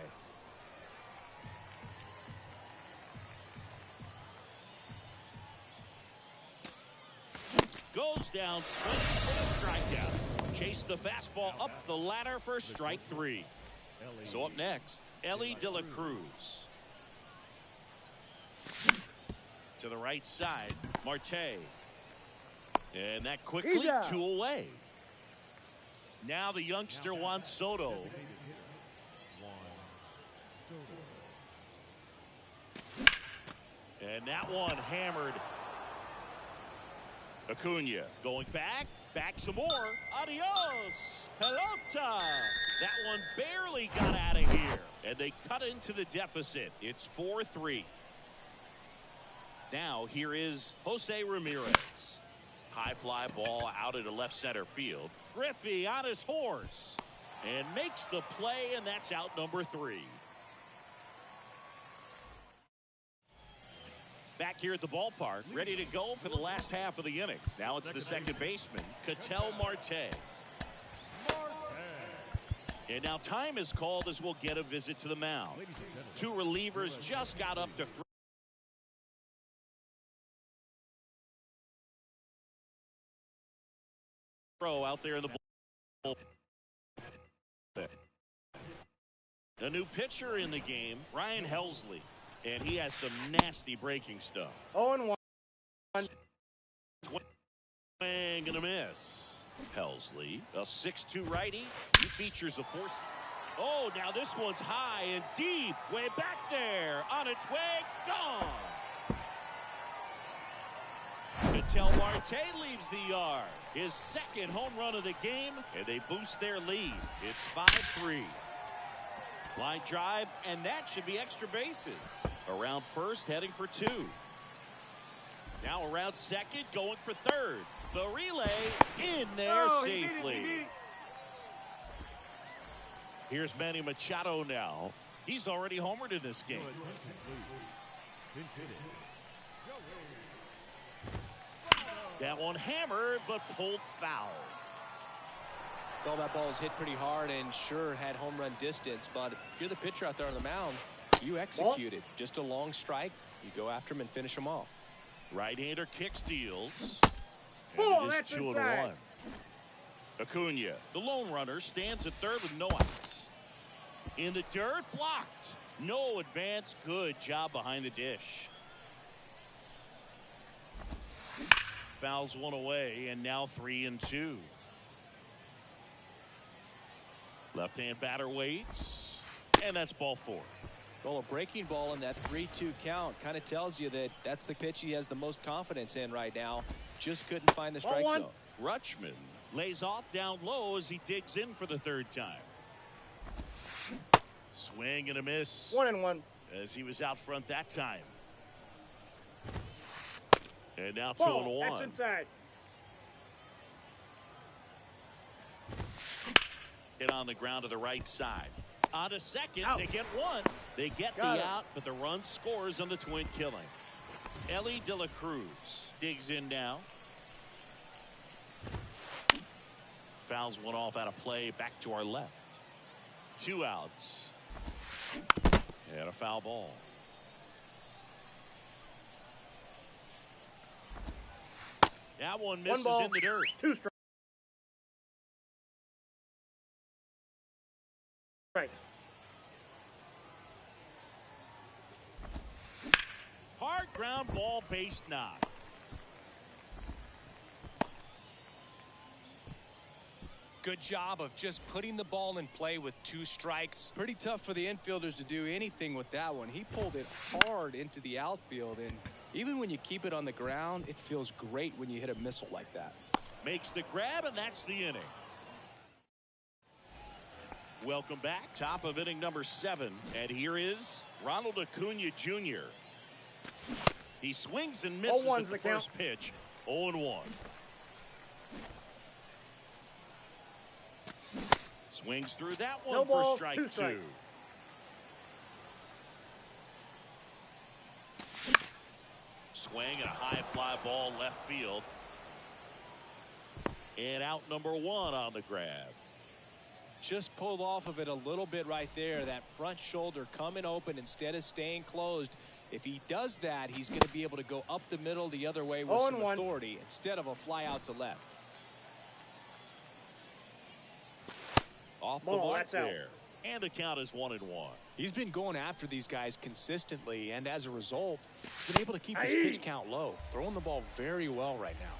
Goes down, swings for the strikeout. Chase the fastball up the ladder for strike 3. So up next, Ellie De La Cruz. To the right side, Marte. And that quickly 2 away. Now the youngster Juan Soto. And that one hammered. Acuna going back some more. Adios, pelota. That one barely got out of here. And they cut into the deficit. It's 4-3. Now here is Jose Ramirez. High fly ball out into left center field. Griffey on his horse. And makes the play, and that's out number 3. Back here at the ballpark, ready to go for the last half of the inning. Now it's the second baseman, Ketel Marte. And now time is called as we'll get a visit to the mound. 2 relievers just got up to throw out there in the bullpen. A new pitcher in the game, Ryan Helsley. And he has some nasty breaking stuff. 0-1. Swing and a miss. Helsley, a 6'2" righty. He features a force. Oh, now this one's high and deep. Way back there. On its way. Gone. Ketel Marte leaves the yard. His second home run of the game. And they boost their lead. It's 5-3. Line drive, and that should be extra bases. Around first, heading for 2. Now around second, going for third. The relay in there safely. Here's Manny Machado now. He's already homered in this game. That one hammered, but pulled foul. Well, that ball was hit pretty hard and sure had home run distance, but if you're the pitcher out there on the mound, you execute it. Just a long strike. You go after him and finish him off. Right-hander kick steals. Oh, and it is that's 2-1. Acuna, the lone runner, stands at third with no outs. In the dirt, blocked. No advance. Good job behind the dish. Fouls one away, and now 3-2. Left-hand batter waits, and that's ball 4. Well, a breaking ball in that 3-2 count kind of tells you that that's the pitch he has the most confidence in right now. Just couldn't find the strike zone. Rutschman lays off down low as he digs in for the 3rd time. Swing and a miss. 1-1. As he was out front that time. And now 2-1. That's inside. Hit on the ground to the right side. On to second, out. They get 1. They get the out, but the run scores on the twin killing. Ellie De La Cruz digs in now. Fouls one off out of play, back to our left. 2 outs. And a foul ball. That one misses in the dirt. 2 strikes. Hard ground ball, base knock. Good job of just putting the ball in play with 2 strikes. Pretty tough for the infielders to do anything with that one. He pulled it hard into the outfield, and even when you keep it on the ground, it feels great when you hit a missile like that. Makes the grab, and that's the inning. Welcome back. Top of inning number 7. And here is Ronald Acuna Jr. He swings and misses at the first pitch. 0-1. Swings through that No one for ball, strike 2 strikes. 2. Swing and a high fly ball left field. And out number 1 on the grab. Just pulled off of it a little bit right there. That front shoulder coming open instead of staying closed. If he does that, he's going to be able to go up the middle the other way with some 0-1. authority instead of a fly out to left. Off the Ball, mark that's out. there. And the count is 1-1. He's been going after these guys consistently, and as a result, been able to keep his pitch count low. Throwing the ball very well right now.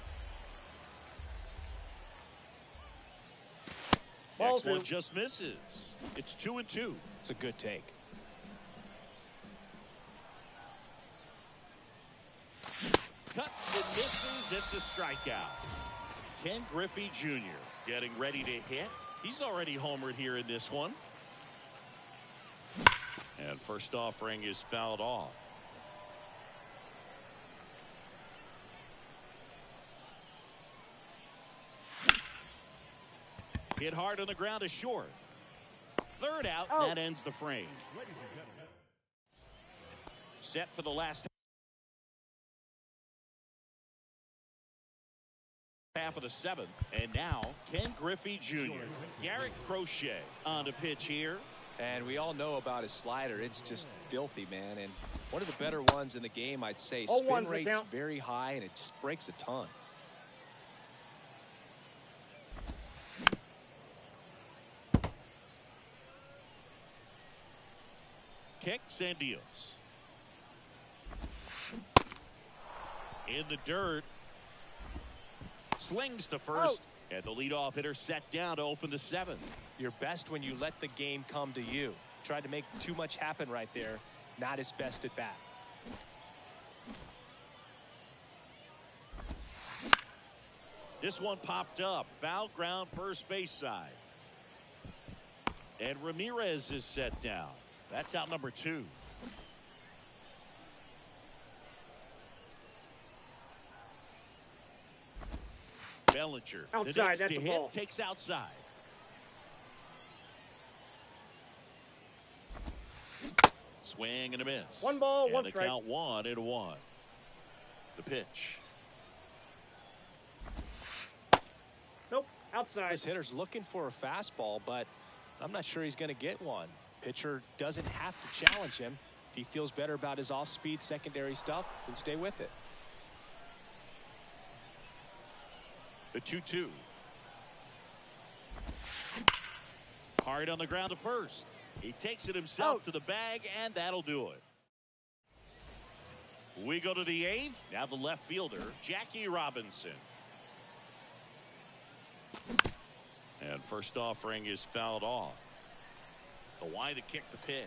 Ball Next one 2. just misses. It's 2-2. It's a good take. Cuts and misses. It's a strikeout. Ken Griffey Jr. getting ready to hit. He's already homered here in this one. And first offering is fouled off. Hit hard on the ground is short. Third out. Oh. That ends the frame. Set for the last half of the 7th. And now Ken Griffey Jr. Garrett Crochet on the pitch here. And we all know about his slider. It's just filthy, man. And one of the better ones in the game, I'd say. 0-1's Spin the rate's count. very high, and it just breaks a ton. Kicks and deals. In the dirt. Slings to first. And the leadoff hitter set down to open the 7th. You're best when you let the game come to you. Tried to make too much happen right there. Not his best at bat. This one popped up. Foul ground first base side. And Ramirez is set down. That's out number 2. Bellinger, Outside, the next that's to a hit, ball. takes outside. Swing and a miss. 1 ball, and 1 the strike. count 1-1. The pitch. Nope. Outside. This hitter's looking for a fastball, but I'm not sure he's going to get one. Pitcher doesn't have to challenge him. If he feels better about his off-speed secondary stuff, then stay with it. The 2-2. Hard on the ground to first. He takes it himself to the bag, and that'll do it. We go to the 8th. Now the left fielder, Jackie Robinson. And first offering is fouled off. The wide to kick the pitch.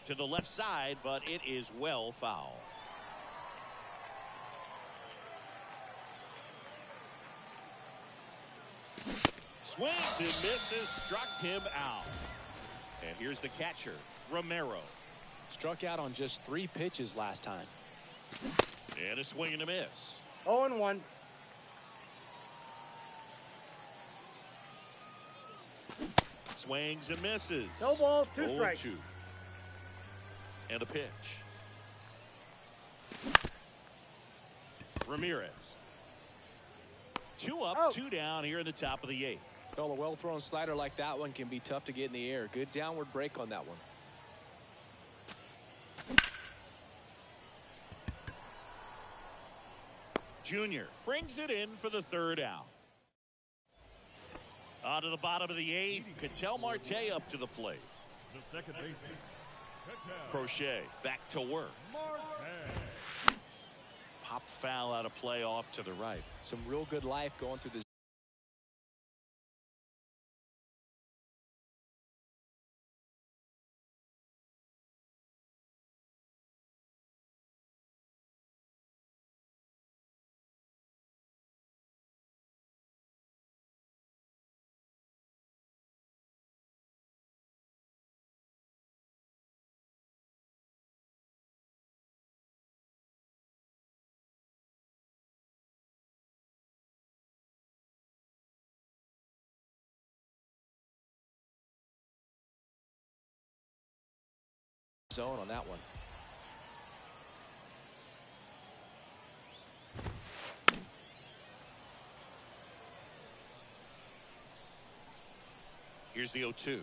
To the left side, but it is well foul. Swings and misses, struck him out. And here's the catcher, Romero. Struck out on just 3 pitches last time. And a swing and a miss. 0-1. Swings and misses. No balls, 2 0-2. strikes. And a pitch. Ramirez. 2 up, 2 down here in the top of the 8th. Well, a well-thrown slider like that one can be tough to get in the air. Good downward break on that one. Junior brings it in for the 3rd out. On to the bottom of the 8th. Ketel Marte up to the plate. The second baseman, Ketel Crochet back to work. Marte. Pop foul out of play off to the right. Some real good life going through the zone on that one. Here's the 0-2.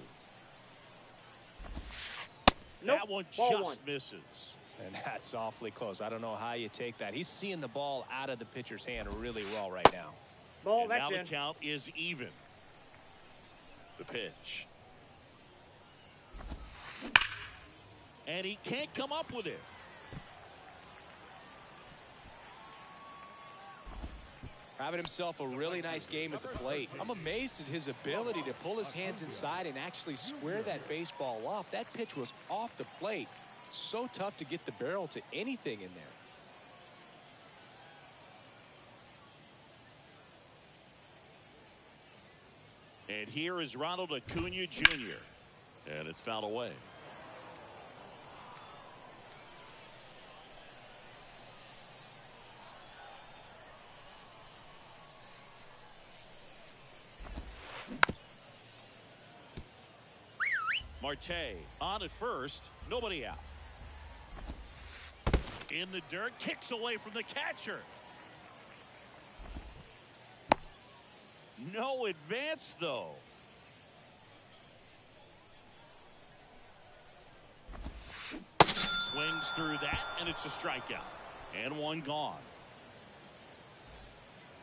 Nope. That one Ball just one. misses. And that's awfully close. I don't know how you take that. He's seeing the ball out of the pitcher's hand really well right now. Ball, And that's now in. the count is even. The pitch. And he can't come up with it. Having himself a really nice game at the plate. I'm amazed at his ability to pull his hands inside and actually square that baseball up. That pitch was off the plate. So tough to get the barrel to anything in there. And here is Ronald Acuna Jr. And it's fouled away. Marte on at first, nobody out. In the dirt, kicks away from the catcher. No advance, though. Swings through that, and it's a strikeout. And one gone.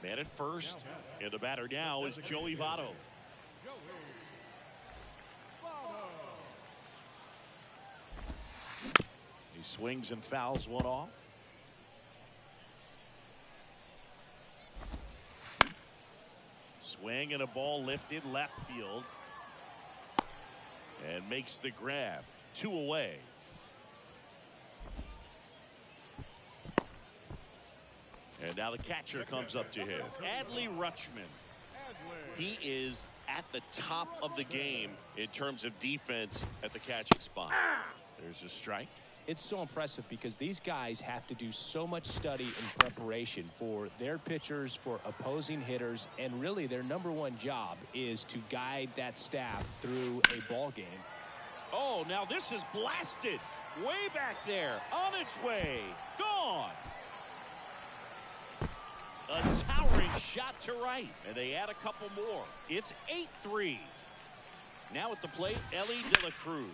Man at first, and the batter now is Joey Votto. He swings and fouls one off. Swing and a ball lifted left field. And makes the grab. 2 away. And now the catcher comes up to him. Adley Rutschman. He is at the top of the game in terms of defense at the catching spot. There's a strike. It's so impressive because these guys have to do so much study and preparation for their pitchers, for opposing hitters, and really their #1 job is to guide that staff through a ball game. Oh, now this is blasted. Way back there. On its way. Gone. A towering shot to right. And they add a couple more. It's 8-3. Now at the plate, Ellie De La Cruz.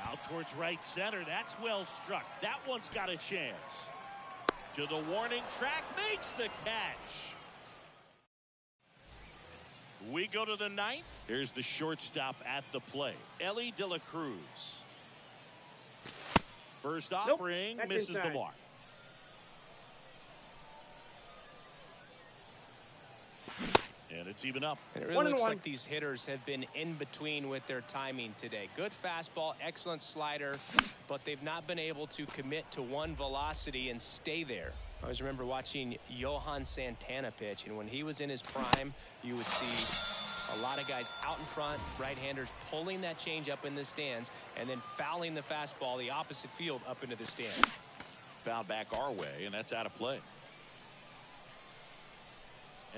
Out towards right center. That's well struck. That one's got a chance. To the warning track. Makes the catch. We go to the 9th. Here's the shortstop at the plate. Ellie De La Cruz. First offering, That's misses inside. the mark. And it's even up. And it One really and looks one. like these hitters have been in between with their timing today. Good fastball, excellent slider, but they've not been able to commit to one velocity and stay there. I always remember watching Johan Santana pitch, and when he was in his prime, you would see a lot of guys out in front, right-handers pulling that change up in the stands, and then fouling the fastball the opposite field up into the stands. Foul back our way, and that's out of play.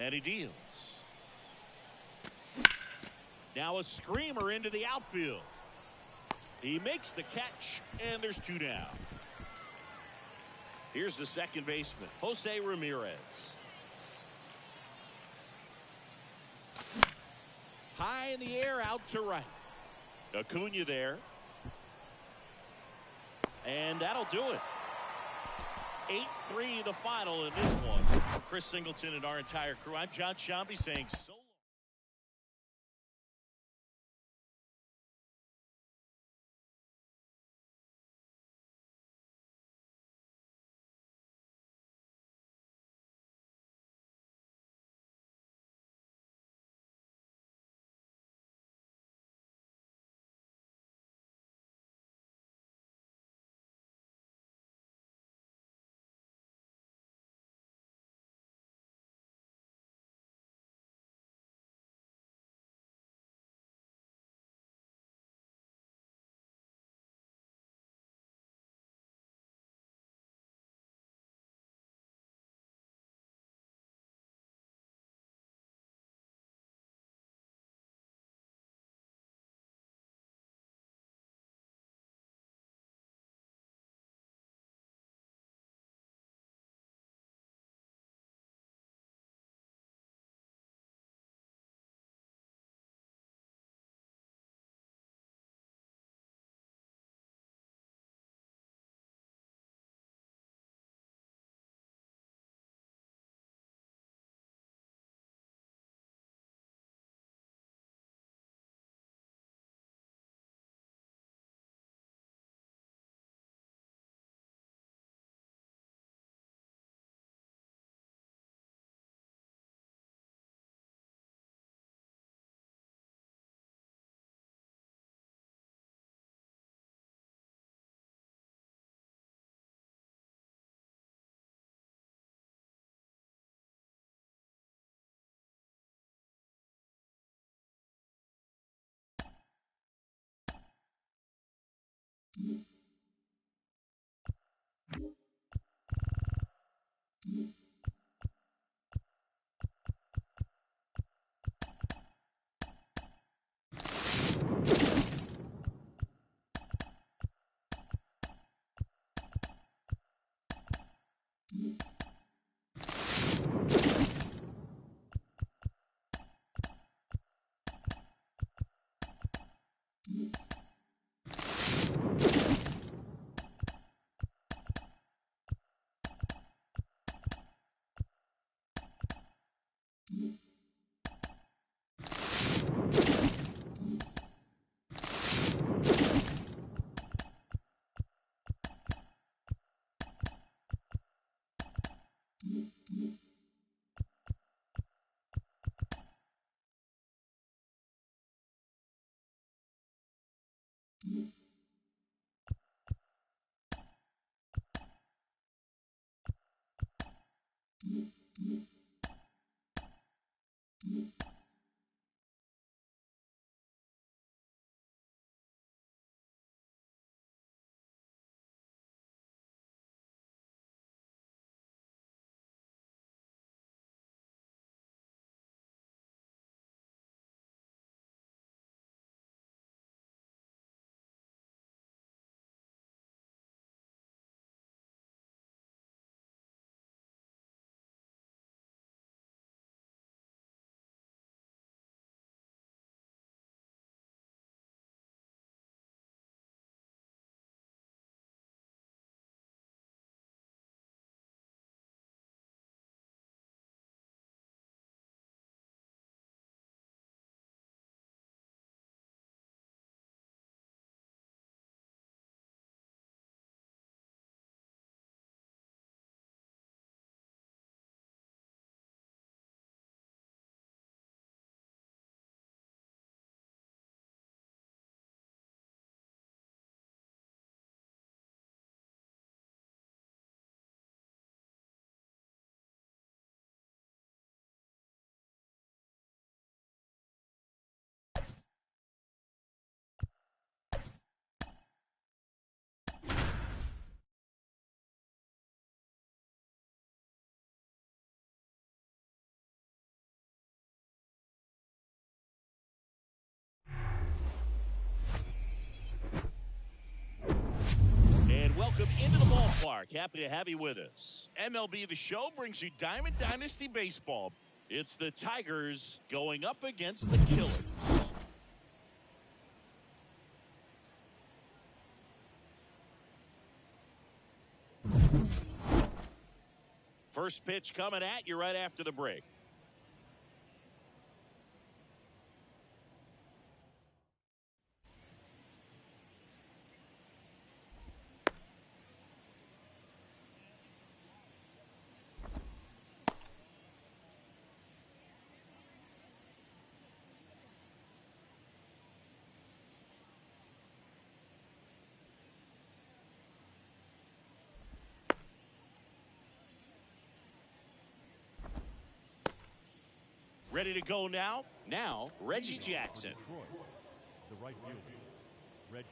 And he deals. Now a screamer into the outfield. He makes the catch, and there's 2 down. Here's the second baseman, Jose Ramirez. High in the air, out to right. Acuna there. And that'll do it. 8-3 the final in this one. For Chris Singleton and our entire crew, I'm John Shambi saying so And welcome into the ballpark. Happy to have you with us. MLB The Show brings you Diamond Dynasty Baseball. It's the Tigers going up against the Killers. First pitch coming at you right after the break. Ready to go now? Now, Reggie Jackson. Detroit, the right fielder, Reggie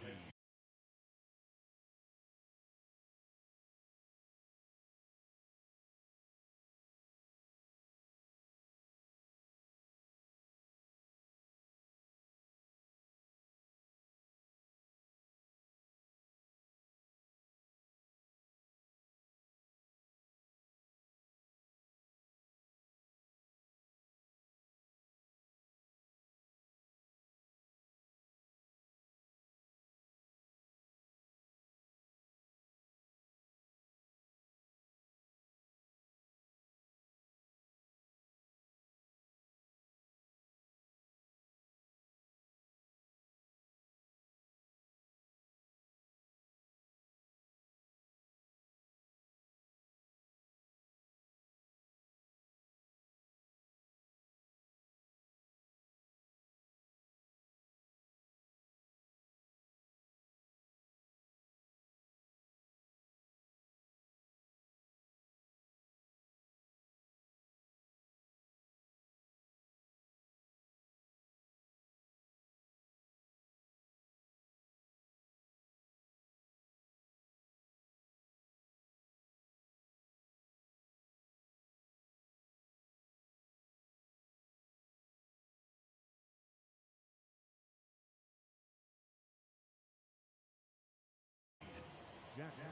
Jackson.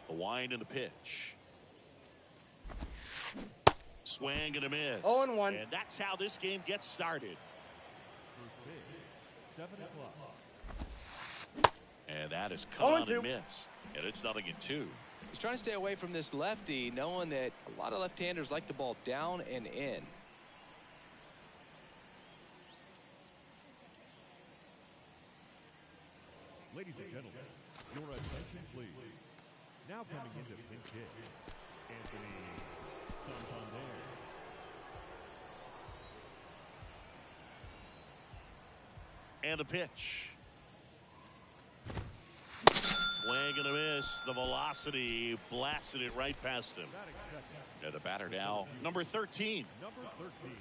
The wind and the pitch. Swing and a miss. 0-1. And that's how this game gets started. First pitch, 7 o'clock. And that is cut on 0-2. and missed. And it's 0-2. He's trying to stay away from this lefty, knowing that a lot of left-handers like the ball down and in. Ladies and gentlemen, your attention please. Now coming into pinch hit, Anthony Santander. And the pitch. Swing and a miss. The velocity blasted it right past him. Batting second, And the batter now, number 13. number 13.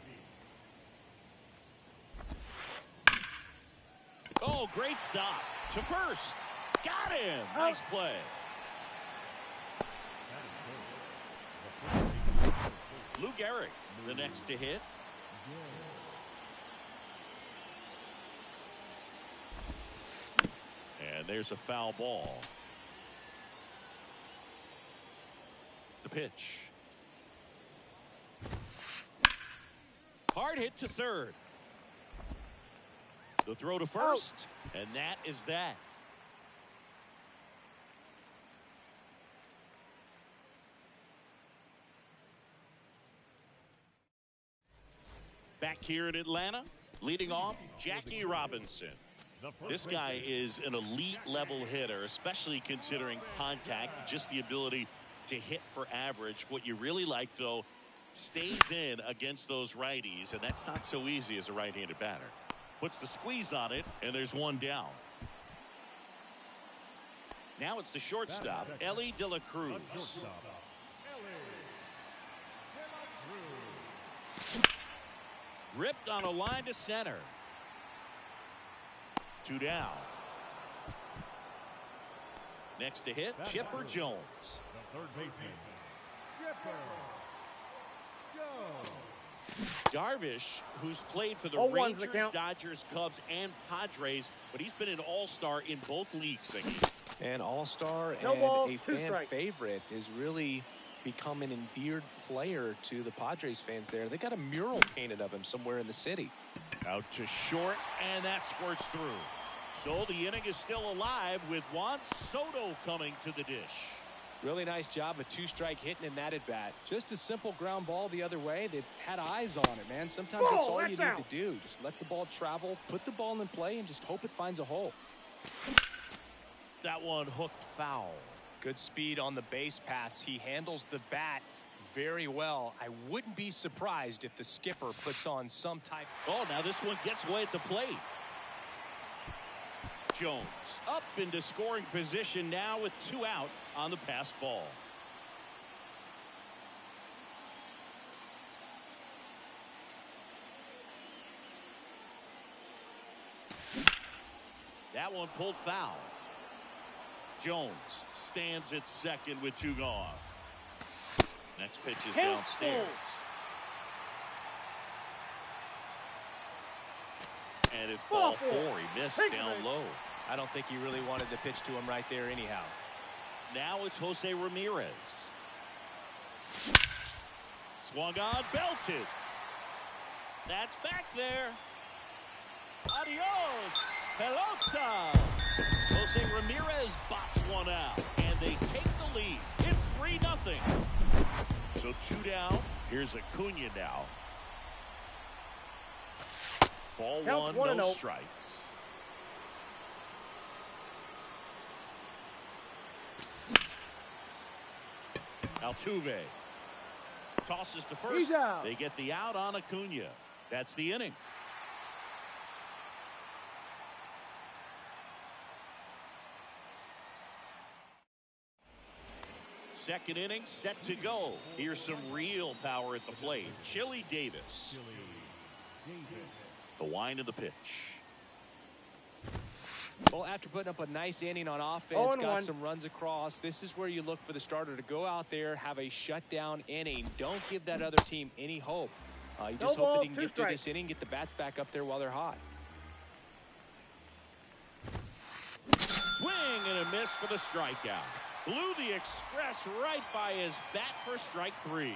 Oh, great stop to first. Got him. Nice play. Lou Gehrig, the next to hit. And there's a foul ball. The pitch. Hard hit to third. The throw to first. And that is that. Back here in Atlanta, leading off, Jackie Robinson. This guy is an elite level hitter, especially considering contact, just the ability to hit for average. What you really like, though, stays in against those righties, and that's not so easy as a right-handed batter. Puts the squeeze on it, and there's one down. Now it's the shortstop, Ellie De La Cruz. Shortstop, Ripped on a line to center. 2 down. Next to hit, Chipper Jones. the third baseman, Chipper Jones. Darvish, who's played for the 0-1's the Rangers, count. Dodgers, Cubs, and Padres, but he's been an all-star in both leagues, Siggy. An all-star No and ball, a 2 fan strikes. favorite is really become an endeared player to the Padres fans there. They got a mural painted of him somewhere in the city. Out to short, and that squirts through. So the inning is still alive with Juan Soto coming to the dish. Really nice job, a 2-strike hitting in that at bat. Just a simple ground ball the other way. They had eyes on it, man. Sometimes that's all you need to do. Just let the ball travel, put the ball in play, and just hope it finds a hole. That one hooked foul. Good speed on the base pass. He handles the bat very well. I wouldn't be surprised if the skipper puts on some type. Oh, now this one gets away at the plate. Jones up into scoring position now with 2 out on the pass ball. That one pulled foul. Jones stands at second with 2 gone. Next pitch is downstairs. And it's ball 4. He missed down low. I don't think he really wanted to pitch to him right there anyhow. Now it's Jose Ramirez. Swung on, belted. That's back there. Adios, pelota. Jose Ramirez bops one out, and they take the lead. It's 3-0. So 2 down. Here's Acuna now. Ball Counts 1, 1-0. no strikes. Altuve tosses to first. He's out. They get the out on Acuna. That's the inning. Second inning set to go. Here's some real power at the plate. Chili Davis. The wind of the pitch. Well, after putting up a nice inning on offense, 0-1. got some runs across, this is where you look for the starter to go out there, have a shutdown inning. Don't give that other team any hope. You just hope that he can get through this inning, get the bats back up there while they're hot. Swing and a miss for the strikeout. Blew the express right by his bat for strike 3.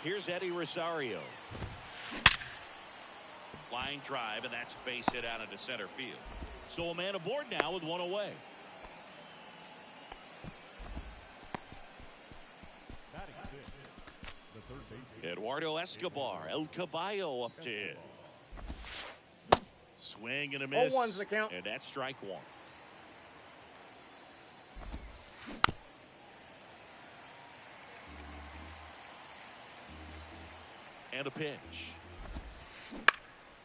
Here's Eddie Rosario. Line drive, and that's base hit out into center field. So a man aboard now with one away. Batting fifth, the third baseman. Eduardo Escobar, El Caballo up to hit. Swing and a miss. 0-1's the count. And that's strike 1. And a pitch.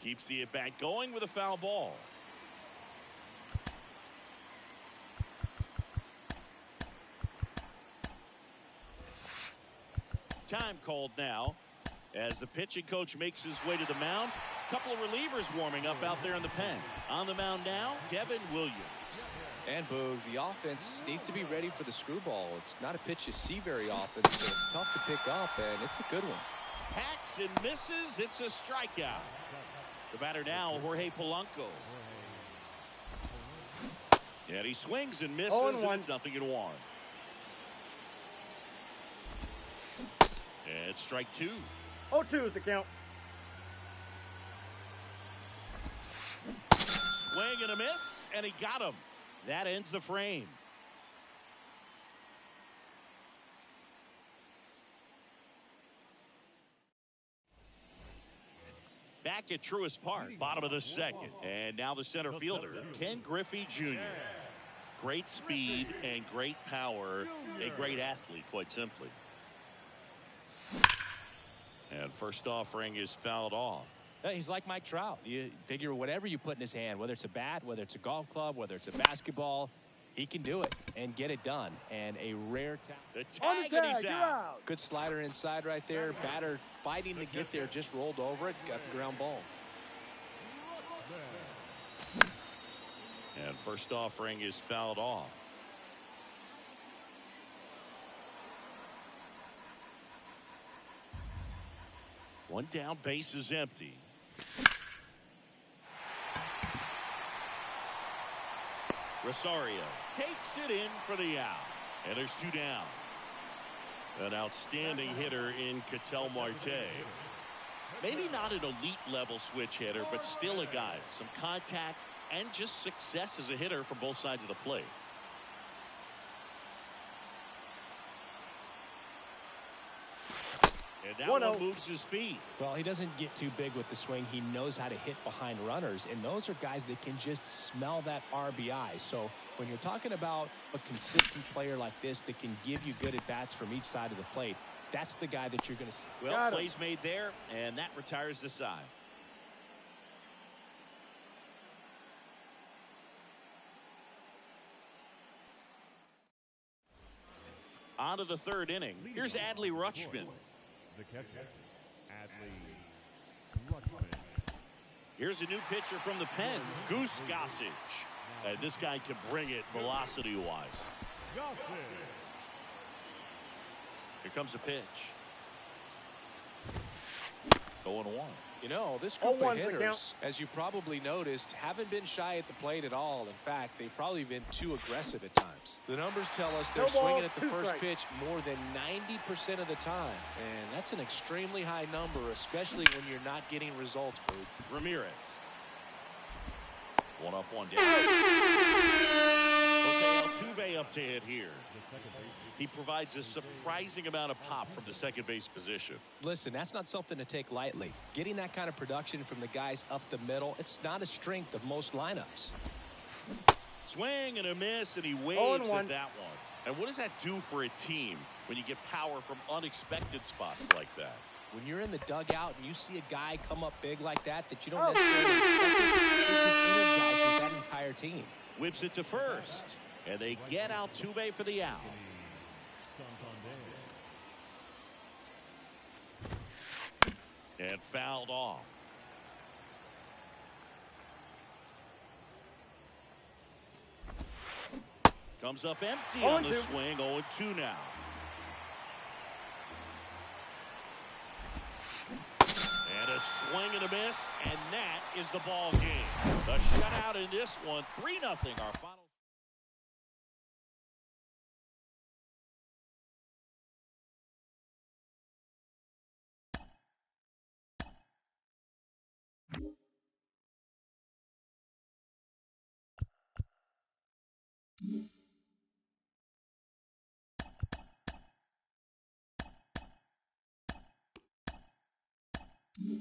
Keeps the at-bat going with a foul ball. Time called now as the pitching coach makes his way to the mound. Couple of relievers warming up out there in the pen. On the mound now, Devin Williams. And Boog, the offense needs to be ready for the screwball. It's not a pitch you see very often, so it's tough to pick up, and it's a good one. Hacks and misses. It's a strikeout. The batter now, Jorge Polanco. And he swings and misses, and it's 0-1. And it's strike 2. 0-2 is the count. Swing and a miss, and he got him. That ends the frame. Back at Truist Park, bottom of the second. And now the center fielder, Ken Griffey Jr. Great speed and great power. A great athlete, quite simply. And first offering is fouled off. He's like Mike Trout. You figure whatever you put in his hand, whether it's a bat, whether it's a golf club, whether it's a basketball, he can do it and get it done. And a rare talent. The tag, and he's out. Good slider inside right there. Batter fighting to get there, just rolled over it, got the ground ball. And first offering is fouled off. One down, base is empty. Rosario takes it in for the out. And there's 2 down. An outstanding hitter in Ketel Marte. Maybe not an elite level switch hitter, but still a guy. Some contact and just success as a hitter from both sides of the plate. And that one moves his feet. Well, he doesn't get too big with the swing. He knows how to hit behind runners, and those are guys that can just smell that RBI. So when you're talking about a consistent player like this that can give you good at-bats from each side of the plate, that's the guy that you're going to see. Well, plays made there, and that retires the side. On to the third inning. Here's Adley Rutschman. The catcher, Adley Rutschman. Here's a new pitcher from the pen, Goose Gossage. And this guy can bring it velocity-wise. Here comes a pitch. 0-1. You know, this group of 0-1's the hitters, count. as you probably noticed, haven't been shy at the plate at all. In fact, they've probably been too aggressive at times. The numbers tell us they're No ball, swinging at the 2 first strikes. pitch more than 90% of the time. And that's an extremely high number, especially when you're not getting results, Boog. Ramirez. 1 up, 1 down. Jose Altuve up to hit here. He provides a surprising amount of pop from the second base position. Listen, that's not something to take lightly. Getting that kind of production from the guys up the middle, it's not a strength of most lineups. Swing and a miss, and he waves 0-1. at that one. And what does that do for a team when you get power from unexpected spots like that? When you're in the dugout and you see a guy come up big like that you don't necessarily expect, it just energizes that entire team. Whips it to first, and they get Altuve for the out. And fouled off. Comes up empty on the 0-2. swing. 0-2 now. And a swing and a miss, and that is the ball game. A shutout in this one. 3-0 our final. Mm-hmm.